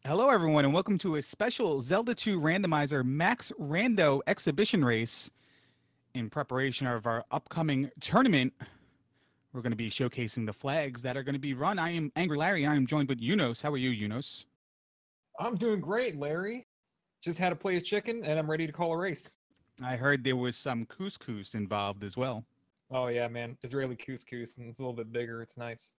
Hello, everyone, and welcome to a special Zelda 2 Randomizer Max Rando exhibition race in preparation of our upcoming tournament. We're going to be showcasing the flags that are going to be run. I am Angry Larry. I am joined with Yunos. How are you, Yunos? I'm doing great, Larry. Just had to play a chicken, and I'm ready to call a race. I heard there was some couscous involved as well. Oh yeah, man, Israeli couscous, and it's a little bit bigger. It's nice.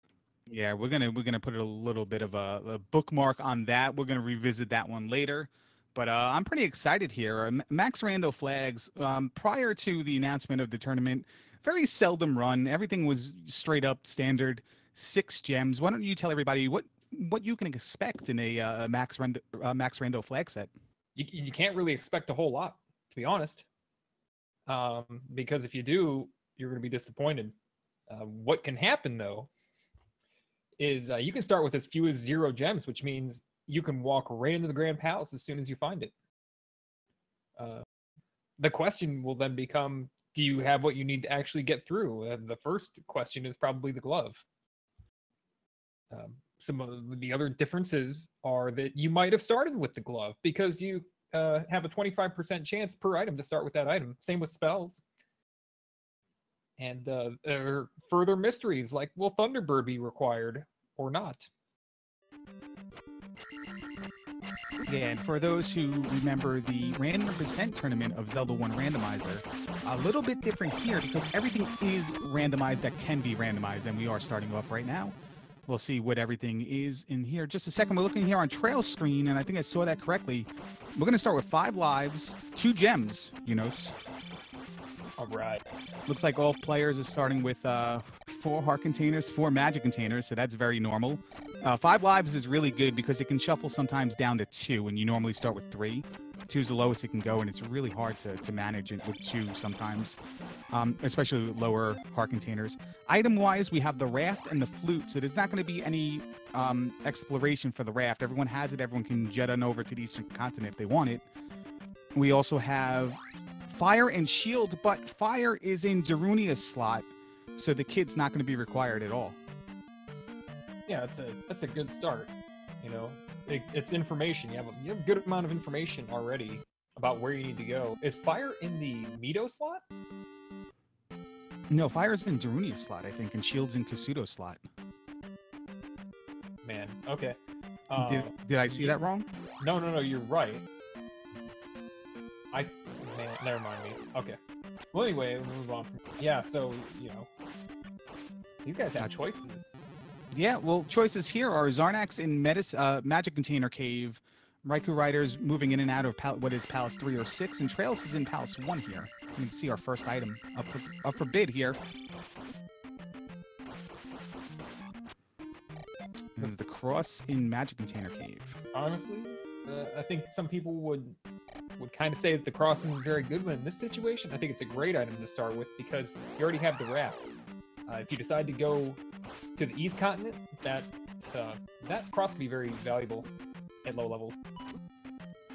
Yeah, we're gonna put a little bit of a bookmark on that. We're gonna revisit that one later. But I'm pretty excited here. Max Rando flags, prior to the announcement of the tournament, very seldom run. Everything was straight up standard, 6 gems. Why don't you tell everybody what you can expect in a Max Rando flag set? You can't really expect a whole lot, to be honest, because if you do, you're going to be disappointed. What can happen though is you can start with as few as 0 gems, which means you can walk right into the Grand Palace as soon as you find it. Uh, the question will then become, do you have what you need to actually get through? The first question is probably the glove. Some of the other differences are that you might have started with the glove because you have a 25% chance per item to start with that item. Same with spells. And there are further mysteries like, will Thunderbird be required or not? Yeah, and for those who remember the random percent tournament of Zelda 1 Randomizer, a little bit different here because everything is randomized that can be randomized, and we are starting off right now. We'll see what everything is in here. Just a second, we're looking here on trail screen, and I think I saw that correctly. We're going to start with 5 lives, 2 gems, Yunos. All right. Looks like all players are starting with 4 heart containers, 4 magic containers, so that's very normal. 5 lives is really good because it can shuffle sometimes down to 2, and you normally start with 3. 2 is the lowest it can go, and it's really hard to manage it with 2 sometimes, especially with lower heart containers. Item-wise, we have the raft and the flute, so there's not going to be any exploration for the raft. Everyone has it. Everyone can jet on over to the Eastern Continent if they want it. We also have fire and shield, but fire is in Darunia's slot, so the kid's not going to be required at all. Yeah, that's a good start. You know, it's information. You have a good amount of information already about where you need to go. Is fire in the Mito slot? No, fire's in Darunia's slot, I think, and shield's in Kasuto's slot. Man, okay. Did I see that wrong? No, you're right. Man, never mind me. Okay. Well, anyway, we'll move on. Yeah, so, these guys have choices. Yeah, well, choices here are Zarnax in Magic Container Cave, Raikou Riders moving in and out of what is Palace 3 or 6, and Trails is in Palace 1 here. You can see our first item up for bid here. There's the cross in Magic Container Cave. Honestly, I think some people would kind of say that the cross isn't very good, but in this situation, I think it's a great item to start with because you already have the raft. If you decide to go to the East Continent, that cross can be very valuable at low levels.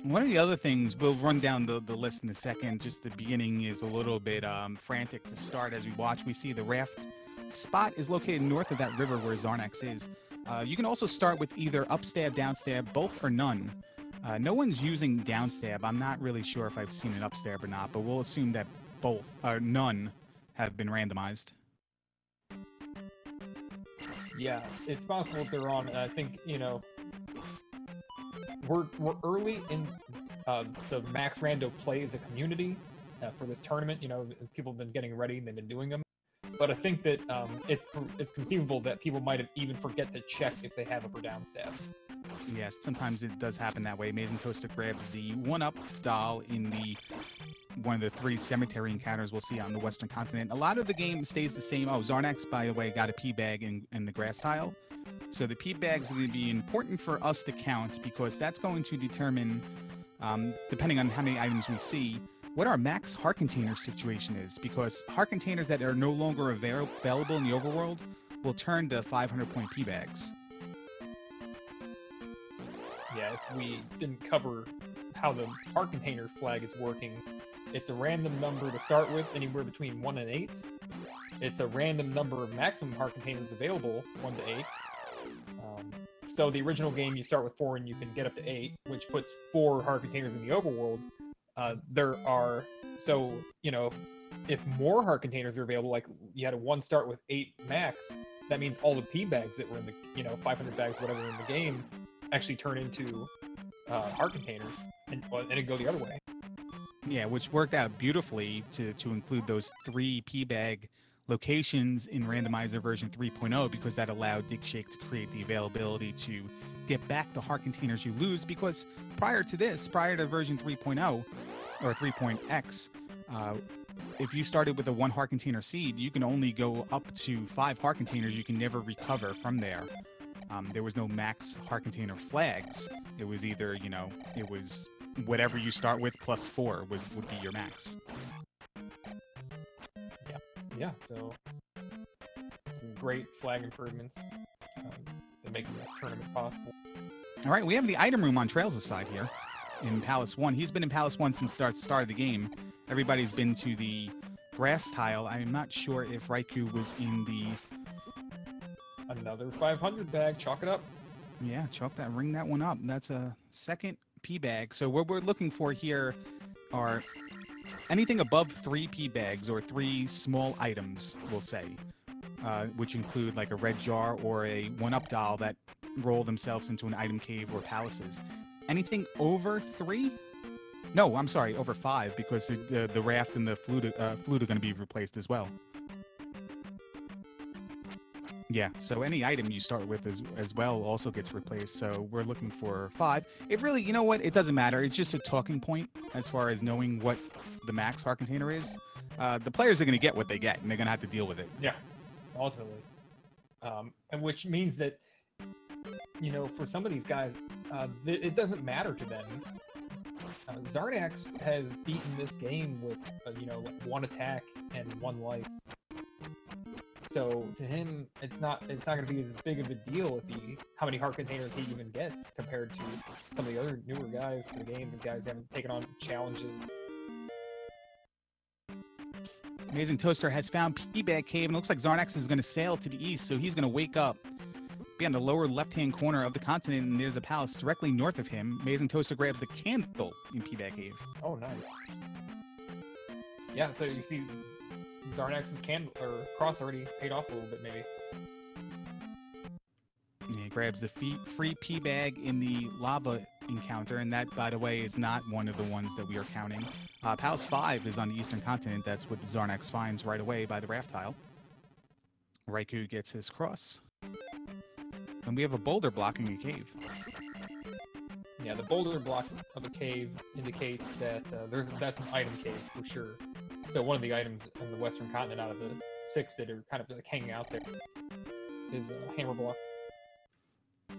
One of the other things, we'll run down the list in a second, just the beginning is a little bit frantic to start as we watch. We see the raft spot is located north of that river where Zarnax is. You can also start with either upstab, downstab, both or none. No one's using downstab. I'm not really sure if I've seen an upstab or not, but we'll assume that both or none have been randomized. Yeah, it's possible that they're on. I think, we're early in the Max Rando play as a community for this tournament. People have been getting ready and they've been doing them. But I think that it's conceivable that people might have even forget to check if they have up or down stab. Yes, sometimes it does happen that way. Amazing Toaster grabs the 1-up doll in one of the 3 cemetery encounters we'll see on the Western Continent. A lot of the game stays the same. Oh, Zarnax, by the way, got a P bag in the grass tile. So the P bags are going to be important for us to count because that's going to determine, depending on how many items we see, what our max heart container situation is. Because heart containers that are no longer available in the overworld will turn to 500-point P bags. Yeah, if we didn't cover how the heart container flag is working, it's a random number to start with, anywhere between 1 and 8. It's a random number of maximum heart containers available, 1 to 8. So the original game, you start with 4 and you can get up to 8, which puts 4 heart containers in the overworld. There are, so, you know, if more heart containers are available, like you had a one start with 8 max, that means all the P bags that were in the, you know, 500 bags, whatever in the game, actually turn into heart containers, and it'd go the other way. Yeah, which worked out beautifully to include those 3 P bag locations in Randomizer version 3.0, because that allowed Dig Shake to create the availability to get back the heart containers you lose, because prior to this, prior to version 3.0 or 3.x, if you started with a 1 heart container seed, you can only go up to 5 heart containers. You can never recover from there. There was no max heart container flags. It was either, you know, it was whatever you start with plus 4 would be your max. Yeah, so some great flag improvements to making this tournament possible. All right, we have the item room on Trails' side here in Palace 1. He's been in Palace 1 since the start of the game. Everybody's been to the grass tile. I'm not sure if Raikou was in the... Another 500 bag, chalk it up. Yeah, ring that one up. That's a second P bag. So what we're looking for here are anything above 3 P bags or 3 small items, we'll say, which include like a red jar or a 1-up doll that roll themselves into an item cave or palaces. Anything over 3? No, I'm sorry, over 5, because the raft and the flute are going to be replaced as well. Yeah, so any item you start with as well also gets replaced, so we're looking for 5. It really, you know what, it doesn't matter. It's just a talking point as far as knowing what the max heart container is. The players are going to get what they get, and they're going to have to deal with it. Yeah, ultimately. And which means that, you know, for some of these guys, it doesn't matter to them. Zarnax has beaten this game with, you know, 1 attack and 1 life. So to him, it's not going to be as big of a deal if how many heart containers he even gets compared to some of the other newer guys to the game, the guys who haven't taken on challenges. Amazing Toaster has found P-Bag Cave, and it looks like Zarnax is going to sail to the east, so he's going to wake up, be on the lower left-hand corner of the continent, and there's a palace directly north of him. Amazing Toaster grabs the candle in P-Bag Cave. Oh, nice. Yeah, so you see Zarnax's cross already paid off a little bit, maybe. Yeah, he grabs the free P bag in the lava encounter, and that, by the way, is not one of the ones that we are counting. Palace 5 is on the eastern continent. That's what Zarnax finds right away by the raft tile. Raikou gets his cross. And we have a boulder blocking a cave. Yeah, the boulder block of a cave indicates that that's an item cave for sure. So one of the items on the western continent out of the 6 that are kind of like hanging out there is a hammer block.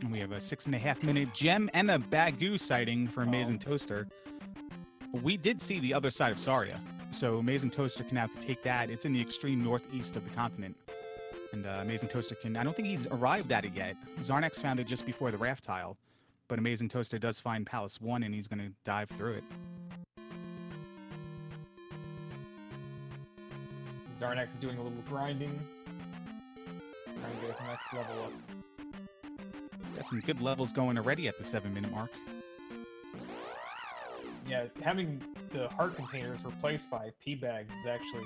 And we have a 6.5-minute gem and a Bagoo sighting for Amazing Toaster. We did see the other side of Saria, so Amazing Toaster can now take that. It's in the extreme northeast of the continent. And Amazing Toaster can... I don't think he's arrived at it yet. Zarnax found it just before the raft tile. But Amazing Toaster does find Palace 1, and he's going to dive through it. Zarnax is doing a little grinding. Trying to get his next level up. Got some good levels going already at the 7-minute mark. Yeah, having the heart containers replaced by P-bags is actually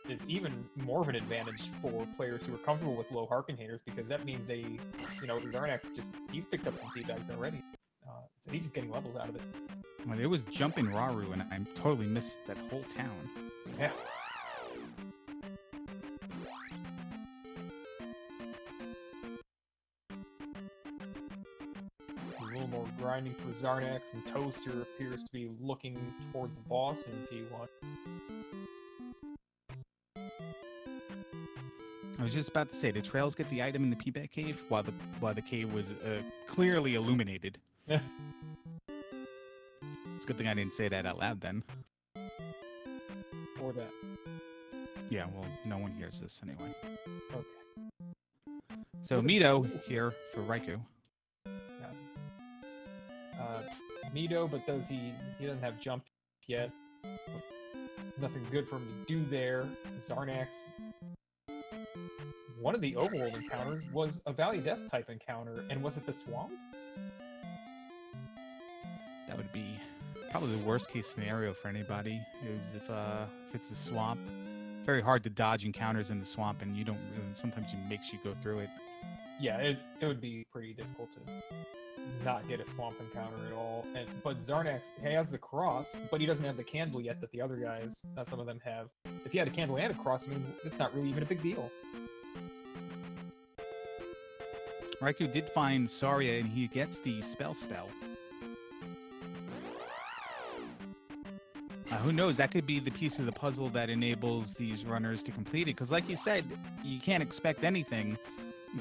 it's even more of an advantage for players who are comfortable with low heart containers, because that means Zarnax he's picked up some P-bags already. So he's just getting levels out of it. Well, it was jumping Raru, and I totally missed that whole town. Yeah. More grinding for Zarnax, and Toaster appears to be looking toward the boss in P1. I was just about to say, did Trails get the item in the P-Bag Cave while the cave was clearly illuminated? Yeah. It's a good thing I didn't say that out loud then. Or that. Yeah, well, no one hears this anyway. Okay. So Mito here for Raikou. Mito, but he doesn't have jump yet. Nothing good for him to do there. Zarnax one of the overworld encounters was a Valley Death type encounter, and was it the swamp? That would be probably the worst case scenario for anybody, is if it's the swamp. Very hard to dodge encounters in the swamp, and you don't really, sometimes it makes you go through it. Yeah, it would be pretty difficult to not get a swamp encounter at all. But Zarnax has the cross, but he doesn't have the candle yet that the other guys, some of them have. If he had a candle and a cross, I mean, it's not really even a big deal. Raikou did find Saria, and he gets the spell. Who knows? That could be the piece of the puzzle that enables these runners to complete it. Because like you said, you can't expect anything.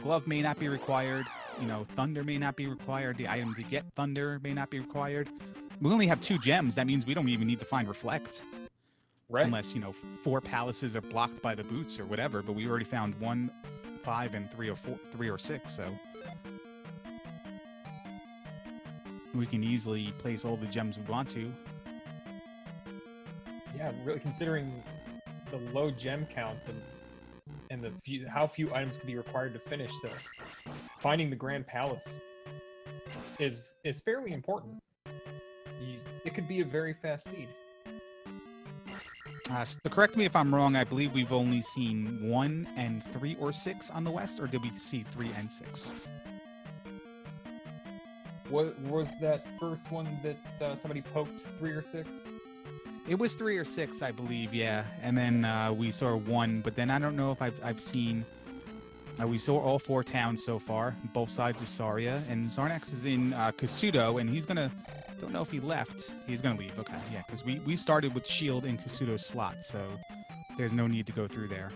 Glove may not be required. You know, Thunder may not be required. The item to get Thunder may not be required. We only have 2 gems. That means we don't even need to find Reflect. Right. Unless, you know, 4 palaces are blocked by the boots or whatever. But we already found 1, 5, and 3 or 6. So we can easily place all the gems we want to. Yeah, really considering the low gem count and how few items can be required to finish, so finding the Grand Palace is fairly important. It could be a very fast seed. So correct me if I'm wrong. I believe we've only seen 1 and 3 or 6 on the west, or did we see 3 and 6? What was that first one that somebody poked 3 or 6? It was 3 or 6, I believe, yeah. And then we saw 1, but then I don't know if I've seen. We saw all 4 towns so far, both sides of Saria, and Zarnax is in Kasuto, and he's gonna. Don't know if he left. He's gonna leave. Okay, yeah, because we started with Shield in Kasuto's slot, so there's no need to go through there.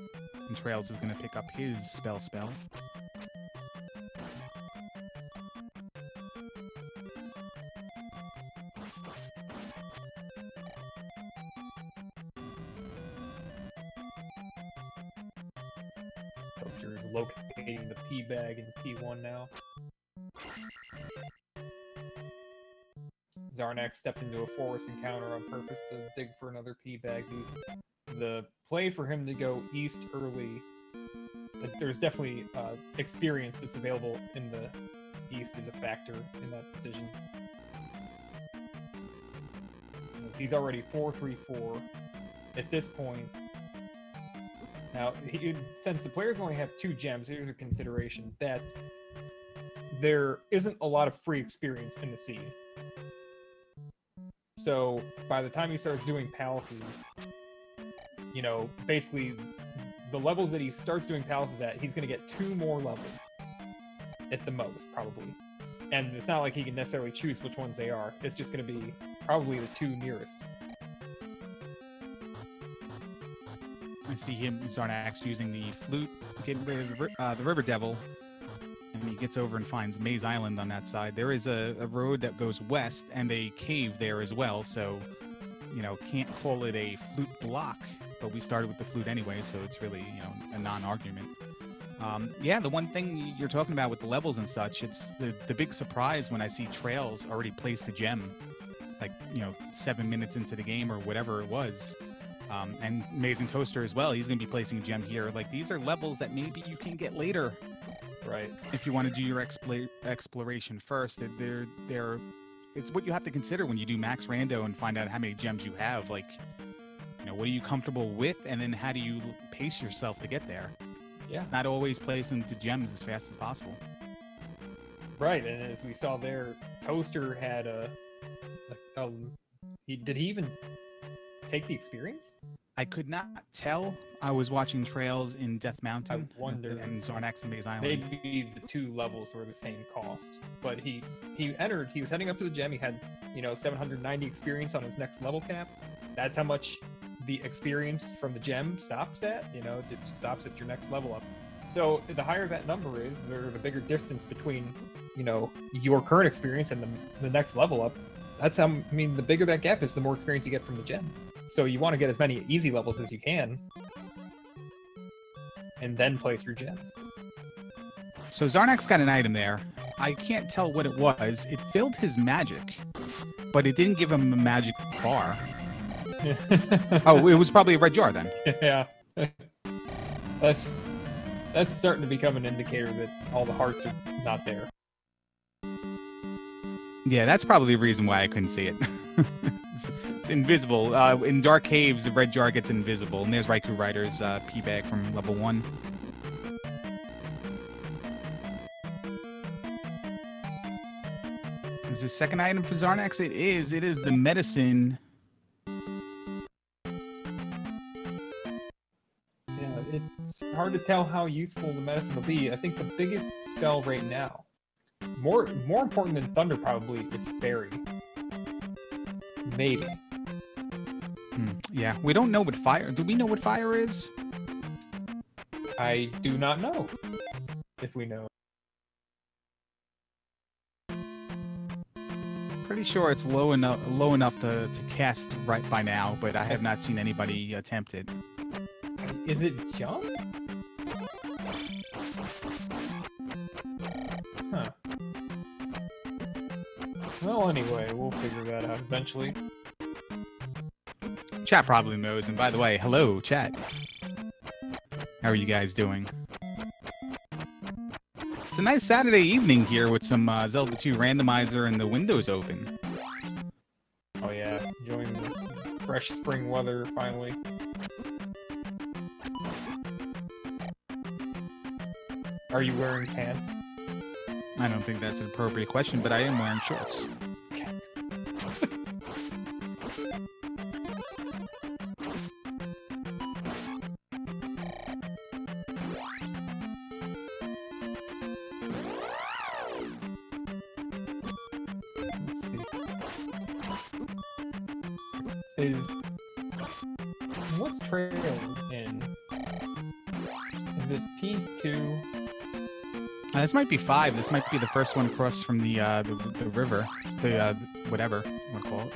And Trails is gonna pick up his spell. Is locating the P bag in P1 now. Zarnax stepped into a forest encounter on purpose to dig for another P bag. The play for him to go east early, there's definitely experience that's available in the east is a factor in that decision. He's already 4-3-4 at this point. Now, since the players only have 2 gems, here's a consideration that there isn't a lot of free experience in the seed. So, by the time he starts doing palaces, you know, basically, the levels that he starts doing palaces at, he's going to get 2 more levels. At the most, probably. And it's not like he can necessarily choose which ones they are. It's just going to be probably the 2 nearest. I see him, Zarnax, using the flute, getting rid of the River Devil, and he gets over and finds Maze Island on that side. There is a road that goes west and a cave there as well, so, you know, can't call it a flute block, but we started with the flute anyway, so it's really, you know, a non-argument. Yeah, the one thing you're talking about with the levels and such, it's the big surprise when I see Trails already placed a gem, like, you know, 7 minutes into the game or whatever it was. And Amazing Toaster as well. He's going to be placing a gem here. Like, these are levels that maybe you can get later, right? If you want to do your exploration first, it's what you have to consider when you do Max Rando and find out how many gems you have. Like, you know, what are you comfortable with, and then how do you pace yourself to get there? Yeah, it's not always placing the gems as fast as possible. Right, and as we saw there, Toaster had did he even take the experience? I could not tell. I was watching Trails in Death Mountain. I wonder. And Zarnax and Maze Island. Maybe the 2 levels were the same cost. But he was heading up to the gem. He had, you know, 790 experience on his next level cap. That's how much the experience from the gem stops at. You know, it stops at your next level up. So the higher that number is, the bigger distance between, you know, your current experience and the next level up. That's how, I mean, the bigger that gap is, the more experience you get from the gem. So you want to get as many easy levels as you can, and then play through gems. So Zarnax got an item there. I can't tell what it was. It filled his magic, but it didn't give him a magic bar. Oh, it was probably a red jar then. Yeah. That's starting to become an indicator that all the hearts are not there. Yeah, that's probably the reason why I couldn't see it. It's invisible. In Dark Caves, the red jar gets invisible. And there's Raikou Rider's P-Bag from level 1. Is this second item for Zarnax? It is. It is the medicine. It's hard to tell how useful the medicine will be. I think the biggest spell right now, more important than Thunder probably, is Fairy. Maybe. Yeah, we don't know what fire... Do we know what fire is? I do not know if we know. Pretty sure it's low enough to cast right by now, but I have not seen anybody attempt it. Is it jump? Huh. Well, anyway, we'll figure that out eventually. Chat probably knows, and by the way, hello, chat. How are you guys doing? It's a nice Saturday evening here with some Zelda 2 Randomizer and the windows open. Oh yeah, enjoying this fresh spring weather finally. Are you wearing pants? I don't think that's an appropriate question, but I am wearing shorts. Let's see. What's Trails in? Is it P2? This might be 5. This might be the first one across from the river, the whatever you want to call it.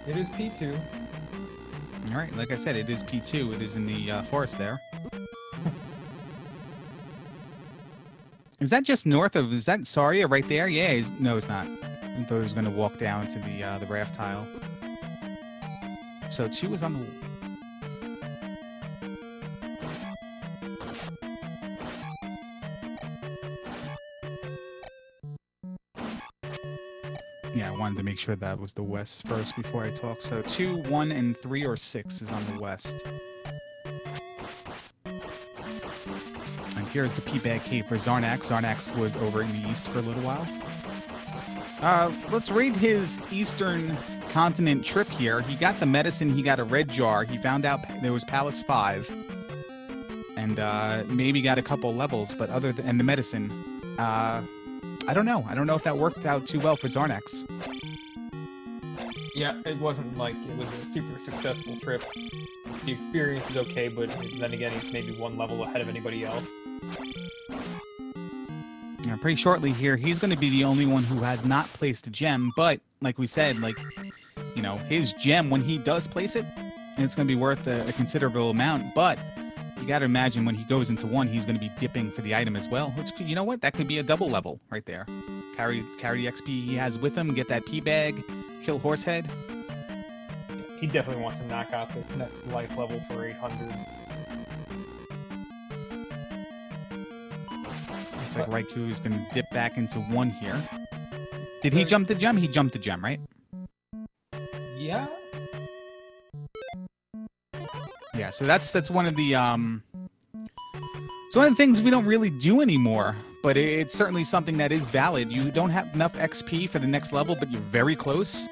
It is P2. All right, like I said, it is P2. It is in the forest there. Is that just north of? Is that Saria right there? Yeah. No, it's not. I thought he was going to walk down to the raft tile. So 2 is on the... Yeah, I wanted to make sure that was the west first before I talk. So 2, 1, and 3 or 6 is on the west. And here's the P-Bag Cave for Zarnax. Zarnax was over in the east for a little while. Let's read his eastern continent trip here. He got the medicine, he got a red jar, he found out there was Palace 5, and maybe got a couple levels, but and the medicine, I don't know. I don't know if that worked out too well for Zarnax. Yeah, it wasn't like it was a super successful trip. The experience is okay, but then again, he's maybe one level ahead of anybody else. Yeah, pretty shortly here, he's going to be the only one who has not placed a gem, but like we said, like, you know, his gem, when he does place it, it's going to be worth a considerable amount, but you got to imagine when he goes into 1, he's going to be dipping for the item as well, which, you know what, that could be a double level right there. Carry the XP he has with him, get that P-Bag, kill Horsehead. He definitely wants to knock out this next life level for 800. Looks like Raikou is going to dip back into 1 here. Did he jump the gem? He jumped the gem, right? Yeah. Yeah, so that's one of the it's one of the things we don't really do anymore, but it's certainly something that is valid. You don't have enough XP for the next level, but you're very close.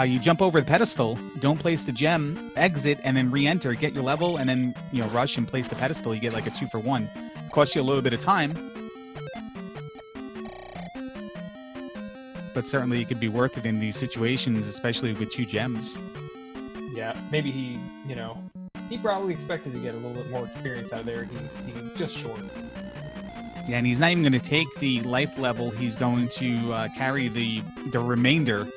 You jump over the pedestal, don't place the gem, exit, and then re-enter, get your level, and then, you know, rush and place the pedestal. You get like a 2 for 1. Costs you a little bit of time, but certainly it could be worth it in these situations, especially with 2 gems. Yeah, maybe he, you know, he probably expected to get a little bit more experience out of there. He was just short. Yeah, and he's not even going to take the life level. He's going to carry the remainder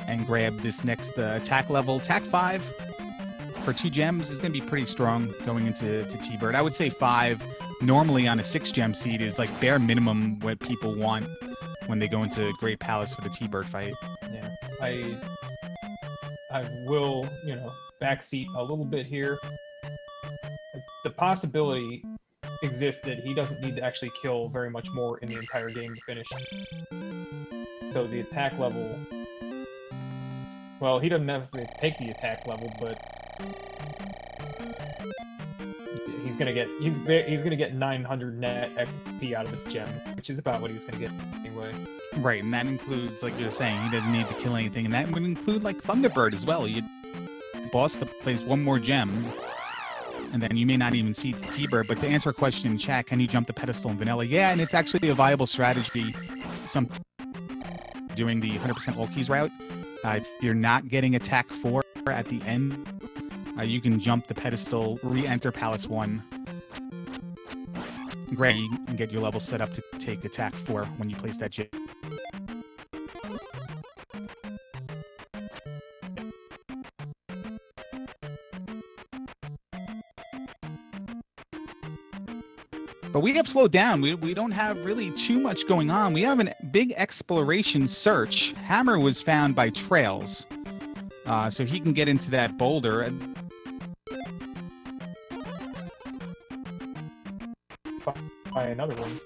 and grab this next attack level. Attack 5 for 2 gems is going to be pretty strong going into T-Bird. I would say 5 normally on a 6 gem seed is like bare minimum what people want. when they go into Great Palace for the T-Bird fight. Yeah, I will, backseat a little bit here. The possibility exists that he doesn't need to actually kill very much more in the entire game to finish. So the attack level... Well, he doesn't have to take the attack level, but he's gonna get 900 net XP out of this gem, which is about what he's gonna get anyway. Right, and that includes, like you're saying, he doesn't need to kill anything, and that would include like Thunderbird as well. The boss to place one more gem, and then you may not even see the T-Bird. But to answer a question in chat, can you jump the pedestal in vanilla? Yeah, and it's actually a viable strategy. Doing the 100% all keys route. If you're not getting attack 4 at the end, you can jump the pedestal, re-enter Palace 1, and get your level set up to take attack 4 when you place that gem. But we have slowed down. We don't have really too much going on. We have a big exploration search. Hammer was found by Trails. So he can get into that boulder. By another one.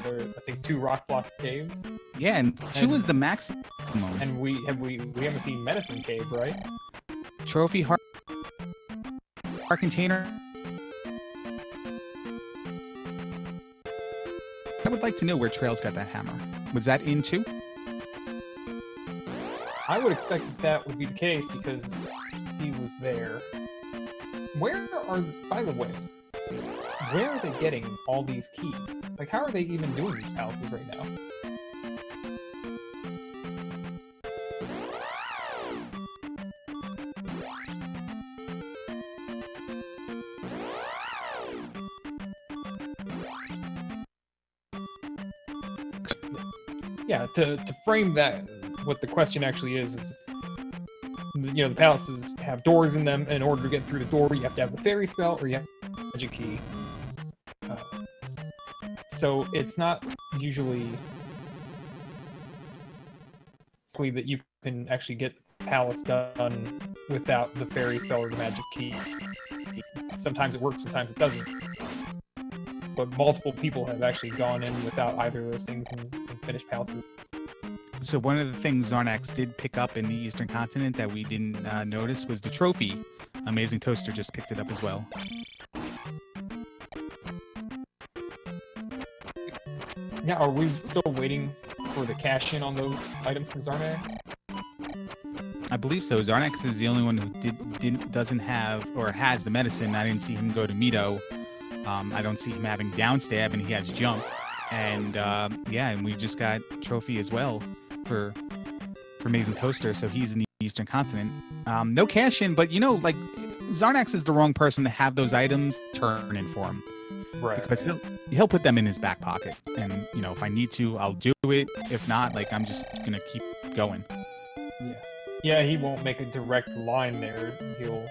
There are, I think, 2 rock block caves. Yeah, and 2 is the maximum. And we haven't seen Medicine Cave, right? Trophy heart container. I would like to know where Trails got that hammer. Was that in 2? I would expect that would be the case because he was there. By the way, where are they getting all these keys? Like, how are they even doing these palaces right now? Yeah, to frame that, what the question actually is, the palaces have doors in them. In order to get through the door, you have to have the fairy spell or you have the magic key. So it's not usually that you can actually get the palace done without the fairy spell or the magic key. Sometimes it works, sometimes it doesn't. But multiple people have actually gone in without either of those things and finished palaces. So one of the things Zarnax did pick up in the Eastern Continent that we didn't notice was the trophy. Amazing Toaster just picked it up as well. Yeah, are we still waiting for the cash-in on those items from Zarnax? I believe so. Zarnax is the only one who doesn't have or has the medicine. I didn't see him go to Mito. I don't see him having downstab, and he has jump. And yeah, and we just got trophy as well for Amazing Toaster, so he's in the Eastern Continent. No cash in, but like Zarnax is the wrong person to have those items turn in for him. Right. Because he'll put them in his back pocket, and if I need to, I'll do it. If not, like I'm just gonna keep going. Yeah, he won't make a direct line there. He'll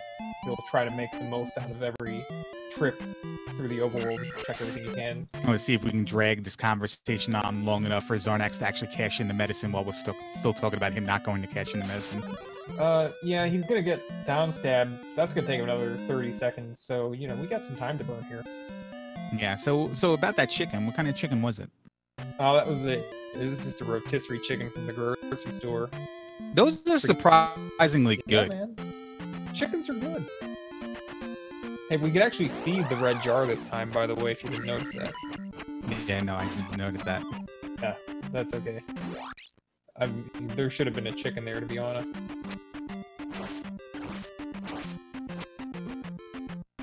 try to make the most out of every trip through the overworld, check everything he can. I want to see if we can drag this conversation on long enough for Zarnax to actually cash in the medicine while we're still talking about him not going to cash in the medicine. Yeah, he's gonna get downstab. That's gonna take another 30 seconds. So we got some time to burn here. Yeah. So about that chicken, what kind of chicken was it? Oh, that was it. It was just a rotisserie chicken from the grocery store. Those are surprisingly good. Yeah, man. Chickens are good. Hey, we could actually see the red jar this time, by the way, if you didn't notice that. Yeah, no, I didn't notice that. Yeah, that's okay. There should have been a chicken there, to be honest.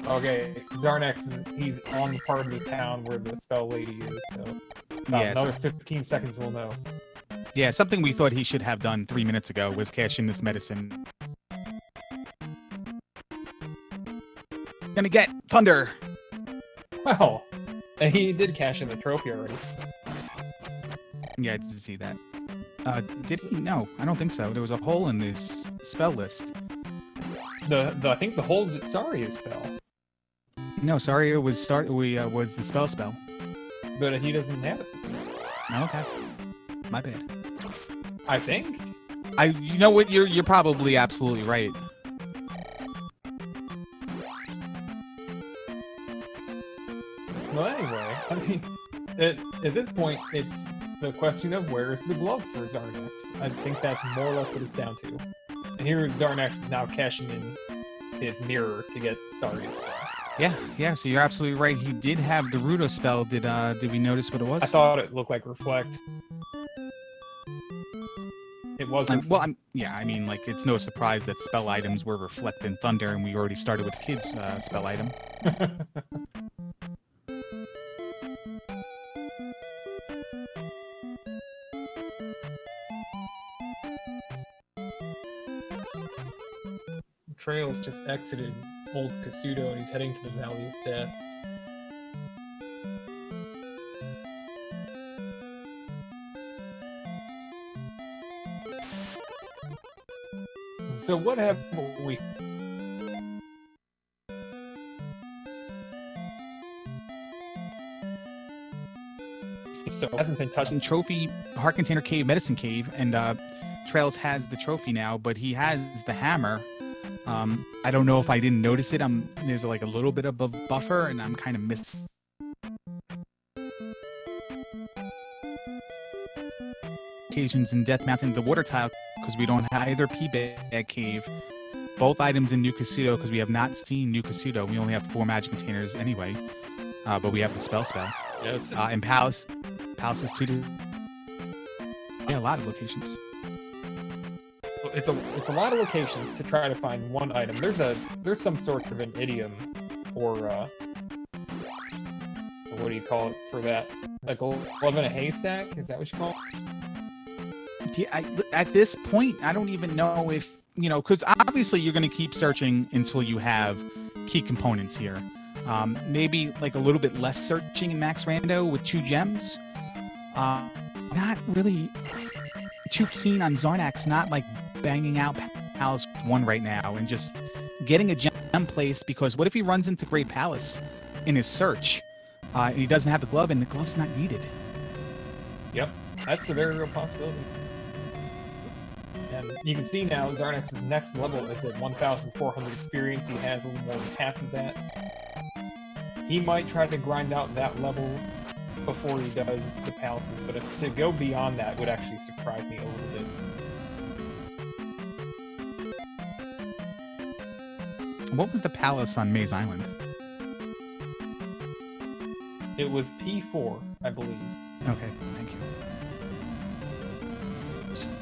Okay, Zarnax, he's on the part of the town where the spell lady is, so another 15 seconds we'll know. Yeah, something we thought he should have done 3 minutes ago was cash in this medicine. Gonna get Thunder! Well, he did cash in the trophy already. Yeah, I did see that. Did he? No, I don't think so. There was a hole in this spell list. I think the hole is at Saria's spell. No, Saria was the spell. But he doesn't have it. Okay. My bad. I think. You know what? You're probably absolutely right. Well, anyway, I mean, at this point, it's the question of where is the glove for Zarnex. I think that's more or less what it's down to. And here Zarnex is now cashing in his mirror to get Saria's. Yeah. So you're absolutely right. He did have the Rudo spell. Did we notice what it was? I thought it looked like Reflect. It wasn't. Well, I mean, like, it's no surprise that spell items were Reflect and Thunder, and we already started with Kid's spell item. Trails just exited Old Kasuto and he's heading to the Valley of Death. So what have we... So it hasn't been touched. Trophy, Heart Container Cave, Medicine Cave, and Trails has the trophy now, but he has the hammer. I don't know if I didn't notice it. There's like a little bit of a buffer, and I'm kind of occasions in Death Mountain, the water tile, because we don't have either P-Bag Cave. Both items in New Kasuto, because we have not seen New Kasuto. We only have 4 magic containers anyway, but we have the spell. Yes. And Palace is 2. Yeah, a lot of locations. It's a lot of locations to try to find one item. There's some sort of an idiom, or what do you call it for that? Like a glove in a haystack? Is that what you call it? Yeah, at this point, I don't even know if because obviously you're going to keep searching until you have key components here. Maybe like a little bit less searching in Max Rando with 2 gems. Not really too keen on Zarnax, not like banging out Palace 1 right now and just getting a gem place, because what if he runs into Great Palace in his search and he doesn't have the glove and the glove's not needed? Yep, that's a very real possibility. And you can see now Zarnax's next level is at 1,400 experience. He has a little more than half of that. He might try to grind out that level before he does the palaces, but to go beyond that would actually surprise me a little bit. What was the palace on Maze Island? It was P4, I believe. Okay, thank you.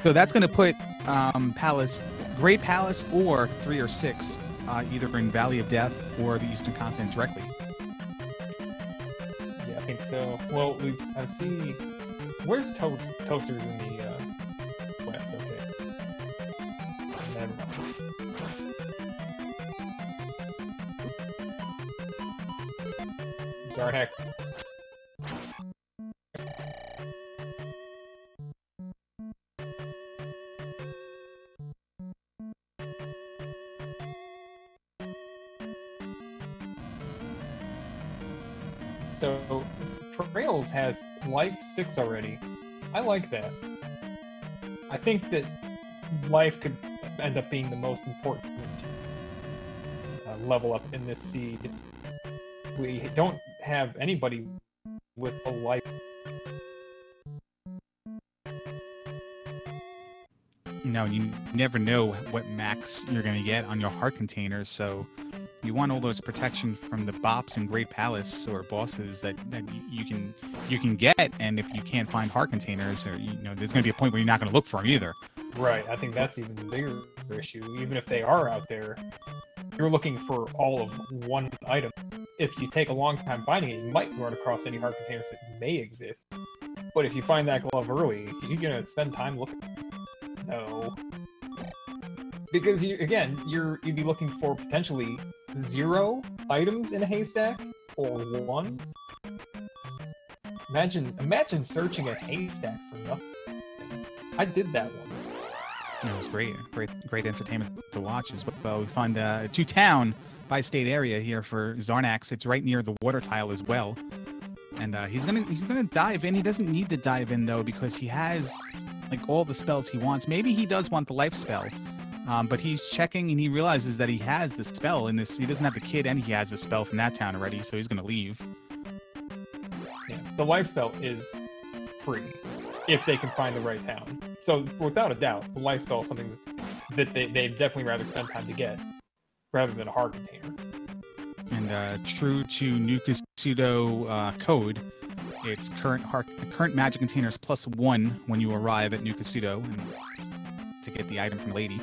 So that's going to put Palace, Great Palace, or 3 or 6, either in Valley of Death or the Eastern Continent directly. Yeah, I think so. Well, I see. Where's Toasters in the West? Okay. Never mind. Zarnak. So, Trails has life 6 already. I like that. I think that life could end up being the most important level up in this seed. We don't have anybody with a life. No, you never know what max you're going to get on your heart containers, so you want all those protection from the bops and Great Palace or bosses that you can get, and if you can't find heart containers, or there's going to be a point where you're not going to look for them either. Right, I think that's even the bigger issue. Even if they are out there, you're looking for all of one item. If you take a long time finding it, you might run across any heart containers that may exist. But if you find that glove early, you're going to spend time looking. No. Because, you'd be looking for potentially 0 items in a haystack, or 1. Imagine searching a haystack for nothing. I did that once. It was great entertainment to watch as well. We find 2-town bi-state area here for Zarnax. It's right near the water tile as well. And he's gonna dive in. He doesn't need to dive in though because he has like all the spells he wants. Maybe he does want the life spell, but he's checking and he realizes that he has the spell in this. He doesn't have the kid and he has the spell from that town already, so he's gonna leave. Yeah, the life spell is free if they can find the right town. So without a doubt, the life spell is something that they'd definitely rather spend time to get rather than a heart container. And true to Nukasudo code, it's current magic containers +1 when you arrive at Nukasudo to get the item from the lady.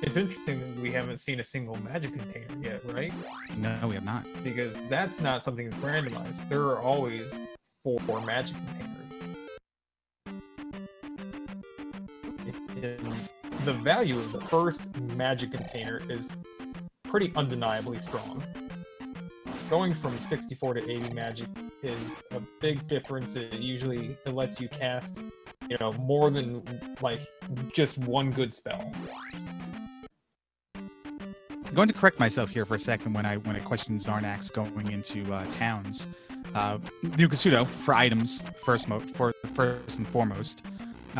It's interesting that we haven't seen a single magic container yet, right? No, we have not. Because that's not something that's randomized. There are always 4 magic containers. The value of the first magic container is pretty undeniably strong. Going from 64 to 80 magic is a big difference. It lets you cast, more than like just one good spell. I'm going to correct myself here for a second when I questioned Zarnax going into towns. Nukasudo for items first and foremost.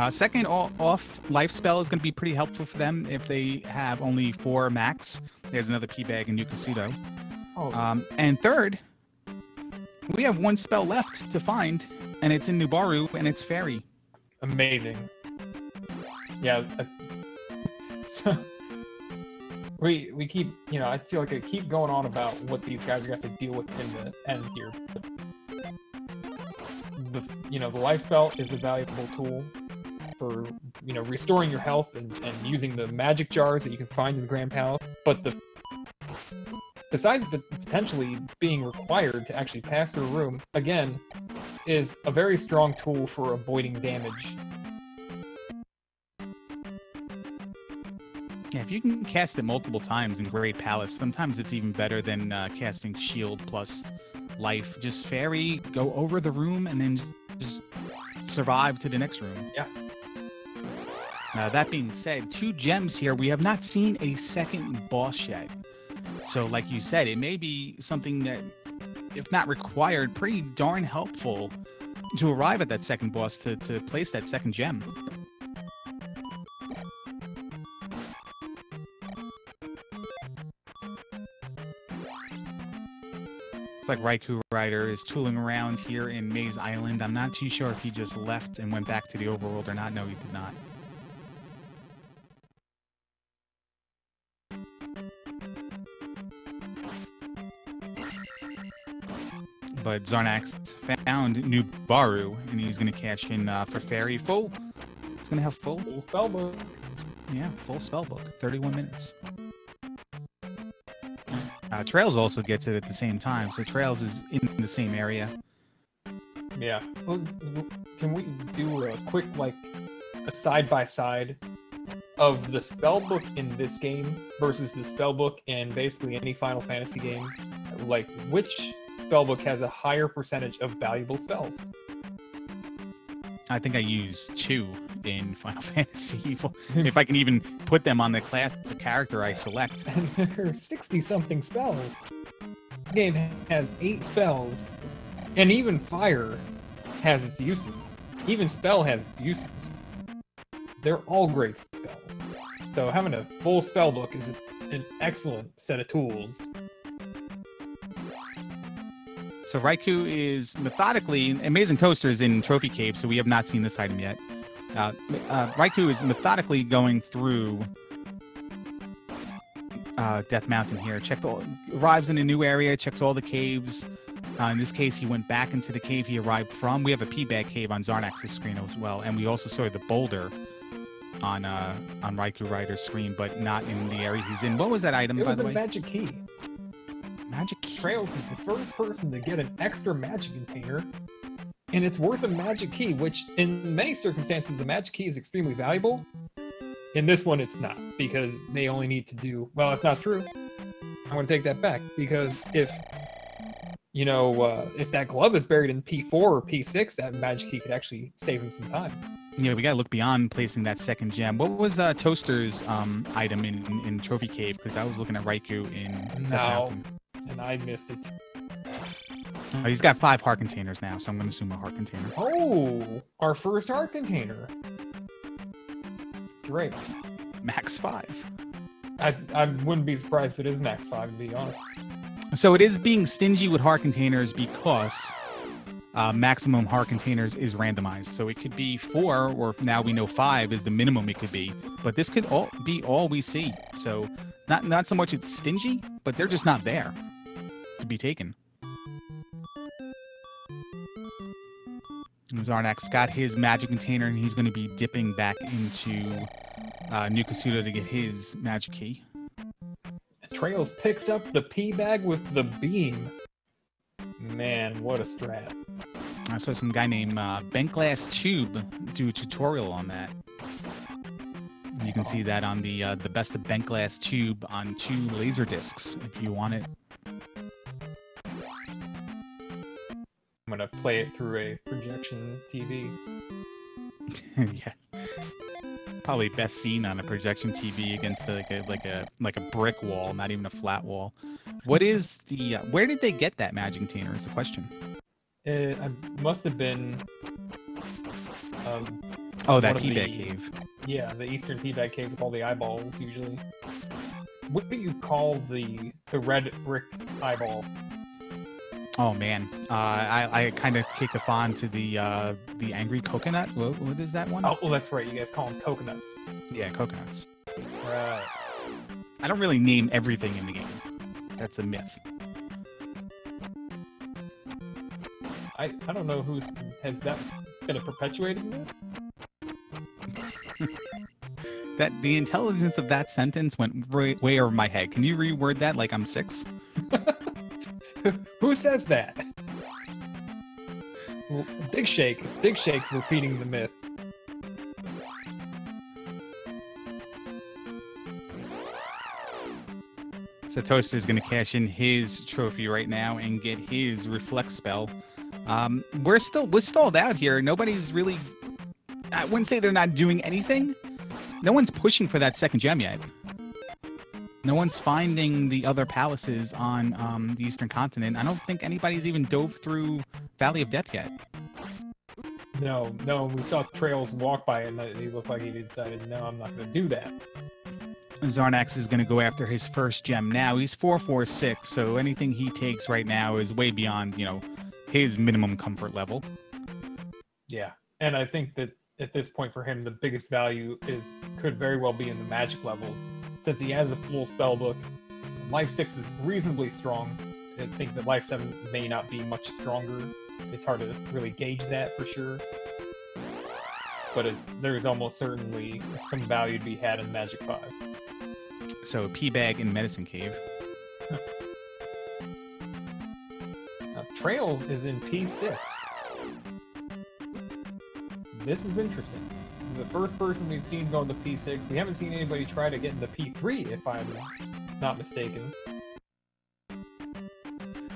Second off, life spell is going to be pretty helpful for them if they have only 4 max. There's another P bag in Nukasudo. Oh. And third, we have 1 spell left to find, and it's in Nubaru, and it's Fairy. Amazing. Yeah. So we keep, I feel like I keep going on about what these guys are going to have to deal with in the end here. The life spell is a valuable tool for, restoring your health and using the magic jars that you can find in the Grand Palace. But besides potentially being required to actually pass through a room, again, is a very strong tool for avoiding damage. Yeah, if you can cast it multiple times in Great Palace, sometimes it's even better than casting Shield plus Life. Just Fairy, go over the room, and then just survive to the next room. Yeah. That being said, 2 gems here. We have not seen a second boss yet. So like you said, it may be something that, if not required, pretty darn helpful to arrive at that second boss to place that second gem. It's like Raikou Rider is tooling around here in Maze Island. I'm not too sure if he just left and went back to the overworld or not. No, he did not. But Zarnax found Nubaru, and he's going to cash in for Fairy full. He's going to have full spellbook. Yeah, full spellbook. 31 minutes. Trails also gets it at the same time, so Trails is in the same area. Yeah. Well, can we do a quick, a side-by-side of the spellbook in this game versus the spellbook in basically any Final Fantasy game? Like, which spellbook has a higher percentage of valuable spells? I think I use 2 in Final Fantasy, if I can even put them on the class as a character I select. And there are 60-something spells. This game has 8 spells, and even Fire has its uses. Even Spell has its uses. They're all great spells. So having a full spellbook is an excellent set of tools. So Raikou is methodically, Amazing Toaster is in Trophy Cave, so we have not seen this item yet. Raikou is methodically going through Death Mountain here. Arrives in a new area, checks all the caves. In this case, he went back into the cave he arrived from. We have a P-Bag cave on Zarnax's screen as well, and we also saw the boulder on Raikou Rider's screen, but not in the area he's in. What was that item, by the way? It was a magic key. Magic key. Trails is the first person to get an extra magic container, and it's worth a magic key, which in many circumstances the magic key is extremely valuable. In this one it's not, because they only need to do, well, that's not true. I want to take that back, because if that glove is buried in P4 or P6, that magic key could actually save him some time. Yeah, we gotta look beyond placing that second gem. What was Toaster's item in Trophy Cave? Because I was looking at Raikou in Death Mountain. And I missed it. He's got 5 heart containers now, so I'm going to assume a heart container. Oh, our first heart container. Great. Max 5. I wouldn't be surprised if it is Max 5, to be honest. So it is being stingy with heart containers because maximum heart containers is randomized. So it could be 4, or now we know 5 is the minimum it could be. But this could be all we see. So not so much it's stingy, but they're just not there to be taken. Zarnax got his magic container, and he's going to be dipping back into New Kasuto to get his magic key. Trails picks up the P bag with the beam. Man, what a strat. I saw some guy named Bent Glass Tube do a tutorial on that. You can see that on the best of Bent Glass Tube on 2 laser discs if you want it. I'm gonna play it through a projection TV. Yeah, probably best seen on a projection TV against like a brick wall, not even a flat wall. What is the where did they get that magic container? Is the question. It must have been. Oh, that P-bag cave. Yeah, the Eastern P-bag cave with all the eyeballs. Usually, what do you call the red brick eyeball? Oh man, I kind of kick a on to the angry coconut. What is that one? Oh, well, that's right. You guys call them coconuts. Yeah, coconuts. Right. I don't really name everything in the game. That's a myth. I don't know has that been a perpetuated myth? That the intelligence of that sentence went way over my head. Can you reword that like I'm 6? Who says that? Well, Big Shake's repeating the myth. So Toaster is going to cash in his trophy right now and get his reflect spell. We're stalled out here. Nobody's really. I wouldn't say they're not doing anything. No one's pushing for that second gem yet. No one's finding the other palaces on the Eastern Continent. I don't think anybody's even dove through Valley of Death yet. No. We saw Trails walk by and he looked like he decided, no, I'm not going to do that. Zarnax is going to go after his first gem now. He's 446, so anything he takes right now is way beyond, his minimum comfort level. Yeah, and I think that at this point for him, the biggest value could very well be in the magic levels. Since he has a full spell book, Life 6 is reasonably strong. I think that Life 7 may not be much stronger. It's hard to really gauge that for sure. But there's almost certainly some value to be had in Magic 5. So, P-Bag in Medicine Cave. Trails is in P6. This is interesting. This is the first person we've seen go into P6. We haven't seen anybody try to get into P3, if I'm not mistaken.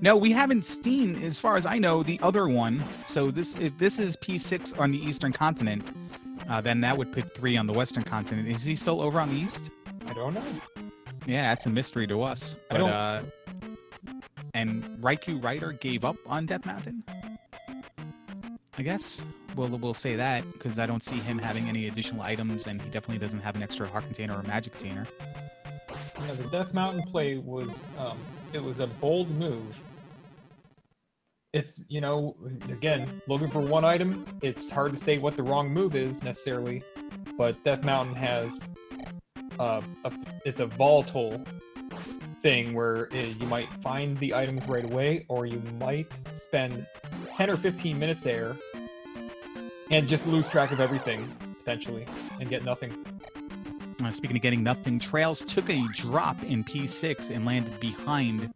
No, we haven't seen, as far as I know, the other one. So if this is P6 on the Eastern Continent, then that would put 3 on the Western Continent. Is he still over on the East? I don't know. Yeah, that's a mystery to us. But, and Raikou Rider gave up on Death Mountain? I guess. We'll say that, because I don't see him having any additional items, and he definitely doesn't have an extra heart container or magic container. Yeah, the Death Mountain play was, it was a bold move. It's, again, looking for one item, it's hard to say what the wrong move is, necessarily, but Death Mountain has, it's a volatile thing where you might find the items right away, or you might spend 10 or 15 minutes there and just lose track of everything, potentially, and get nothing. Speaking of getting nothing, Trails took a drop in P6 and landed behind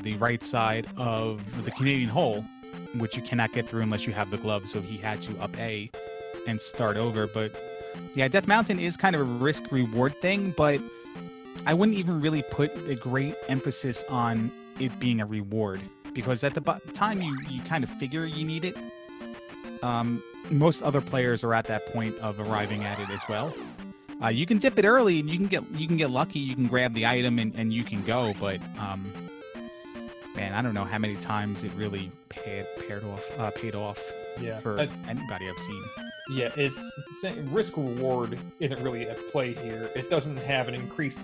the right side of the Canadian hole, which you cannot get through unless you have the glove, so he had to up A and start over. But yeah, Death Mountain is kind of a risk-reward thing, but I wouldn't even really put a great emphasis on it being a reward, because at the time you kind of figure you need it. Most other players are at that point of arriving at it as well. You can dip it early, and you can get lucky. You can grab the item, and you can go. But Man, I don't know how many times it really paid off Yeah. for anybody I've seen. Yeah, risk reward isn't really at play here. It doesn't have an increased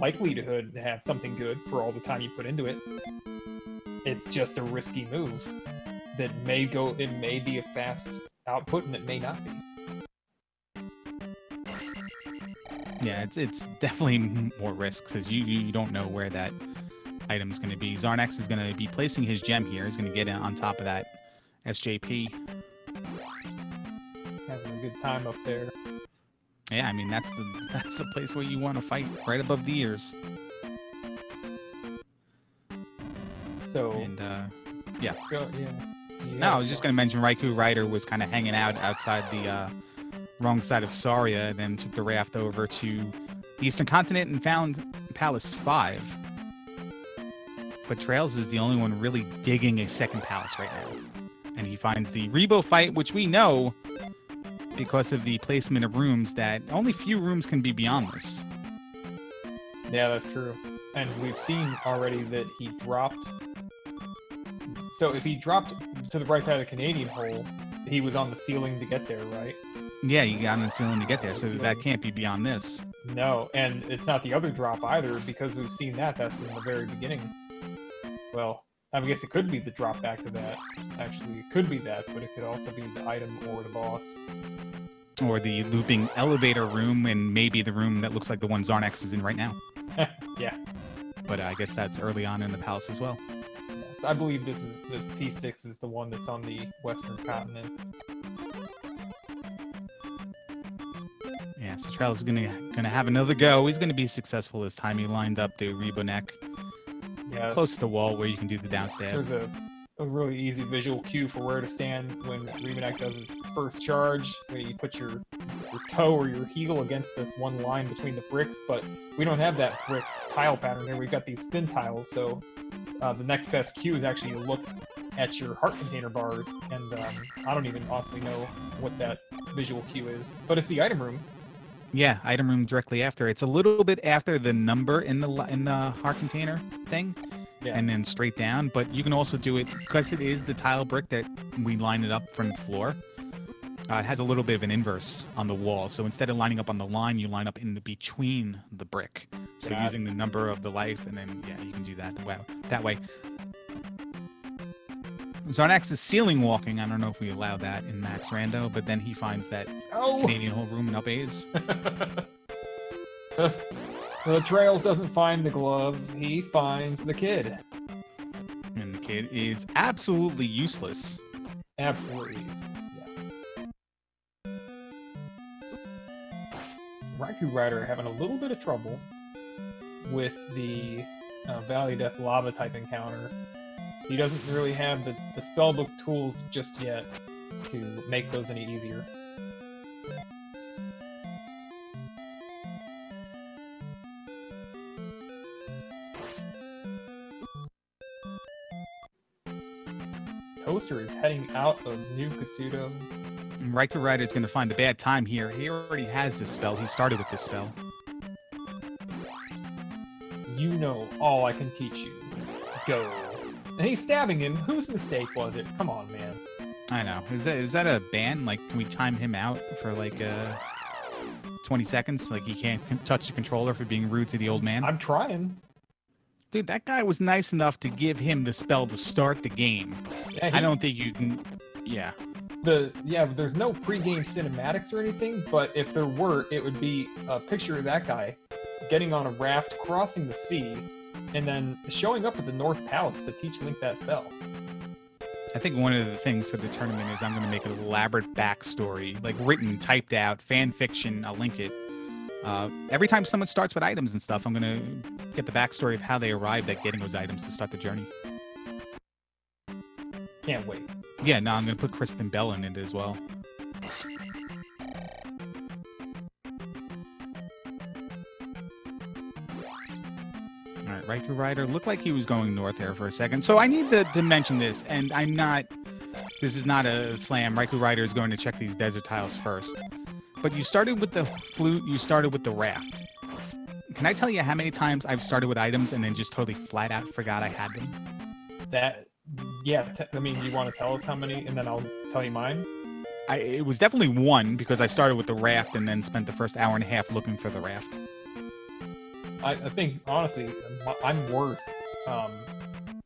likelihood to have something good for all the time you put into it. It's just a risky move that it may be a fast output and it may not be. Yeah, it's definitely more risk because you don't know where that item is going to be. Zarnax is going to be placing his gem here. He's going to get on top of that SJP. Having a good time up there. Yeah, I mean that's the place where you want to fight, right above the ears. So and yeah. Yeah. No, I was just going to mention Raikou Rider was kind of hanging out outside the wrong side of Saria, and then took the raft over to the Eastern Continent and found Palace 5. But Trails is the only one really digging a second palace right now. And he finds the Rebo fight, which we know, because of the placement of rooms, that only few rooms can be beyond this. Yeah, that's true. And we've seen already that he dropped... So if he dropped to the right side of the Canadian hole, he was on the ceiling to get there, right? Yeah, you got on the ceiling to get there, so that can't be beyond this. No, and it's not the other drop either, because we've seen that's in the very beginning. Well, I guess it could be the drop back to that. Actually, it could be that, but it could also be the item or the boss. Or the looping elevator room, and maybe the room that looks like the one Zarnax is in right now. Yeah. But I guess that's early on in the palace as well. Yes, I believe this P6 is the one that's on the western continent. Yeah, so Trails is gonna have another go. He's gonna be successful this time. He lined up the Rebo neck close to the wall where you can do the downstab. There's a really easy visual cue for where to stand when Rebo does his first charge, where you put your toe or your heel against this one line between the bricks, but we don't have that brick tile pattern here. We've got these spin tiles, so the next best cue is actually to look at your heart container bars, and I don't even honestly know what that visual cue is, but it's the item room. Yeah, item room directly after. It's a little bit after the number in the heart container thing, and then straight down. But you can also do it because it is the tile brick that we line it up from the floor. It has a little bit of an inverse on the wall, so instead of lining up on the line, you line up in the between the brick. So using the number of the life, and then you can do that that way. Zarnax is ceiling walking. I don't know if we allow that in Max Rando, but then he finds that Canadian hole room and up A's. The Trails doesn't find the glove, he finds the kid. And the kid is absolutely useless. Absolutely useless, yeah. Raikou Rider having a little bit of trouble with the Valley Death Lava type encounter. He doesn't really have the spellbook tools just yet to make those any easier. Toaster is heading out of New Kasuto. Raikou Rider is going to find a bad time here. He already has this spell. He started with this spell. You know all I can teach you. Go. And he's stabbing him. Whose mistake was it? Come on, man. I know. Is that a ban? Like, can we time him out for like 20 seconds? Like, he can't touch the controller for being rude to the old man? I'm trying. Dude, that guy was nice enough to give him the spell to start the game. Yeah, I don't think you can... Yeah. There's no pre-game cinematics or anything, but if there were, it would be a picture of that guy getting on a raft, crossing the sea, and then showing up at the North Palace to teach Link that spell. I think one of the things for the tournament is I'm going to make an elaborate backstory, like written, typed out, fan fiction. I'll link it. Every time someone starts with items and stuff, I'm going to get the backstory of how they arrived at getting those items to start the journey. Can't wait. Yeah, no, I'm going to put Kristen Bell in it as well. Alright, Raikou Rider looked like he was going north there for a second. So I need to mention this, and this is not a slam. Raikou Rider is going to check these desert tiles first. But you started with the flute, you started with the raft. Can I tell you how many times I've started with items and then just totally flat out forgot I had them? That, yeah. I mean, you want to tell us how many, and then I'll tell you mine. It was definitely one because I started with the raft and then spent the first hour and a half looking for the raft. I think honestly, I'm worse.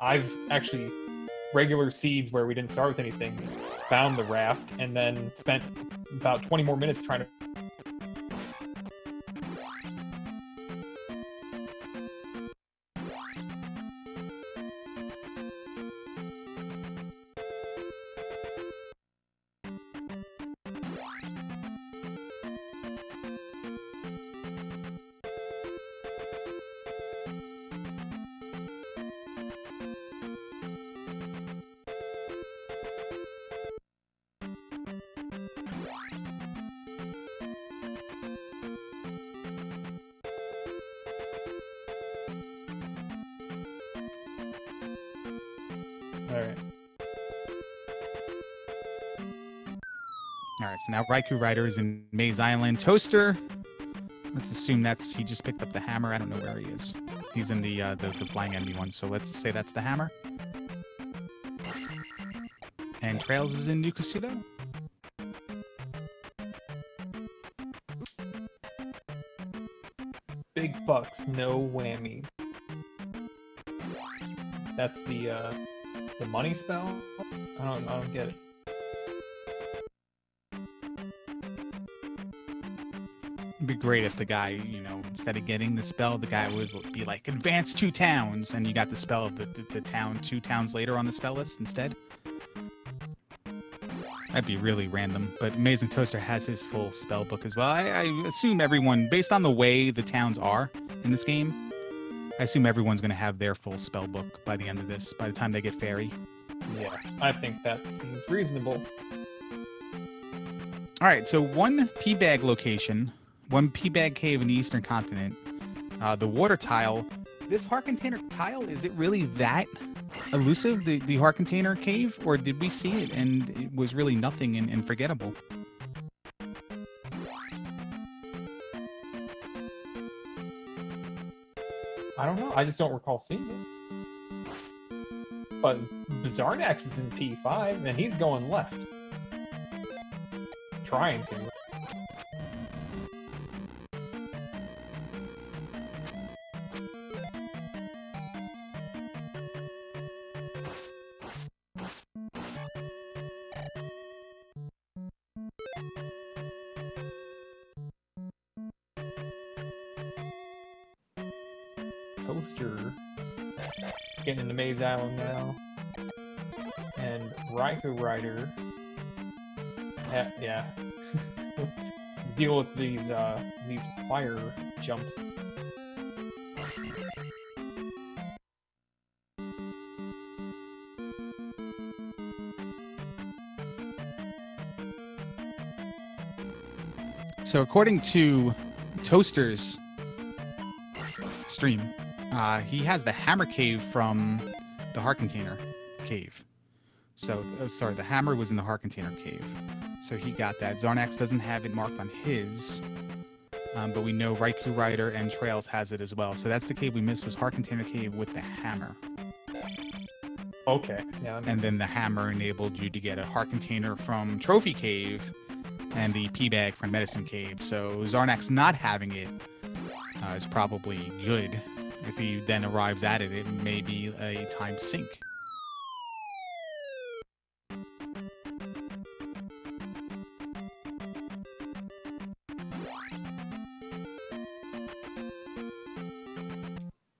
I've actually regular seeds where we didn't start with anything, found the raft, and then spent about 20 more minutes trying to. Alright, so now Raikou Rider is in Maze Island. Toaster, let's assume he just picked up the hammer. I don't know where he is. He's in the flying enemy one, so let's say that's the hammer. And Trails is in New Kasuto. Big bucks, no whammy. That's the money spell? I don't get it. It'd be great if the guy, you know, instead of getting the spell, the guy would be like, advance 2 towns, and you got the spell of the town 2 towns later on the spell list instead. That'd be really random, but Amazing Toaster has his full spell book as well. I assume everyone, based on the way the towns are in this game, I assume everyone's going to have their full spell book by the end of this, by the time they get Fairy. Yeah, I think that seems reasonable. Alright, so one P-Bag location, one P-Bag cave in the Eastern Continent, the water tile. This heart container tile, is it really that elusive, the heart container cave, or did we see it and it was really nothing and forgettable? I don't know. I just don't recall seeing it. But Zarnax is in P5 and he's going left. Trying to. Toaster getting into Maze Island now, and Raikou Rider. Yeah. Deal with these fire jumps. So according to Toaster's stream, he has the hammer cave from the heart container cave. So, sorry, the hammer was in the heart container cave. So he got that. Zarnax doesn't have it marked on his, but we know Raikou Rider and Trails has it as well. So that's the cave we missed, was heart container cave with the hammer. Okay. Yeah. And then the hammer enabled you to get a heart container from Trophy Cave and the P-Bag from Medicine Cave. So Zarnax not having it is probably good. If he then arrives at it, it may be a time sink.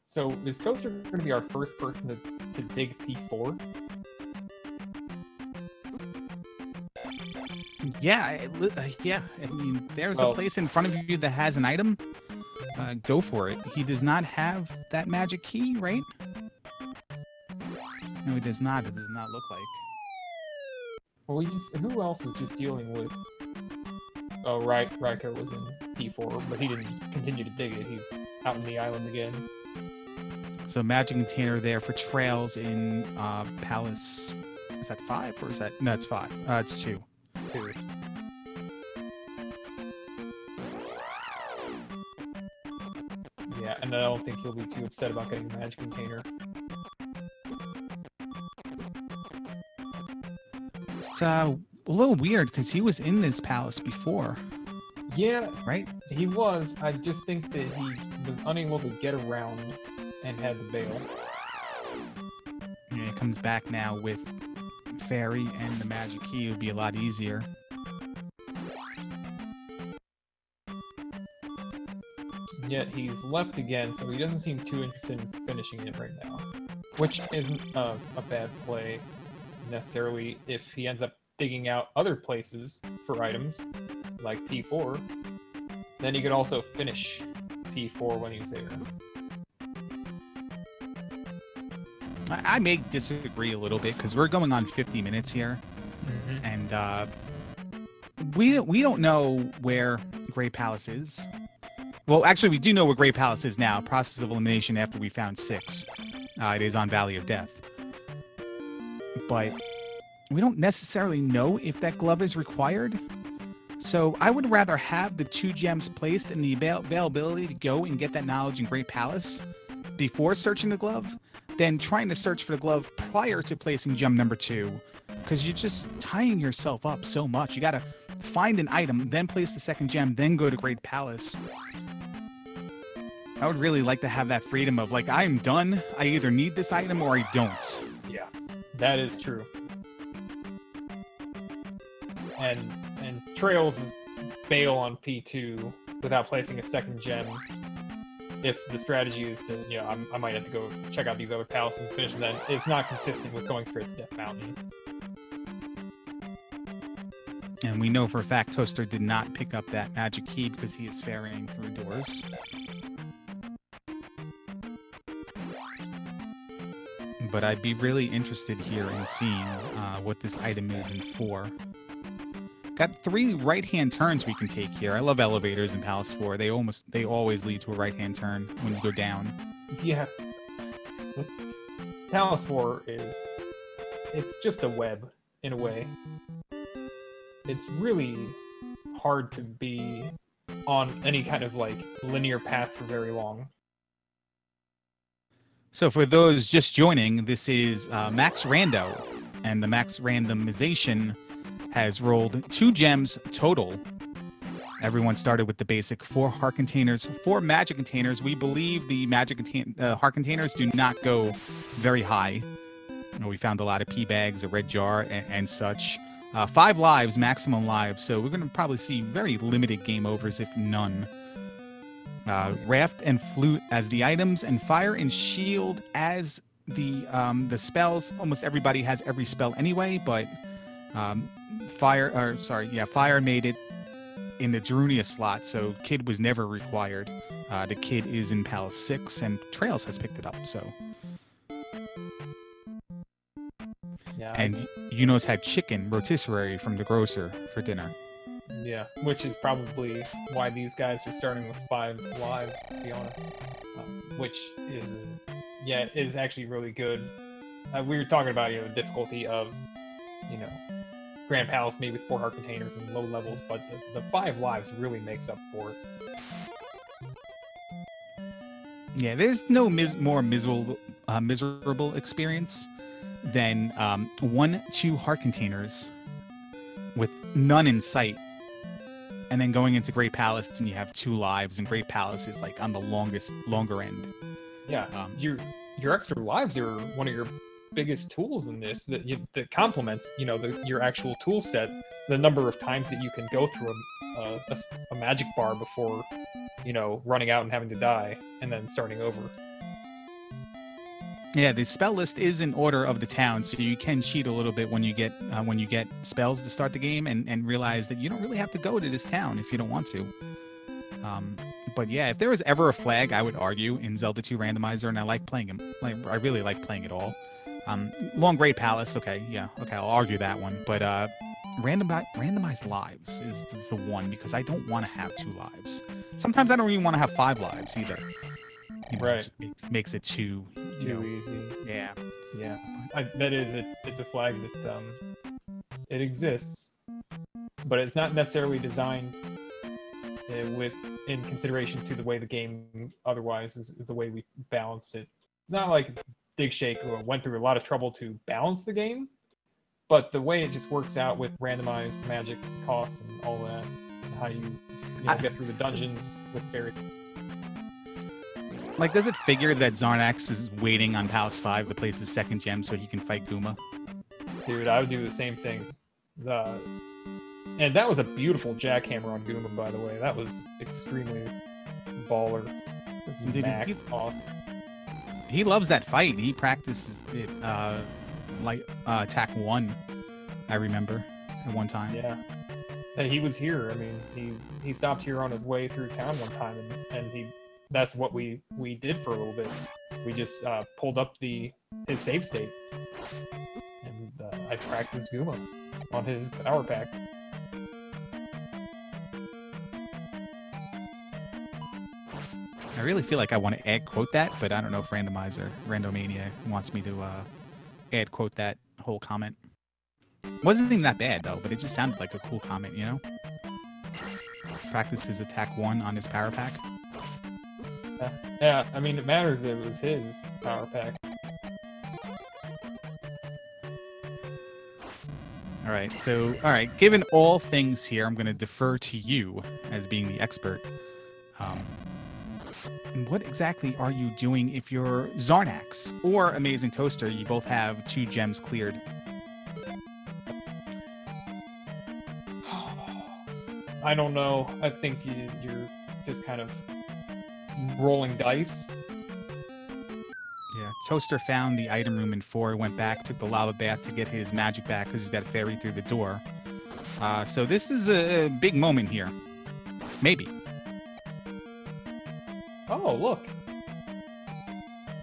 So is Toaster going to be our first person to dig P4? Yeah, yeah. I mean, there's a place in front of you that has an item. Go for it. He does not have that magic key, right? No, he does not. It does not look like. Well, who else was just dealing with? Oh, right. Raikou was in P4, but he didn't continue to dig it. He's out in the island again. So magic container there for Trails in Palace. Is that 5 or is that? No, it's 5. It's 2. 2. Yeah, and I don't think he'll be too upset about getting a magic container. It's a little weird because he was in this palace before, Yeah, right? he was. I just think that he was unable to get around and had to bail. Yeah, it comes back now with Fairy and the magic key. It would be a lot easier. Yet he's left again, so he doesn't seem too interested in finishing it right now. Which isn't a bad play, necessarily, if he ends up digging out other places for items, like P4. Then he could also finish P4 when he's there. I may disagree a little bit because we're going on 50 minutes here, and we don't know where Grey Palace is. Well, actually, we do know where Grey Palace is now. Process of elimination after we found 6. It is on Valley of Death. But we don't necessarily know if that glove is required. So I would rather have the 2 gems placed and the availability to go and get that knowledge in Grey Palace before searching the glove than trying to search for the glove prior to placing gem number 2. Because you're just tying yourself up so much. You got to find an item, then place the 2nd gem, then go to Great Palace. I would really like to have that freedom of, like, I'm done. I either need this item or I don't. Yeah, that is true. And Trails bail on P2 without placing a 2nd gem. If the strategy is to, you know, I might have to go check out these other palaces and finish them, then it's not consistent with going straight to Death Mountain. And we know for a fact Toaster did not pick up that magic key because he is ferrying through doors. But I'd be really interested here in seeing what this item is in 4. Got 3 right-hand turns we can take here. I love elevators in Palace 4. They always lead to a right-hand turn when you go down. Yeah. Palace 4 it's just a web, in a way. It's really hard to be on any kind of, like, linear path for very long. So for those just joining, this is Max Rando, and the Max Randomization has rolled 2 gems total. Everyone started with the basic 4 heart containers, 4 magic containers. We believe the heart containers do not go very high. You know, we found a lot of pea bags, a red jar, and such. 5 lives, maximum lives, so we're going to probably see very limited game overs, if none. Raft and flute as the items, and fire and shield as the spells. Almost everybody has every spell anyway, but fire made it in the Darunia slot, so Kid was never required. The Kid is in Palace 6, and Trails has picked it up. So, yeah, and Yunos had chicken rotisserie from the grocer for dinner. Yeah, which is probably why these guys are starting with 5 lives, to be honest. Which is actually really good. We were talking about, you know, the difficulty of, you know, Grand Palace maybe with 4 heart containers and low levels, but the 5 lives really makes up for it. Yeah, there's no more miserable experience than 1-2 heart containers with none in sight, and then going into Great Palace and you have 2 lives, and Great Palace is like on the longer end. Yeah, your extra lives are one of your biggest tools in this that complements, you know, your actual tool set. The number of times that you can go through a magic bar before, you know, running out and having to die and then starting over. Yeah, the spell list is in order of the town, so you can cheat a little bit when you get spells to start the game, and realize that you don't really have to go to this town if you don't want to. But yeah, if there was ever a flag, I would argue, in Zelda 2 Randomizer, and I like playing him. I really like playing it all. Long Great Palace, okay, I'll argue that one. But randomized lives is the one, because I don't want to have 2 lives. Sometimes I don't even want to have 5 lives either. You know, right, makes it too easy. Yeah. It's a flag that it exists, but it's not necessarily designed in consideration to the way the game otherwise is, the way we balance it. It's not like Dig Shake went through a lot of trouble to balance the game, But the way it just works out with randomized magic costs and all that, and how you get through the dungeons with various. Like, does it figure that Zarnax is waiting on Palace 5 to place his second gem so he can fight Guma? Dude, I would do the same thing. And that was a beautiful jackhammer on Guma, by the way. That was extremely baller. This is Max. Awesome. He loves that fight. He practices it attack 1, I remember, at one time. Yeah. Hey, he was here. I mean, he stopped here on his way through town one time, and that's what we did for a little bit. We just pulled up his save state, and I practiced Guma on his power pack. I really feel like I want to ad quote that, but I don't know if Randomania wants me to ad quote that whole comment. Wasn't even that bad though, but it just sounded like a cool comment, you know? Practice his attack 1 on his power pack. Yeah, I mean, it matters that it was his power pack. Alright, given all things here, I'm going to defer to you as being the expert. What exactly are you doing if you're Zarnax or Amazing Toaster? You both have 2 gems cleared. I don't know. I think you're just kind of rolling dice. Yeah, Toaster found the item room in 4, went back, took the lava bath to get his magic back because he's got a fairy through the door. So this is a big moment here. Maybe. Oh, look.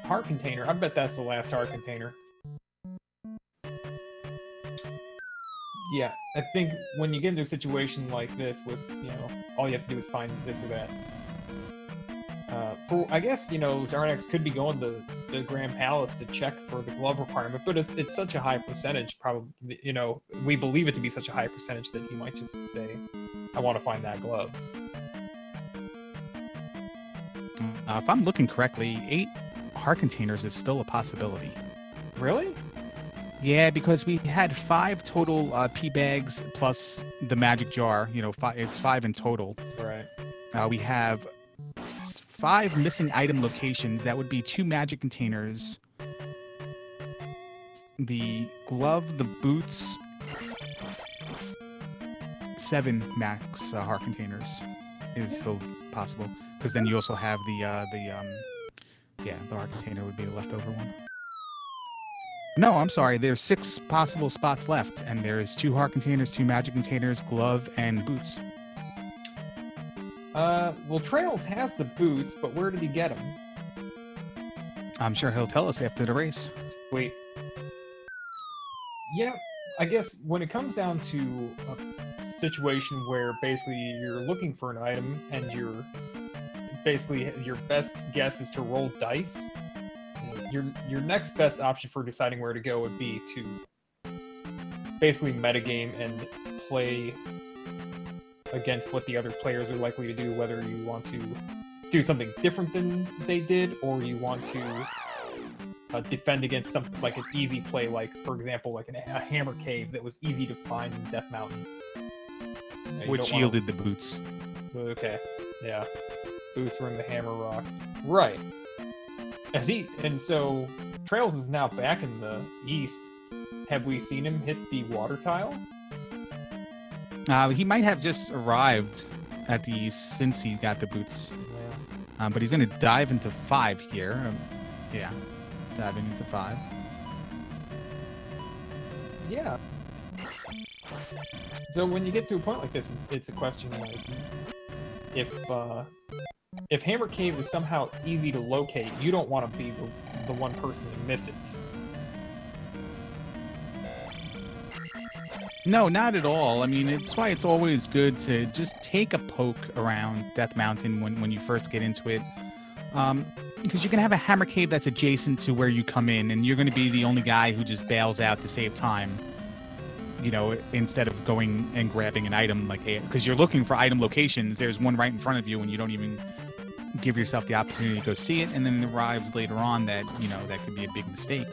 Heart container. I bet that's the last heart container. Yeah, I think when you get into a situation like this with, all you have to do is find this or that. I guess, Zarnax could be going to the Grand Palace to check for the glove requirement, but it's such a high percentage, probably, we believe it to be such a high percentage that he might just say, I want to find that glove. If I'm looking correctly, 8 heart containers is still a possibility. Really? Yeah, because we had 5 total P bags plus the magic jar. It's 5 in total. Right. We have 5 missing item locations. That would be 2 magic containers, the glove, the boots, 7 max heart containers is still possible. Because then you also have the heart container would be the leftover one. No, I'm sorry. There's 6 possible spots left, and there's 2 heart containers, 2 magic containers, glove, and boots. Well, Trails has the boots, but where did he get them? I'm sure he'll tell us after the race. Wait. Yeah, I guess when it comes down to a situation where basically you're looking for an item and your best guess is to roll dice, your next best option for deciding where to go would be to basically metagame and play against what the other players are likely to do, whether you want to do something different than they did, or you want to defend against something like an easy play, like, for example, like a hammer cave that was easy to find in Death Mountain. Which yielded the boots. Okay, yeah. Boots were in the hammer rock. Right. And so Trails is now back in the east. Have we seen him hit the water tile? He might have just arrived at the east since he got the boots. Yeah. But he's going to dive into 5 here. Yeah, diving into 5. Yeah. So when you get to a point like this, it's a question like, if Hammer Cave is somehow easy to locate, you don't want to be the one person to miss it. No, not at all. I mean, it's why it's always good to just take a poke around Death Mountain when you first get into it. Because you can have a hammer cave that's adjacent to where you come in, and you're going to be the only guy who just bails out to save time. Instead of going and grabbing an item, because you're looking for item locations, there's one right in front of you, and you don't even give yourself the opportunity to go see it, and then it arrives later on that, that could be a big mistake.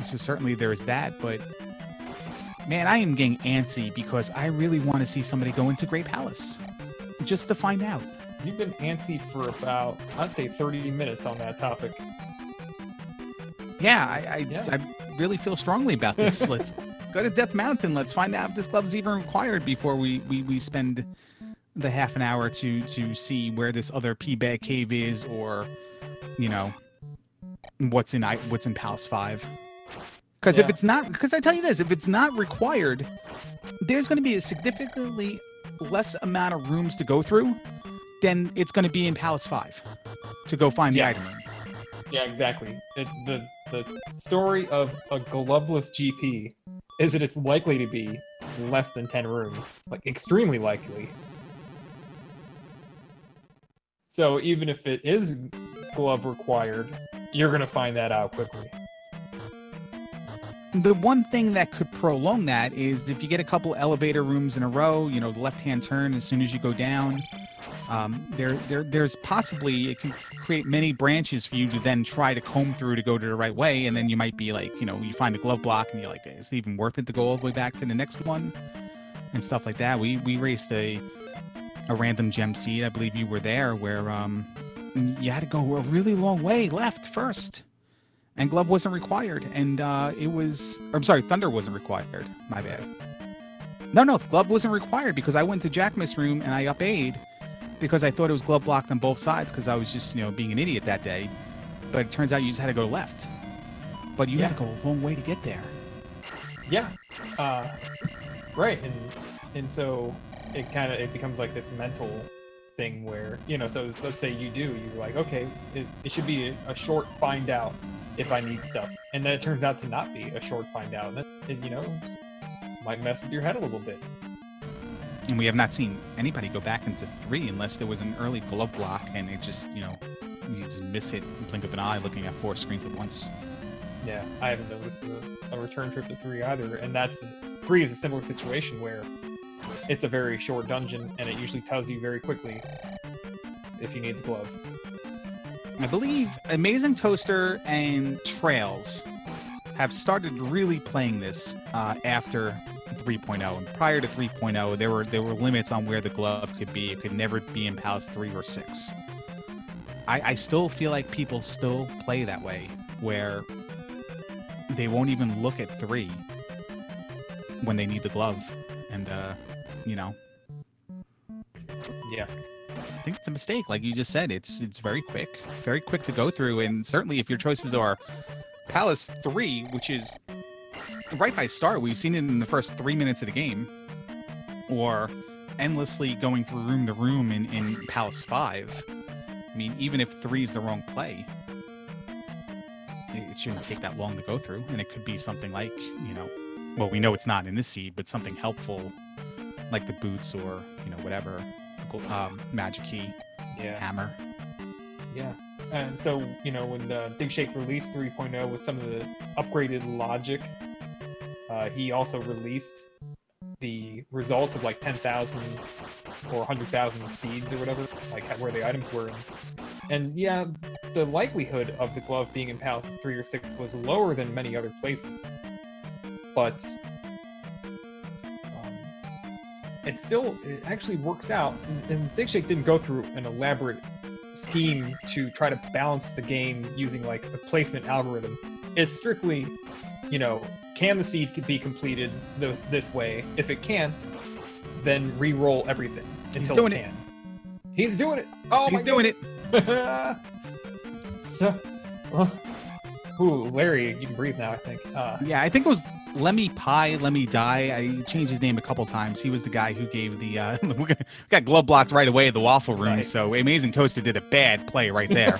So certainly there is that, but man, I am getting antsy because I really want to see somebody go into Great Palace just to find out. You've been antsy for about, I'd say, 30 minutes on that topic. Yeah, I really feel strongly about this. Let's go to Death Mountain. Let's find out if this glove's even required before we spend the half an hour to see where this other P-Bag Cave is, or, you know, what's in Palace 5. Because if it's not, because I tell you this, if it's not required, there's going to be a significantly less amount of rooms to go through than it's going to be in Palace 5 to go find the item room. Yeah, exactly. The story of a gloveless GP is that it's likely to be less than 10 rooms, like extremely likely. So even if it is glove required, you're going to find that out quickly. The one thing that could prolong that is if you get a couple elevator rooms in a row, you know, the left-hand turn as soon as you go down, there's possibly, it can create many branches for you to then try to comb through to go to the right way, and then you might be like, you know, you find a glove block and you're like, is it even worth it to go all the way back to the next one? And stuff like that. We raced a random gem seed, I believe you were there, where you had to go a really long way left first. And glove wasn't required, and thunder wasn't required. My bad. No, glove wasn't required because I went to Jackmas' room and I up-A'd because I thought it was glove blocked on both sides because I was just, you know, being an idiot that day. But it turns out you just had to go left. But you had to go a long way to get there. Yeah. Right, and so it becomes like this mental thing where, you know, so let's say you're like, okay, it should be a short find out if I need stuff, and then it turns out to not be a short find out, and that, you know, might mess with your head a little bit. And we have not seen anybody go back into 3 unless there was an early glove block and it just, you know, you just miss it and blink of an eye looking at 4 screens at once. Yeah, I haven't noticed a return trip to 3 either, and 3 is a similar situation where it's a very short dungeon and it usually tells you very quickly if he needs a glove. I believe Amazing Toaster and Trails have started really playing this after 3.0. And prior to 3.0, there were limits on where the glove could be. It could never be in Palace 3 or 6. I still feel like people still play that way, where they won't even look at 3 when they need the glove. And, you know. Yeah. I think it's a mistake. Like you just said, it's very quick to go through. And certainly if your choices are Palace 3, which is right by start, we've seen it in the first 3 minutes of the game, or endlessly going through room to room in Palace 5. I mean, even if 3 is the wrong play, it shouldn't take that long to go through. And it could be something like, you know, well, we know it's not in this seed, but something helpful like the boots or, you know, whatever. Magic key, hammer. Yeah, and so, you know, when Big Shake released 3.0 with some of the upgraded logic, he also released the results of like 10,000 or 100,000 seeds or whatever, like where the items were. And yeah, the likelihood of the glove being in Palace 3 or 6 was lower than many other places, but it actually works out. And Big Shake didn't go through an elaborate scheme to try to balance the game using like a placement algorithm. It's strictly, you know, can the seed be completed this way? If it can't, then re-roll everything until it can. He's doing it. Oh, he's doing it. So, ooh, Larry, you can breathe now, I think. Yeah, I think it was Lemmy Pie, Lemmy Die. I changed his name a couple times. He was the guy who gave the we got glove blocked right away at the waffle room. Right. So Amazing Toaster did a bad play right there.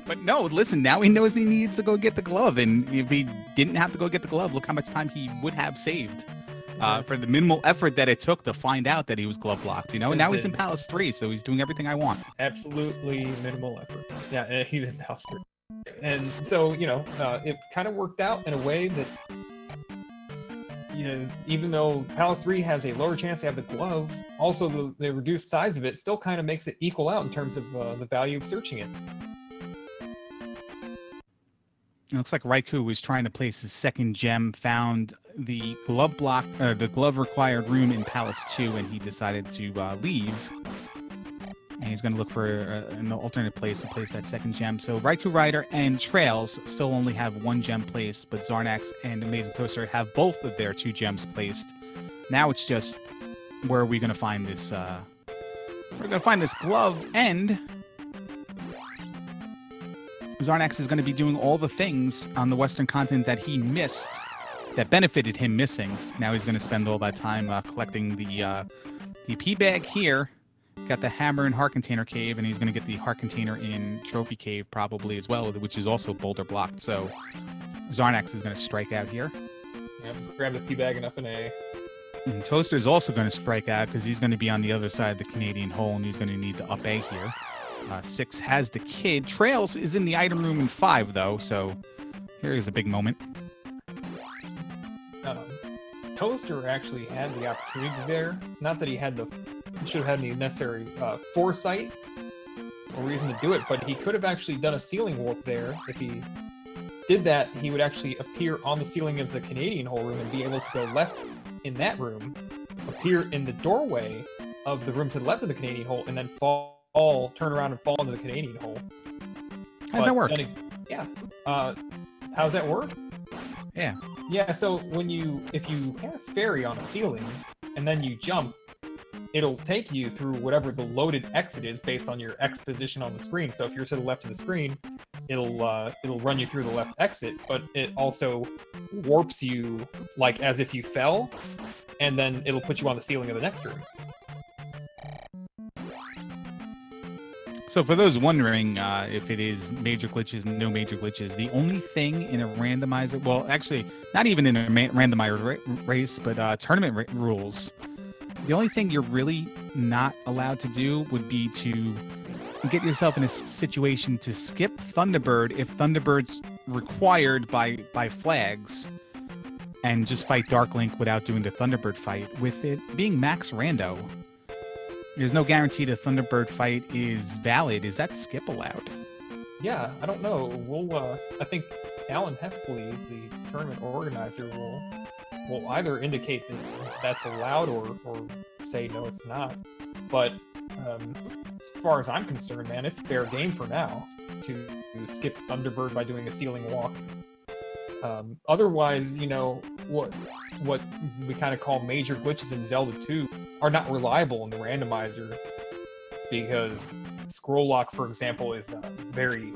But no, listen, now he knows he needs to go get the glove, and if he didn't have to go get the glove, look how much time he would have saved for the minimal effort that it took to find out that he was glove blocked. You know, and now he's in Palace 3, so he's doing everything I want. Absolutely minimal effort. Yeah, he's in Palace 3. And so, you know, it kind of worked out in a way that, you know, even though Palace 3 has a lower chance to have the glove, also the reduced size of it still kind of makes it equal out in terms of the value of searching it. It looks like Raikou was trying to place his second gem, found the the glove required room in Palace 2, and he decided to leave. And he's going to look for an alternate place to place that second gem. So Raikou Rider and Trails still only have one gem placed, but Zarnax and Amazing Toaster have both of their 2 gems placed. Now it's just, where are we going to find this? We're going to find this glove, and Zarnax is going to be doing all the things on the Western continent that he missed, that benefited him missing. Now he's going to spend all that time collecting the P bag here. Got the hammer in Heart Container Cave, and he's going to get the Heart Container in Trophy Cave probably as well, which is also boulder blocked. So Zarnax is going to strike out here. Yep, grab the P bag and up an A. And Toaster's also going to strike out because he's going to be on the other side of the Canadian hole, and he's going to need the up A here. 6 has the kid. Trails is in the item room in 5, though, so here is a big moment. Toaster actually had the opportunity there. Not that he should have had the necessary foresight or reason to do it, but he could have actually done a ceiling warp there. If he did that, he would actually appear on the ceiling of the Canadian hole room and be able to go left in that room, appear in the doorway of the room to the left of the Canadian hole, and then turn around and fall into the Canadian hole. How does that work? Yeah. How does that work? Yeah. Yeah, so if you cast Fairy on a ceiling and then you jump, it'll take you through whatever the loaded exit is based on your X position on the screen. So if you're to the left of the screen, it'll run you through the left exit, but it also warps you like as if you fell, and then it'll put you on the ceiling of the next room. So for those wondering if it is major glitches, no major glitches, the only thing in a randomizer, well, actually, not even in a randomizer race, but tournament rules, the only thing you're really not allowed to do would be to get yourself in a situation to skip Thunderbird if Thunderbird's required by flags, and just fight Dark Link without doing the Thunderbird fight. With it being Max Rando, there's no guarantee the Thunderbird fight is valid. Is that skip allowed? Yeah, I don't know. I think Alan Heffley, the tournament organizer, will either indicate that that's allowed or say no, it's not. But as far as I'm concerned, man, it's fair game for now to skip Thunderbird by doing a ceiling walk. Otherwise, what we kind of call major glitches in Zelda 2 are not reliable in the randomizer, because scroll lock, for example, is very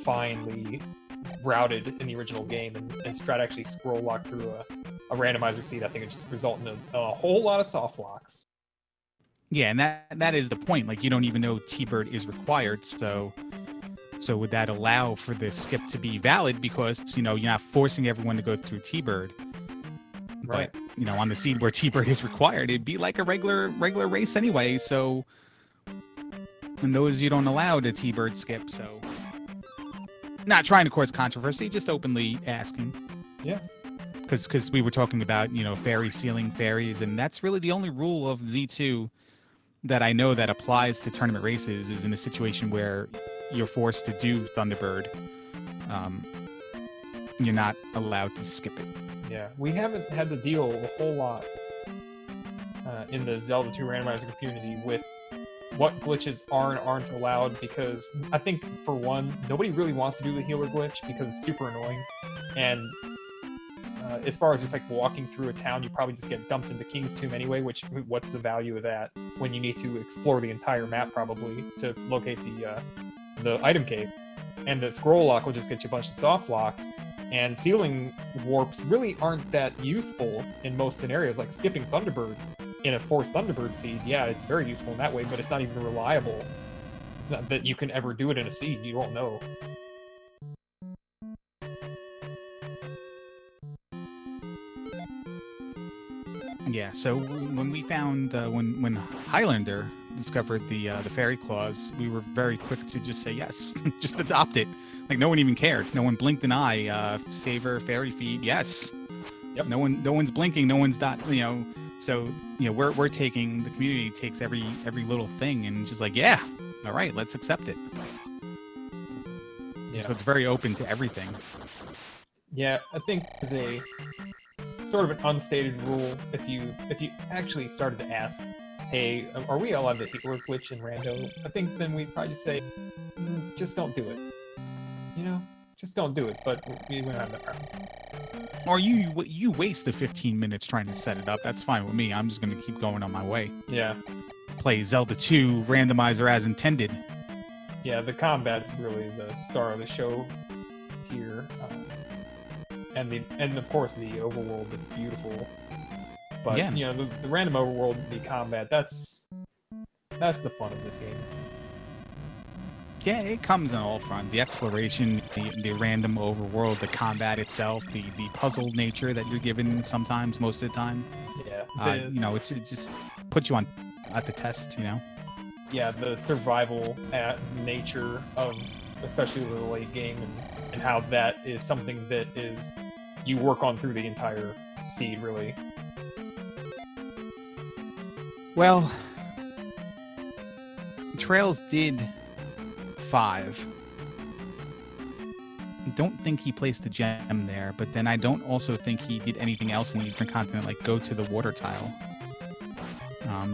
finely routed in the original game, and to try to actually scroll lock through a randomizer seed, I think it just result in a whole lot of soft locks. Yeah, and that is the point. Like, you don't even know T-Bird is required, so would that allow for the skip to be valid? Because, you're not forcing everyone to go through T-Bird. Right. But, on the seed where T-Bird is required, it'd be like a regular race anyway, so... And those you don't allow the T-Bird skip, so... Not trying to cause controversy, just openly asking. Yeah. Because we were talking about, fairy ceiling fairies, and that's really the only rule of Z2 that I know that applies to tournament races, is in a situation where you're forced to do Thunderbird. You're not allowed to skip it. Yeah, we haven't had to deal a whole lot in the Zelda 2 randomizer community with what glitches are and aren't allowed, because I think, for one, nobody really wants to do the healer glitch because it's super annoying, and as far as just like walking through a town, you probably just get dumped into King's Tomb anyway, what's the value of that when you need to explore the entire map probably to locate the item cave? And the scroll lock will just get you a bunch of soft locks, and ceiling warps really aren't that useful in most scenarios. Like skipping Thunderbird in a forced Thunderbird seed, yeah, it's very useful in that way, but it's not even reliable. It's not that you can ever do it in a seed, you won't know. Yeah, so when we found, when Highlander discovered the fairy clause, we were very quick to just say yes, just adopt it. Like, no one even cared. No one blinked an eye. Saver, fairy feed, yes. Yep. No one's blinking. No one's not. So we're taking, the community takes every little thing and just like, yeah, all right, let's accept it. Yeah. So it's very open to everything. Yeah, I think as a sort of an unstated rule, if you actually started to ask, hey, are we allowed to work glitch in rando? I think then we'd probably just say, just don't do it. You know, just don't do it. But we don't have that problem. Or you waste the 15 minutes trying to set it up. That's fine with me. I'm just going to keep going on my way. Yeah. Play Zelda 2 randomizer as intended. Yeah, the combat's really the star of the show here, and of course the overworld that's beautiful. But Yeah. you know, the random overworld, the combat, that's the fun of this game. Yeah, it comes in all front. The exploration, the random overworld, the combat itself, the puzzle nature that you're given sometimes, most of the time. Yeah. You know, it just puts you on at the test, you know? Yeah, the survival nature of especially the late game, and how that is something that is you work on through the entire seed, really. Well, Trails did 5. I don't think he placed the gem there, but then I don't also think he did anything else in the Eastern Continent, like go to the water tile.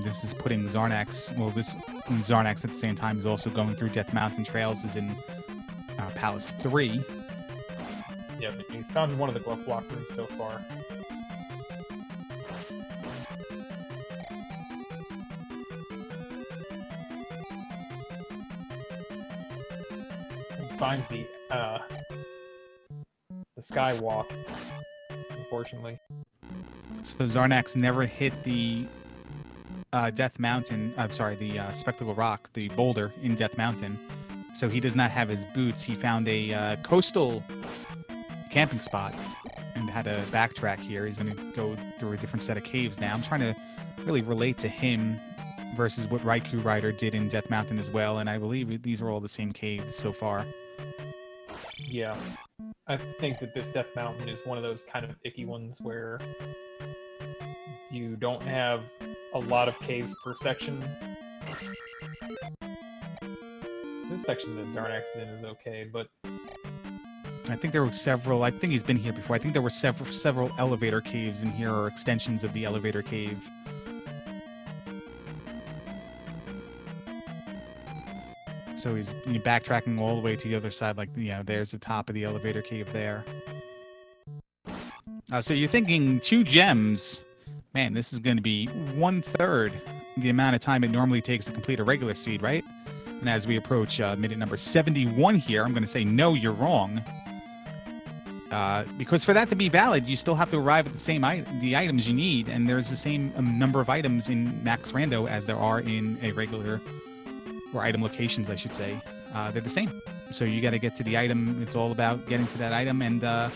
This is putting Zarnax, well, this Zarnax at the same time is also going through Death Mountain. Trails is in Palace 3. Yeah, but he's found one of the glove block rooms so far. He finds the skywalk, unfortunately. So Zarnax never hit the Death Mountain, I'm sorry, the Spectacle Rock, the boulder in Death Mountain. So he does not have his boots. He found a coastal camping spot and had to backtrack here. He's going to go through a different set of caves now. I'm trying to really relate to him versus what Raikou Rider did in Death Mountain as well, and I believe these are all the same caves so far. Yeah. I think that this Death Mountain is one of those kind of icky ones where you don't have a lot of caves per section. This section that Zarnax is in is okay, but I think there were several. I think he's been here before. I think there were several elevator caves in here, or extensions of the elevator cave. So he's backtracking all the way to the other side, like, you know, there's the top of the elevator cave there. So you're thinking 2 gems. Man, this is going to be 1/3 the amount of time it normally takes to complete a regular seed, right? And as we approach minute number 71 here, I'm going to say, no, you're wrong. Because for that to be valid, you still have to arrive at the same the items you need, and there's the same number of items in Max Rando as there are in a regular, or item locations, I should say. They're the same. So you got to get to the item. It's all about getting to that item, and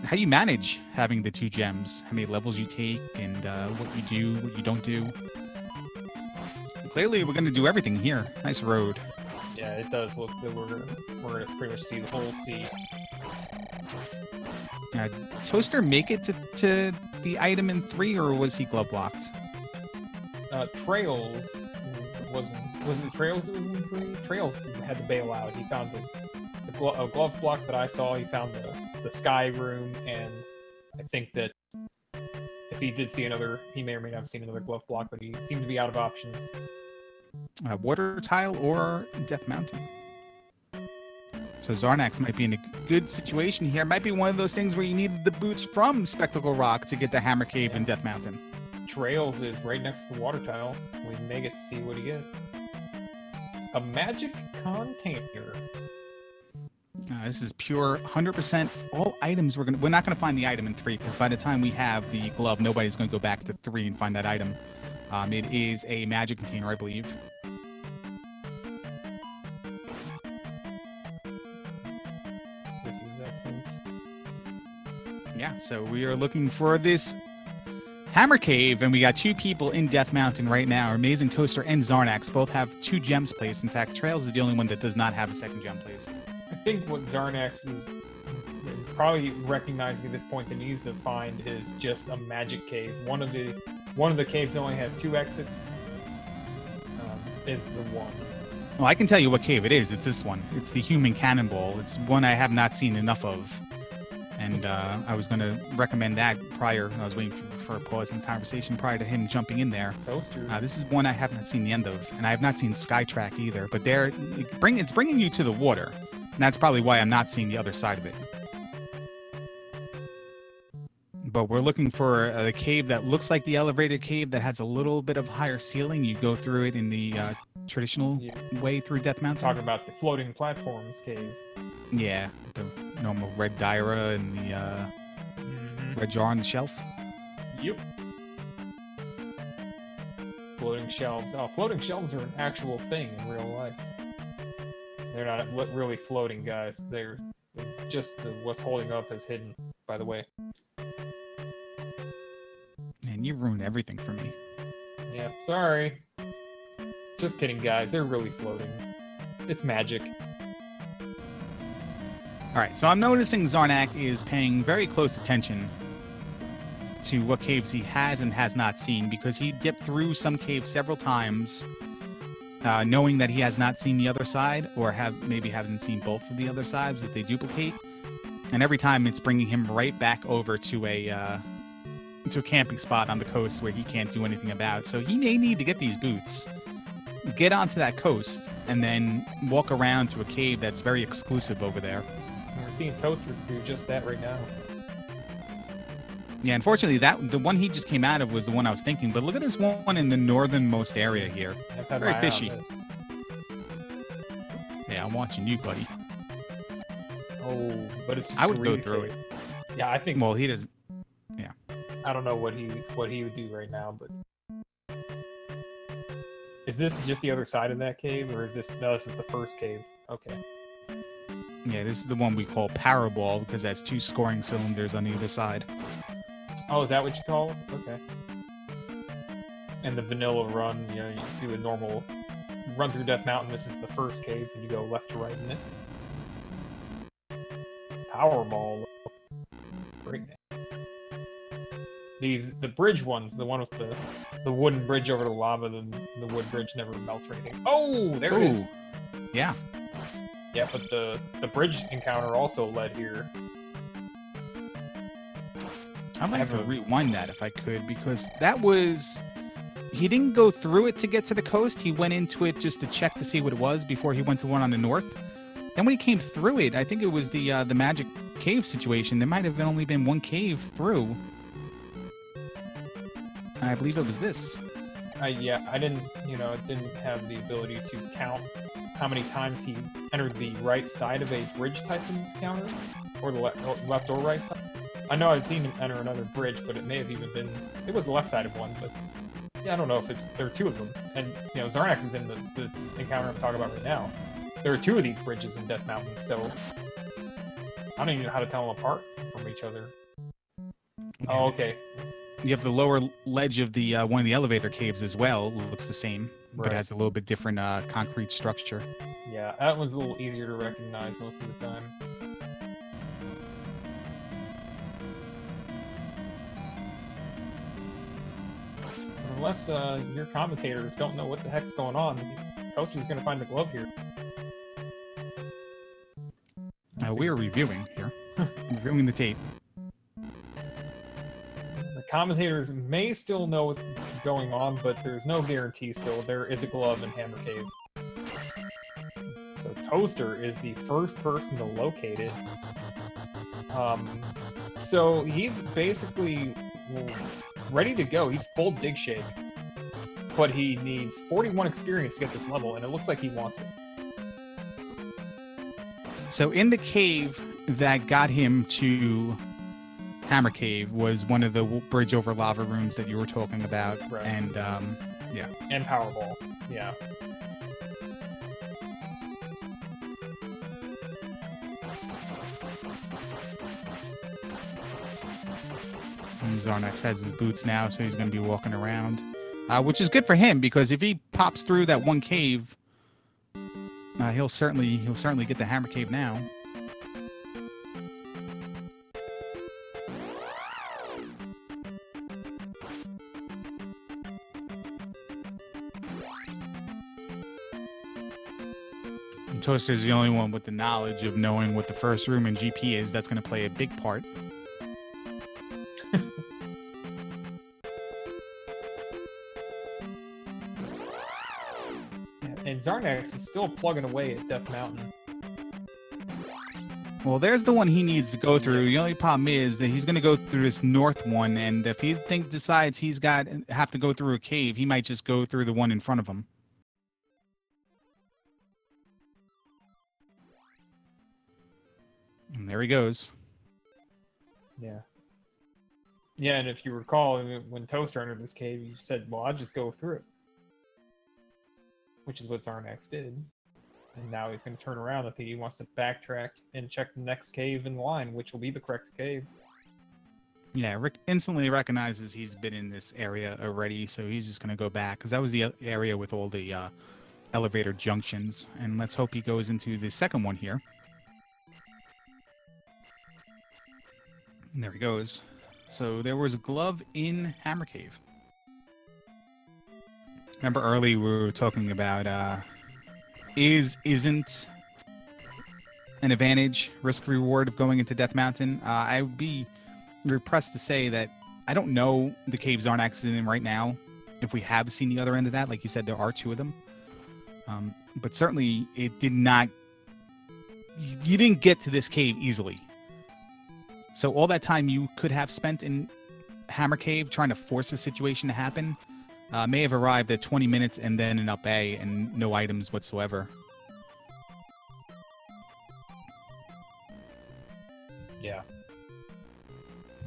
how you manage having the 2 gems, how many levels you take, and what you do, what you don't do. Clearly, we're going to do everything here. Nice road. yeah, it does look that we're gonna pretty much see the whole sea. Toaster make it to the item in 3, or was he glove blocked? Trails was it Trails that was in 3? Trails had to bail out. He found a glove block that I saw. He found the sky room, and I think that if he did see another, he may or may not have seen another glove block, but he seemed to be out of options. Water tile or Death Mountain. So Zarnax might be in a good situation here. Might be one of those things where you need the boots from Spectacle Rock to get the Hammer Cave in Death Mountain. Trails is right next to the water tile. We may get to see what he gets. A magic container. This is pure 100%. All items we're not gonna find the item in 3, because by the time we have the glove, nobody's gonna go back to 3 and find that item. It is a magic container, I believe. This is excellent. Yeah, so we are looking for this Hammer Cave, and we got 2 people in Death Mountain right now. Amazing Toaster and Zarnax both have 2 gems placed. In fact, Trails is the only one that does not have a second gem placed. I think what Zarnax is probably recognizing at this point that he needs to find is just a magic cave. One of the caves that only has 2 exits is the one. Well, I can tell you what cave it is. It's this one. It's the human cannonball. It's one I have not seen enough of. And I was going to recommend that prior. I was waiting for a pause in the conversation prior to him jumping in there. This is one I haven't seen the end of. And I have not seen Skytrack either. But it's bringing you to the water. And that's probably why I'm not seeing the other side of it. But we're looking for a cave that looks like the elevated cave that has a little bit of higher ceiling. You go through it in the traditional way through Death Mountain. Talking about the floating platforms cave. Yeah, the normal red Dyra and the red jar on the shelf. Yep. Floating shelves. Oh, floating shelves are an actual thing in real life. They're not really floating, guys. They're just what's holding up is hidden, by the way. Man, you ruined everything for me. Yeah, sorry. Just kidding, guys. They're really floating. It's magic. Alright, so I'm noticing Zarnak is paying very close attention to what caves he has and has not seen, because he dipped through some caves several times, knowing that he has not seen the other side, or maybe hasn't seen both of the other sides that they duplicate. And every time it's bringing him right back over to a camping spot on the coast where he can't do anything about. So he may need to get these boots, get onto that coast, and then walk around to a cave that's very exclusive over there. We're seeing Toaster do just that right now. Yeah, unfortunately, the one he just came out of was the one I was thinking. But look at this one in the northernmost area here. Very fishy. Yeah, I'm watching you, buddy. Oh, but it's just I would go through it. Yeah, I think. Well, he doesn't. Yeah. I don't know what he would do right now, but is this just the other side of that cave, or is this? No, this is the first cave. Okay. Yeah, this is the one we call Powerball because that's 2 scoring cylinders on either side. Oh, is that what you call it? Okay. And the vanilla run, you do a normal run through Death Mountain. This is the first cave, and you go left to right in it. Powerball. Great name. The bridge ones, the one with the wooden bridge over the lava, the wood bridge never melts or anything. Oh, there it is. Yeah. Yeah, but the bridge encounter also led here. I'd like to rewind that if I could, because that was... He didn't go through it to get to the coast. He went into it just to check to see what it was before he went to one on the north. Then when he came through it, I think it was the magic cave situation. There might have only been one cave through. I believe it was this. Yeah, I didn't have the ability to count how many times he entered the right side of a bridge type encounter, or the left or right side. I know I'd seen him enter another bridge, but it may have even been, it was the left side of one, but yeah, I don't know if there are 2 of them. And, Zarnax is in this encounter I'm talking about right now. There are 2 of these bridges in Death Mountain, so I don't even know how to tell them apart from each other. Oh, okay. You have the lower ledge of the one of the elevator caves as well. It looks the same, but it has a little bit different concrete structure. Yeah, that one's a little easier to recognize most of the time. Unless your commentators don't know what the heck's going on, Toaster's going to find the glove here. We're reviewing here. Reviewing the tape. The commentators may still know what's going on, but there's no guarantee still. There is a glove in Hammer Cave. So Toaster is the first person to locate it. So he's basically ready to go. He's full dig shake. But he needs 41 experience to get this level, and it looks like he wants it. So in the cave that got him to Hammer Cave was one of the bridge over lava rooms that you were talking about. Right. And, yeah. And Powerball. Yeah. And Zarnax has his boots now, so he's going to be walking around. Which is good for him, because if he pops through that one cave, he'll certainly get the Hammer Cave now. Toaster's the only one with the knowledge of knowing what the first room in GP is. That's going to play a big part. And Zarnax is still plugging away at Death Mountain. Well, there's the one he needs to go through. The only problem is that he's going to go through this north one, and if he decides he's have to go through a cave, he might just go through the one in front of him. And there he goes. Yeah. Yeah, and if you recall, when Toaster entered this cave, you said, well, I'll just go through it. Which is what Zarnax did. And now he's going to turn around. I think he wants to backtrack and check the next cave in line, which will be the correct cave. Yeah, Rick instantly recognizes he's been in this area already, so he's just going to go back, because that was the area with all the elevator junctions. And let's hope he goes into the second one here. And there he goes. So there was a glove in Hammer Cave. Remember early we were talking about isn't an advantage risk reward of going into Death Mountain. I would be repressed to say that I don't know the caves aren't in right now. If we have seen the other end of that, like you said, there are 2 of them. But certainly it did not. You didn't get to this cave easily. So all that time you could have spent in Hammer Cave trying to force the situation to happen may have arrived at 20 minutes and then an up A and no items whatsoever. Yeah.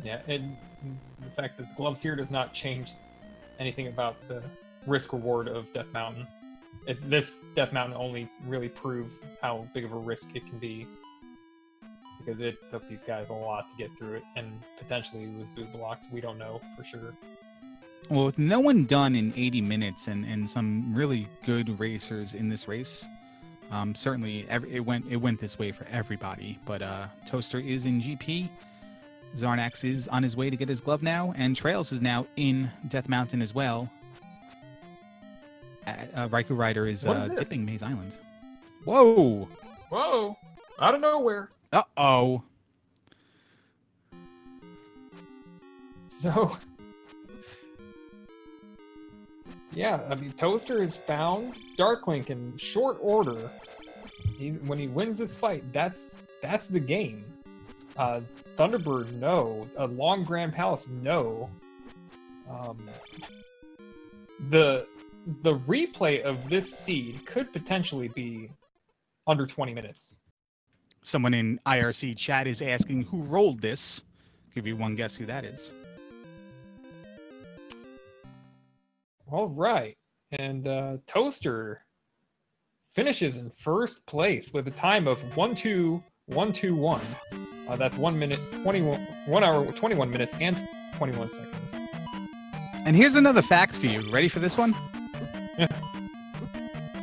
Yeah, and the fact that the gloves here does not change anything about the risk reward of Death Mountain. This Death Mountain only really proves how big of a risk it can be. Because it took these guys a lot to get through it, and potentially it was boot blocked. We don't know for sure. Well, with no one done in 80 minutes and some really good racers in this race, certainly it went this way for everybody. But Toaster is in GP. Zarnax is on his way to get his glove now, and Trails is now in Death Mountain as well. Raikou Rider is dipping Maze Island. Whoa! Whoa! Out of nowhere. Uh-oh. So, yeah, I mean, Toaster has found Darklink in short order. When he wins this fight, that's the game. Thunderbird, no. Long Grand Palace, no. The replay of this seed could potentially be under 20 minutes. Someone in IRC chat is asking who rolled this. Give you one guess who that is. All right. And Toaster finishes in first place with a time of 1:2:121. That's 1 hour, 21 minutes, and 21 seconds. And here's another fact for you. Ready for this one? Yeah.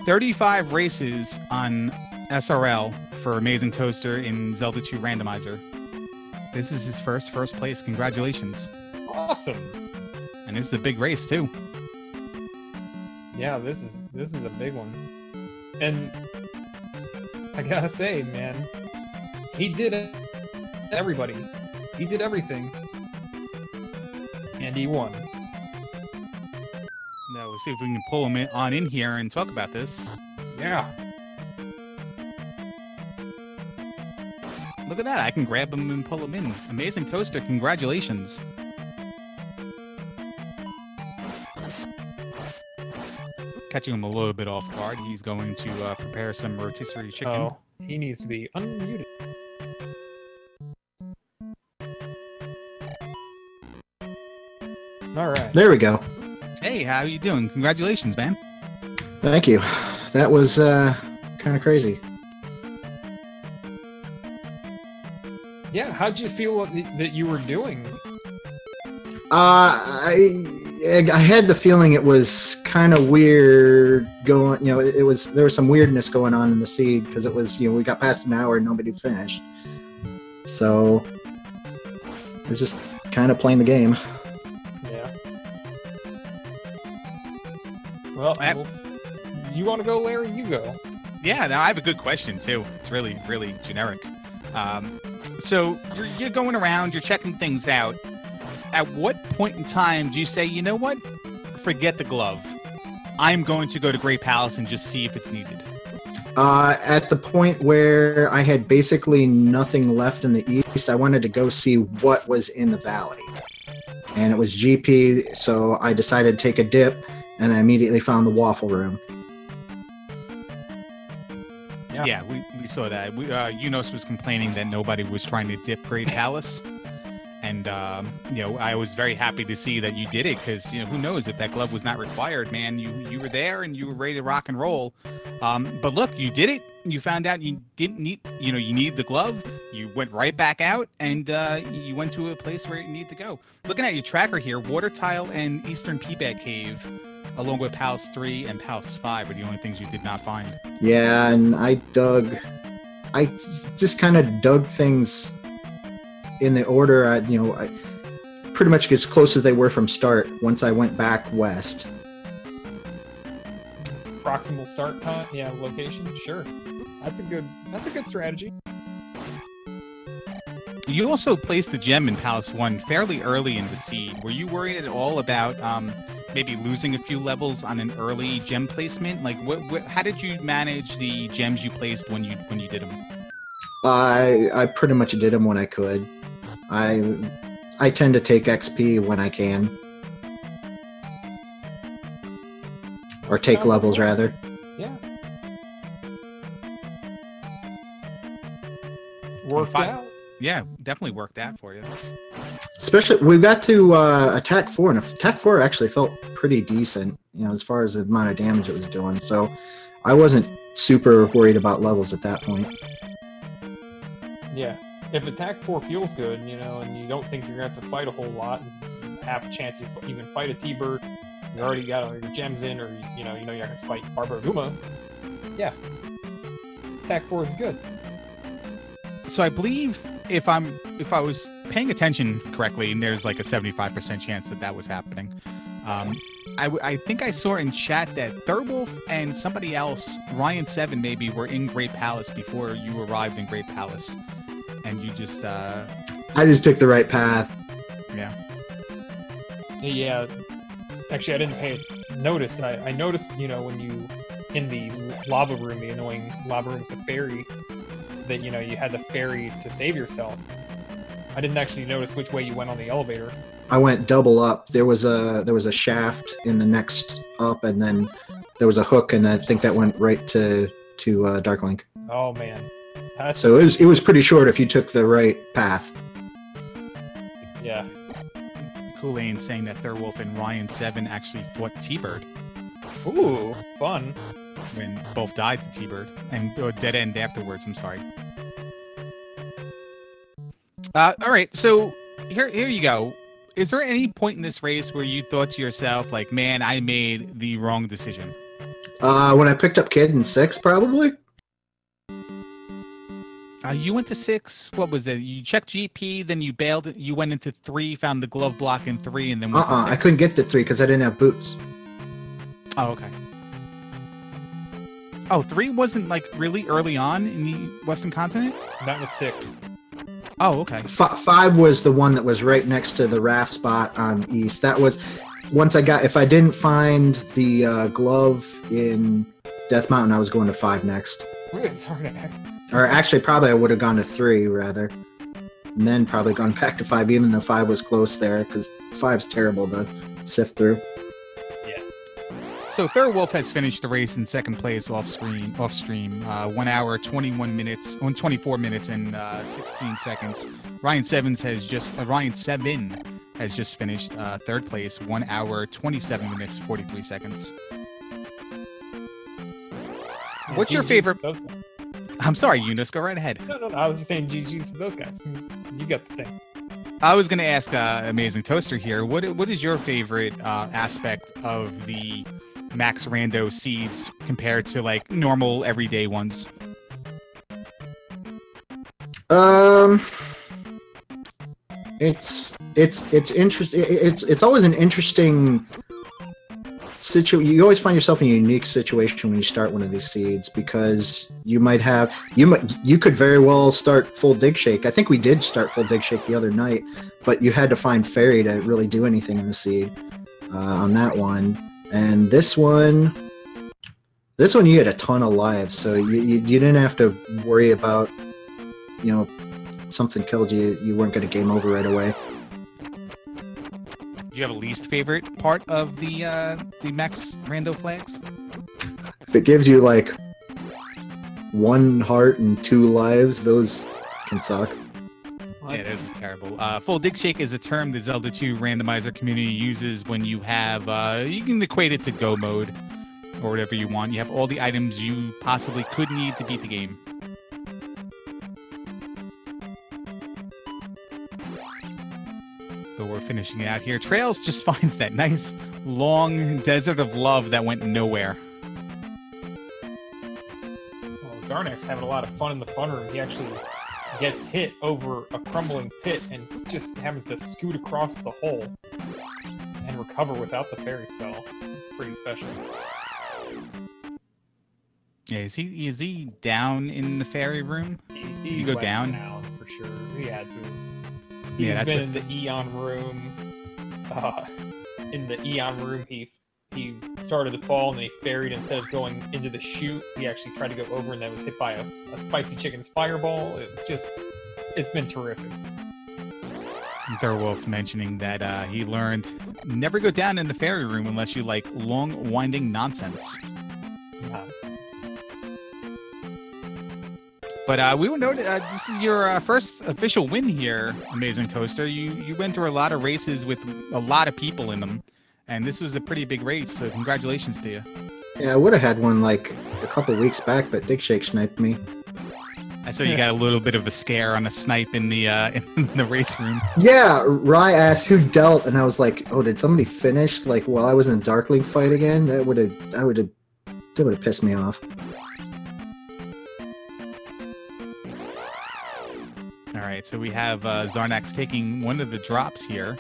35 races on SRL for Amazing Toaster in Zelda 2 Randomizer. This is his first place. Congratulations. Awesome. And it's a big race too. Yeah, this is a big one. And I gotta say, man, he did it. Everybody. He did everything. And he won. Now we'll see if we can pull him in here and talk about this. Yeah. Look at that. I can grab him and pull him in. Amazing Toaster. Congratulations. Catching him a little bit off guard. He's going to prepare some rotisserie chicken. Oh, he needs to be unmuted. All right. There we go. Hey, how you doing? Congratulations, man. Thank you. That was kind of crazy. Yeah, how'd you feel that you were doing? I had the feeling it was kind of weird going. You know, there was some weirdness going on in the seed because it was, we got past an hour and nobody finished. So it was just kind of playing the game. Yeah. Well, you want to go, Larry? You go. Yeah, now I have a good question too. It's really, really generic. So you're going around, you're checking things out. At what point in time do you say, you know what? Forget the glove. I'm going to go to Great Palace and just see if it's needed. At the point where I had basically nothing left in the east, I wanted to go see what was in the valley. And it was GP, so I decided to take a dip, and I immediately found the Waffle Room. Yeah, we saw that. Eunice was complaining that nobody was trying to dip Great Palace. And, I was very happy to see that you did it because, who knows if that glove was not required, man. You were there and you were ready to rock and roll. But look, you did it. You found out you didn't need, you need the glove. You went right back out and you went to a place where you need to go. Looking at your tracker here, Water Tile and Eastern Peabag Cave, along with Palace 3 and Palace 5 are the only things you did not find. Yeah, and I just kind of dug things in the order, I pretty much as close as they were from start once I went back west. Proximal start time, location, sure. That's a good strategy. You also placed the gem in Palace 1 fairly early in the seed. Were you worried at all about maybe losing a few levels on an early gem placement? Like, how did you manage the gems you placed when you did them? I pretty much did them when I could. I tend to take XP when I can. Or take levels, rather. Yeah. Worked out. Yeah, definitely worked out for you. Especially, we got to attack 4, and attack 4 actually felt pretty decent, as far as the amount of damage it was doing. So I wasn't super worried about levels at that point. Yeah. If attack 4 feels good, and you don't think you're going to have to fight a whole lot, and have a chance to even fight a T-Bird, you already got all your gems in, or you're going to fight Barbaraguma, yeah. Attack 4 is good. So I believe if I was paying attention correctly, and there's like a 75% chance that was happening, I think I saw in chat that Thurwolf and somebody else, Ryan7 maybe, were in Great Palace before you arrived in Great Palace. And you just, I just took the right path. Yeah. Yeah. Actually, I didn't notice. I noticed, when you, in the lava room, the annoying lava room with the fairy, that, you had the fairy to save yourself. I didn't actually notice which way you went on the elevator. I went double up. There was a shaft in the next up, and then there was a hook, and I think that went right to Darklink. Oh, man. So it was pretty short if you took the right path. Yeah. Kool-Aid saying that Thurwolf and Ryan7 actually fought T-Bird. Ooh, fun. When both died to T-Bird. And dead end afterwards, I'm sorry. Alright, so here you go. Is there any point in this race where you thought to yourself, like, man, I made the wrong decision? When I picked up Kid in 6, probably? You went to 6. What was it? You checked GP, then you bailed. You went into 3, found the glove block in 3, and then went to 6. I couldn't get to 3 because I didn't have boots. Oh, okay. Oh, 3 wasn't like really early on in the Western Continent? That was 6. Oh, okay. 5 was the one that was right next to the raft spot on East. That was once if I didn't find the glove in Death Mountain, I was going to 5 next. Or actually, probably I would have gone to 3, rather. And then probably gone back to 5, even though 5 was close there, because 5's terrible to sift through. Yeah. So Thurwolf has finished the race in 2nd place off stream. 1 hour, 24 minutes and 16 seconds. Ryan7 has just finished 3rd place, 1 hour, 27 minutes, 43 seconds. What's your favorite? I'm sorry, Eunice. Go right ahead. No. I was just saying GG's to those guys. You got the thing. I was going to ask Amazing Toaster here. What is your favorite aspect of the Max Rando seeds compared to like normal everyday ones? It's interesting. It's always an interesting you always find yourself in a unique situation when you start one of these seeds, because you could very well start full dig shake. I think we did start full dig shake the other night, but you had to find fairy to really do anything in the seed on that one. And this one you had a ton of lives, so you didn't have to worry about, you know, something killed you, you weren't going to game over right away. Do you have a least favorite part of the Max Rando flags? If it gives you like 1 heart and 2 lives, those can suck. Yeah, it is terrible. Full dig shake is a term the Zelda 2 randomizer community uses when you have, you can equate it to go mode or whatever you want. You have all the items you possibly could need to beat the game. So we're finishing it out here. Trails just finds that nice long desert of love that went nowhere. Well, Zarnax having a lot of fun in the fun room. He actually gets hit over a crumbling pit and just happens to scoot across the hole and recover without the fairy spell. It's pretty special. Yeah, is he down in the fairy room? He go went down for sure. He had to. Yeah, He's that's been in the Eon room. In the Eon room, he started to fall and then he ferried. Instead of going into the chute, he actually tried to go over and then was hit by a spicy chicken's fireball. It's been terrific. Thurwolf mentioning that he learned never go down in the fairy room unless you like long, winding nonsense. But we would note this is your first official win here, Amazing Toaster. You went through a lot of races with a lot of people in them, and this was a pretty big race, so congratulations to you. Yeah, I would have had one like a couple weeks back, but Dig Shake sniped me. I saw you got a little bit of a scare on a snipe in the race room. Yeah, Rye asked who dealt, and I was like, "Oh, did somebody finish like while I was in the Darkling fight again?" That would have pissed me off. All right, so we have Zarnax taking one of the drops here.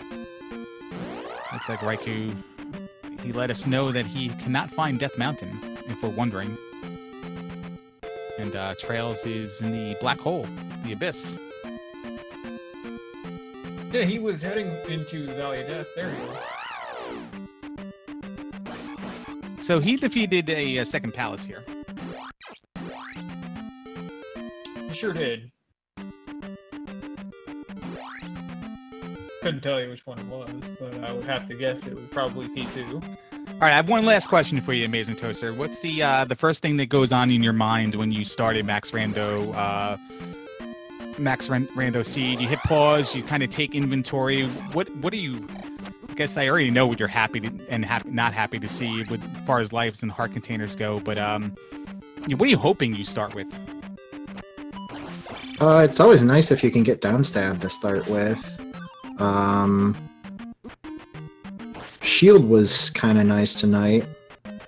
Looks like Raikou, he let us know that he cannot find Death Mountain, if we're wondering. And Trails is in the black hole, the abyss. Yeah, he was heading into the Valley of Death. There he is. So he defeated a second palace here. He sure did. Couldn't tell you which one it was, but I would have to guess it was probably P2. All right, I have one last question for you, Amazing Toaster. What's the first thing that goes on in your mind when you started Max Rando Seed? You hit pause, you kind of take inventory. What are you? I guess I already know what you're happy to and not happy to see with as far as lives and heart containers go. But what are you hoping you start with? It's always nice if you can get downstab to start with. Shield was kind of nice tonight